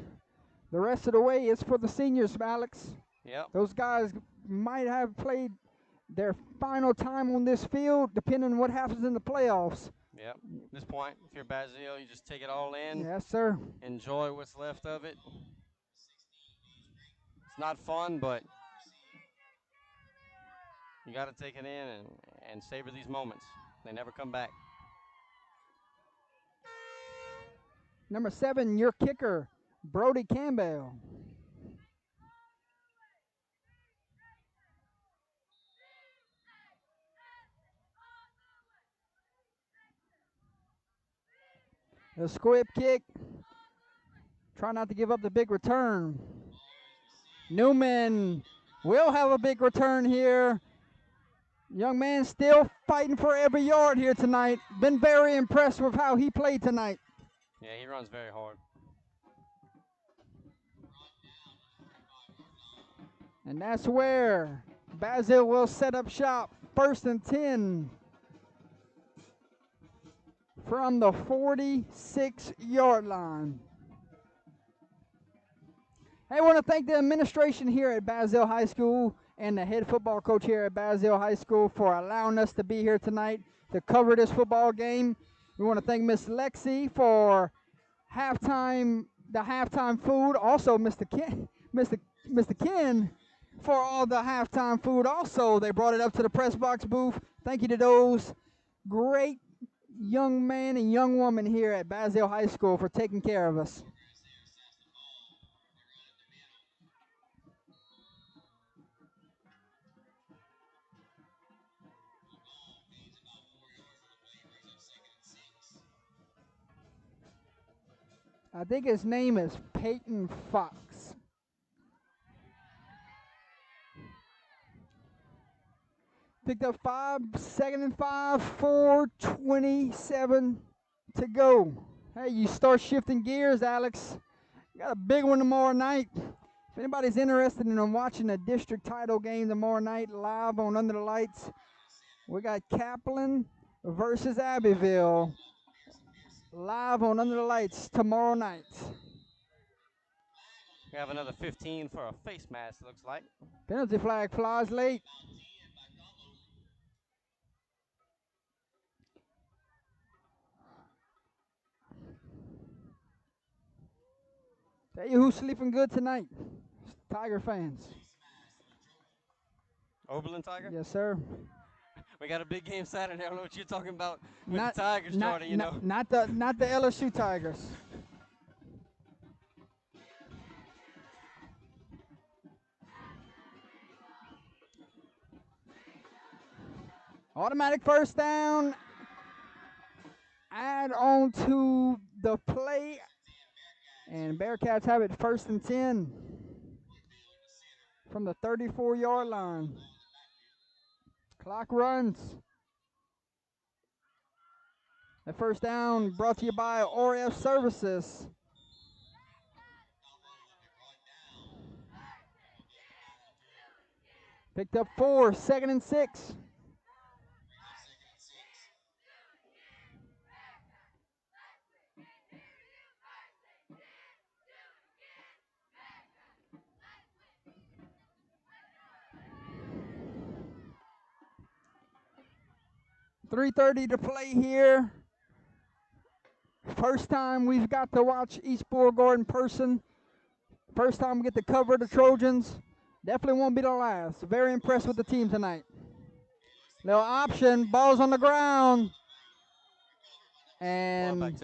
The rest of the way is for the seniors, Alex. Yep. Those guys might have played their final time on this field, depending on what happens in the playoffs. Yep. At this point, if you're Basile, you just take it all in. Yes, sir. Enjoy what's left of it. It's not fun, but you got to take it in and savor these moments. They never come back. Number 7, your kicker, Brody Campbell. The squib kick. Try not to give up the big return. Newman will have a big return here. Young man still fighting for every yard here tonight. Been very impressed with how he played tonight. Yeah, he runs very hard. And that's where Basile will set up shop. 1st and 10 from the 46-yard line. I want to thank the administration here at Basile High School and the head football coach here at Basile High School for allowing us to be here tonight to cover this football game. We want to thank Miss Lexi for the halftime food. Also, Mr. Ken for all the halftime food. Also, they brought it up to the press box booth. Thank you to those great young man and young woman here at Basile High School for taking care of us. I think his name is Peyton Fox. Picked up 5, 2nd and 5, 4:27 to go. Hey, you start shifting gears, Alex. You got a big one tomorrow night. If anybody's interested in watching a district title game tomorrow night live on Under the Lights, we got Kaplan versus Abbeville live on Under the Lights tomorrow night. We have another 15 for a face mask, looks like. Penalty flag flies late. Tell you who's sleeping good tonight. Tiger fans. Oberlin Tiger? Yes, sir. We got a big game Saturday. I don't know what you're talking about with the Tigers, Jordan, you know. Not the LSU Tigers. Automatic first down. Add on to the play. And Bearcats have it 1st and 10 from the 34-yard line. Clock runs. A first down brought to you by RF Services. Picked up 4, 2nd and 6. .330 to play here. First time we've got to watch East Beauregard in person. First time we get to cover the Trojans. Definitely won't be the last. Very impressed with the team tonight. Little option, ball's on the ground. And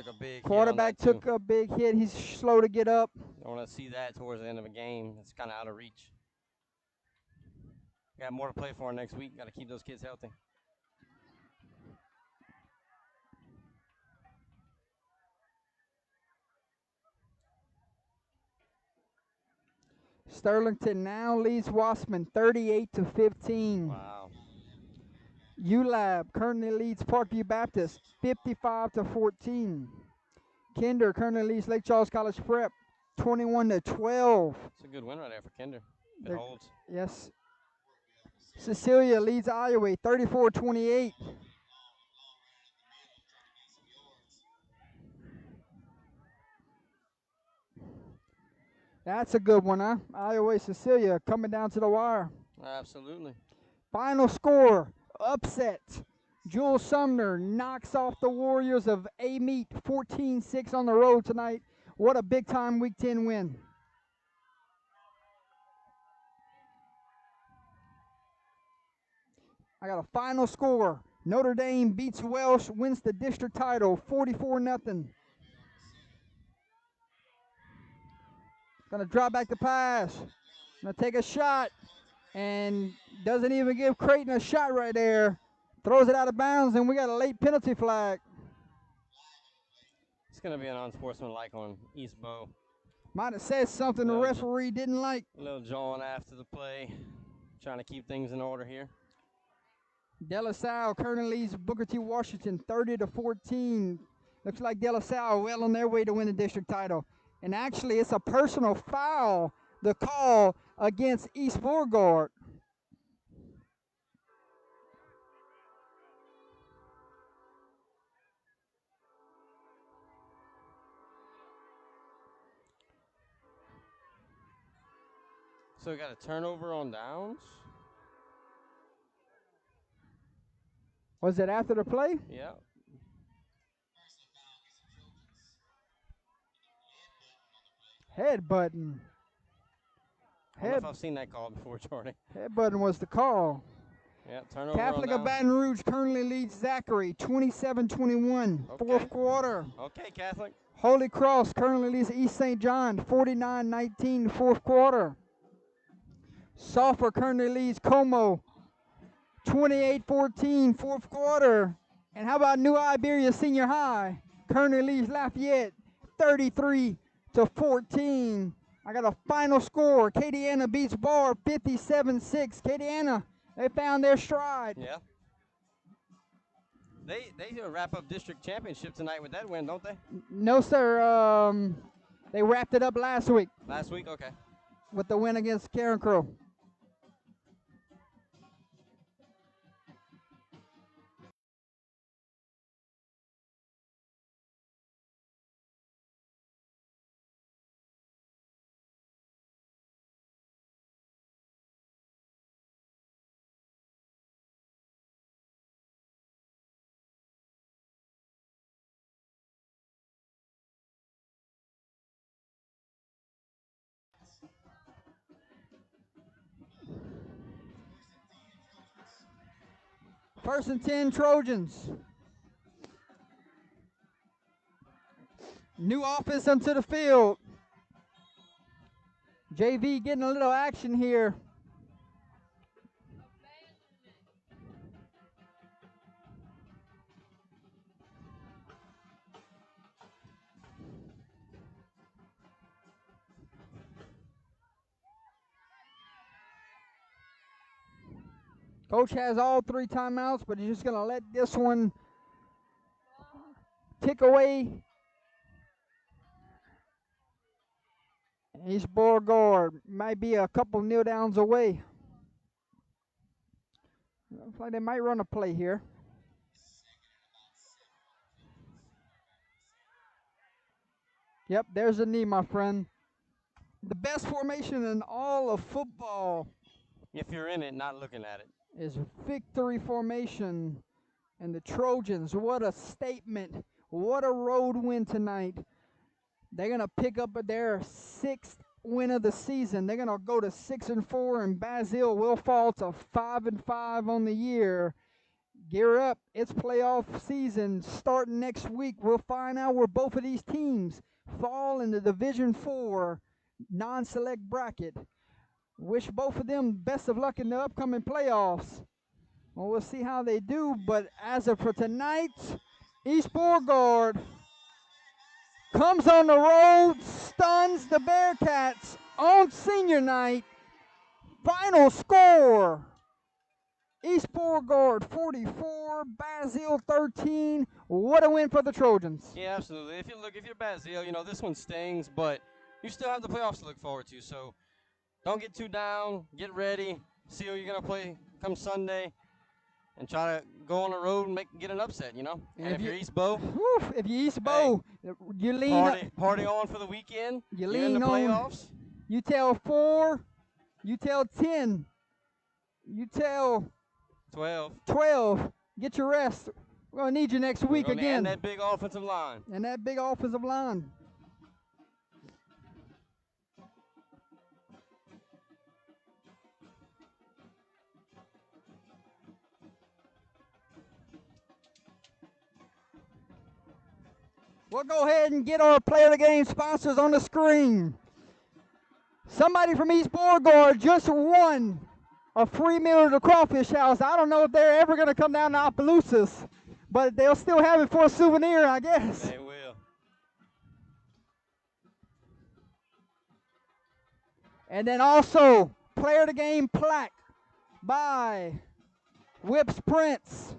quarterback took a big hit. He's slow to get up. You don't want to see that towards the end of a game. It's kind of out of reach. Got more to play for next week. Got to keep those kids healthy. Sterlington now leads Wassman 38-15. Wow. ULAB currently leads Parkview Baptist 55-14. Kinder currently leads Lake Charles College Prep 21-12. It's a good win right there for Kinder. It holds. Yes. Cecilia leads Iowa 34-28. That's a good one, huh? Iowa Cecilia coming down to the wire. Absolutely. Final score, upset. Jewel Sumner knocks off the Warriors of A-Meet 14-6 on the road tonight. What a big-time Week 10 win. I got a final score. Notre Dame beats Welsh, wins the district title 44-0. Gonna drop back the pass. Gonna take a shot and doesn't even give Creighton a shot right there. Throws it out of bounds and we got a late penalty flag. It's gonna be an unsportsmanlike on East Beau. Might have said something the referee didn't like. A little jawing after the play. Trying to keep things in order here. De La Salle currently leads Booker T. Washington 30-14. Looks like De La Salle well on their way to win the district title. And actually, it's a personal foul, the call against East Beauregard. So we got a turnover on downs. Was it after the play? Yeah. Headbutting. I don't know if I've seen that call before, Jordan. Headbutting was the call. Yeah, turnover Catholic on of Baton Rouge currently leads Zachary 27-21, fourth quarter. Okay, Catholic. Holy Cross currently leads East St. John 49-19, fourth quarter. Sulphur currently leads Como 28-14, fourth quarter. And how about New Iberia Senior High? Currently leads Lafayette 33-14. I got a final score. Acadiana beats Barr 57-6. Acadiana, they found their stride. Yeah. They wrap up district championship tonight with that win, don't they? No, sir. They wrapped it up last week. Last week? Okay. With the win against Karen Crow. First and 10 Trojans. New offense onto the field. JV getting a little action here. Coach has all 3 timeouts, but he's just going to let this one tick away. East Beauregard might be a couple kneel downs away. Looks like they might run a play here. Yep, there's a knee, my friend. The best formation in all of football If you're in it, not looking at it. is victory formation. And the Trojans, what a statement. What a road win tonight. They're going to pick up their 6th win of the season. They're going to go to 6-4, and Basile will fall to 5-5 on the year. Gear up. It's playoff season starting next week. We'll find out where both of these teams fall in the Division 4 non-select bracket. Wish both of them best of luck in the upcoming playoffs. Well, we'll see how they do, but as of for tonight, East Beauregard comes on the road, stuns the Bearcats on senior night. Final score, East Beauregard 44, Basile 13. What a win for the Trojans. Yeah, absolutely. If you're Basile, this one stings, but you still have the playoffs to look forward to. So don't get too down. Get ready. See who you're gonna play come Sunday, and try to go on the road and get an upset. And if you're East Beau, if you East Beau, you lean party on for the weekend. You You're in the lean on. playoffs. You tell 4. You tell 10. You tell 12. Get your rest. We're going to need you next week again. And that big offensive line. And that big offensive line. We'll go ahead and get our player of the game sponsors on the screen. Somebody from East Beauregard just won a free meal at the Crawfish House. I don't know if they're ever going to come down to Opelousas, but they'll still have it for a souvenir, I guess. They will. And then also, player of the game plaque by Whips Prince.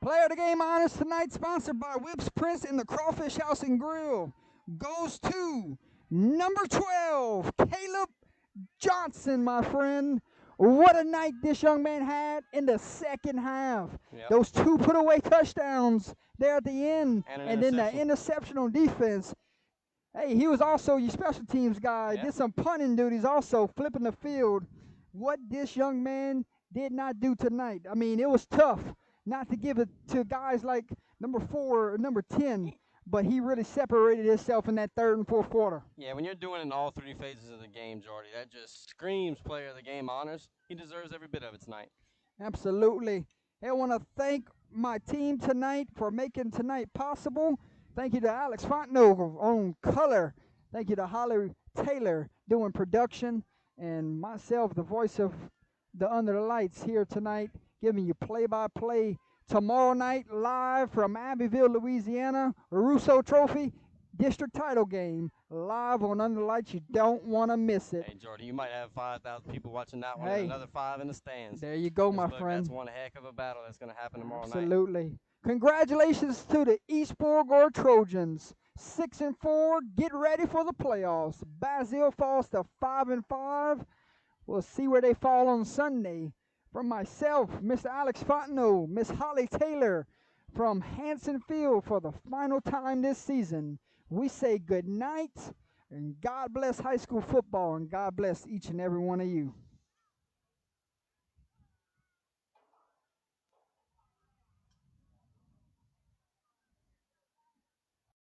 Player of the game honors tonight, sponsored by Whips Prince in the Crawfish House and Grill, goes to number 12, Caleb Johnson, my friend. What a night this young man had in the second half. Yep. Those 2 put-away touchdowns there at the end, and then the interception on defense. Hey, he was also your special teams guy. Yep. Did some punting duties also, flipping the field. What this young man did not do tonight. I mean, it was tough not to give it to guys like number 4 or number 10, but he really separated himself in that 3rd and 4th quarter. Yeah, when you're doing it in all 3 phases of the game, Jordy, that just screams player of the game honors. He deserves every bit of it tonight. Absolutely. I want to thank my team tonight for making tonight possible. Thank you to Alex Fontenot on color. Thank you to Holly Taylor doing production, and myself, the voice of the Under the Lights here tonight, giving you play-by-play. Tomorrow night, live from Abbeville, Louisiana, Russo Trophy district title game, live on Under the Lights. You don't want to miss it. Hey, Jordy, you might have 5,000 people watching that one, Hey, and another 5 in the stands. There you go, my Look, friend. That's one heck of a battle that's going to happen tomorrow night. Absolutely. Congratulations to the East Beauregard Trojans. 6-4. Get ready for the playoffs. Basile falls to 5-5. We'll see where they fall on Sunday. From myself, Mr. Alex Fontenot, Miss Holly Taylor, from Hanson Field for the final time this season, we say good night, and God bless high school football, and God bless each and every one of you.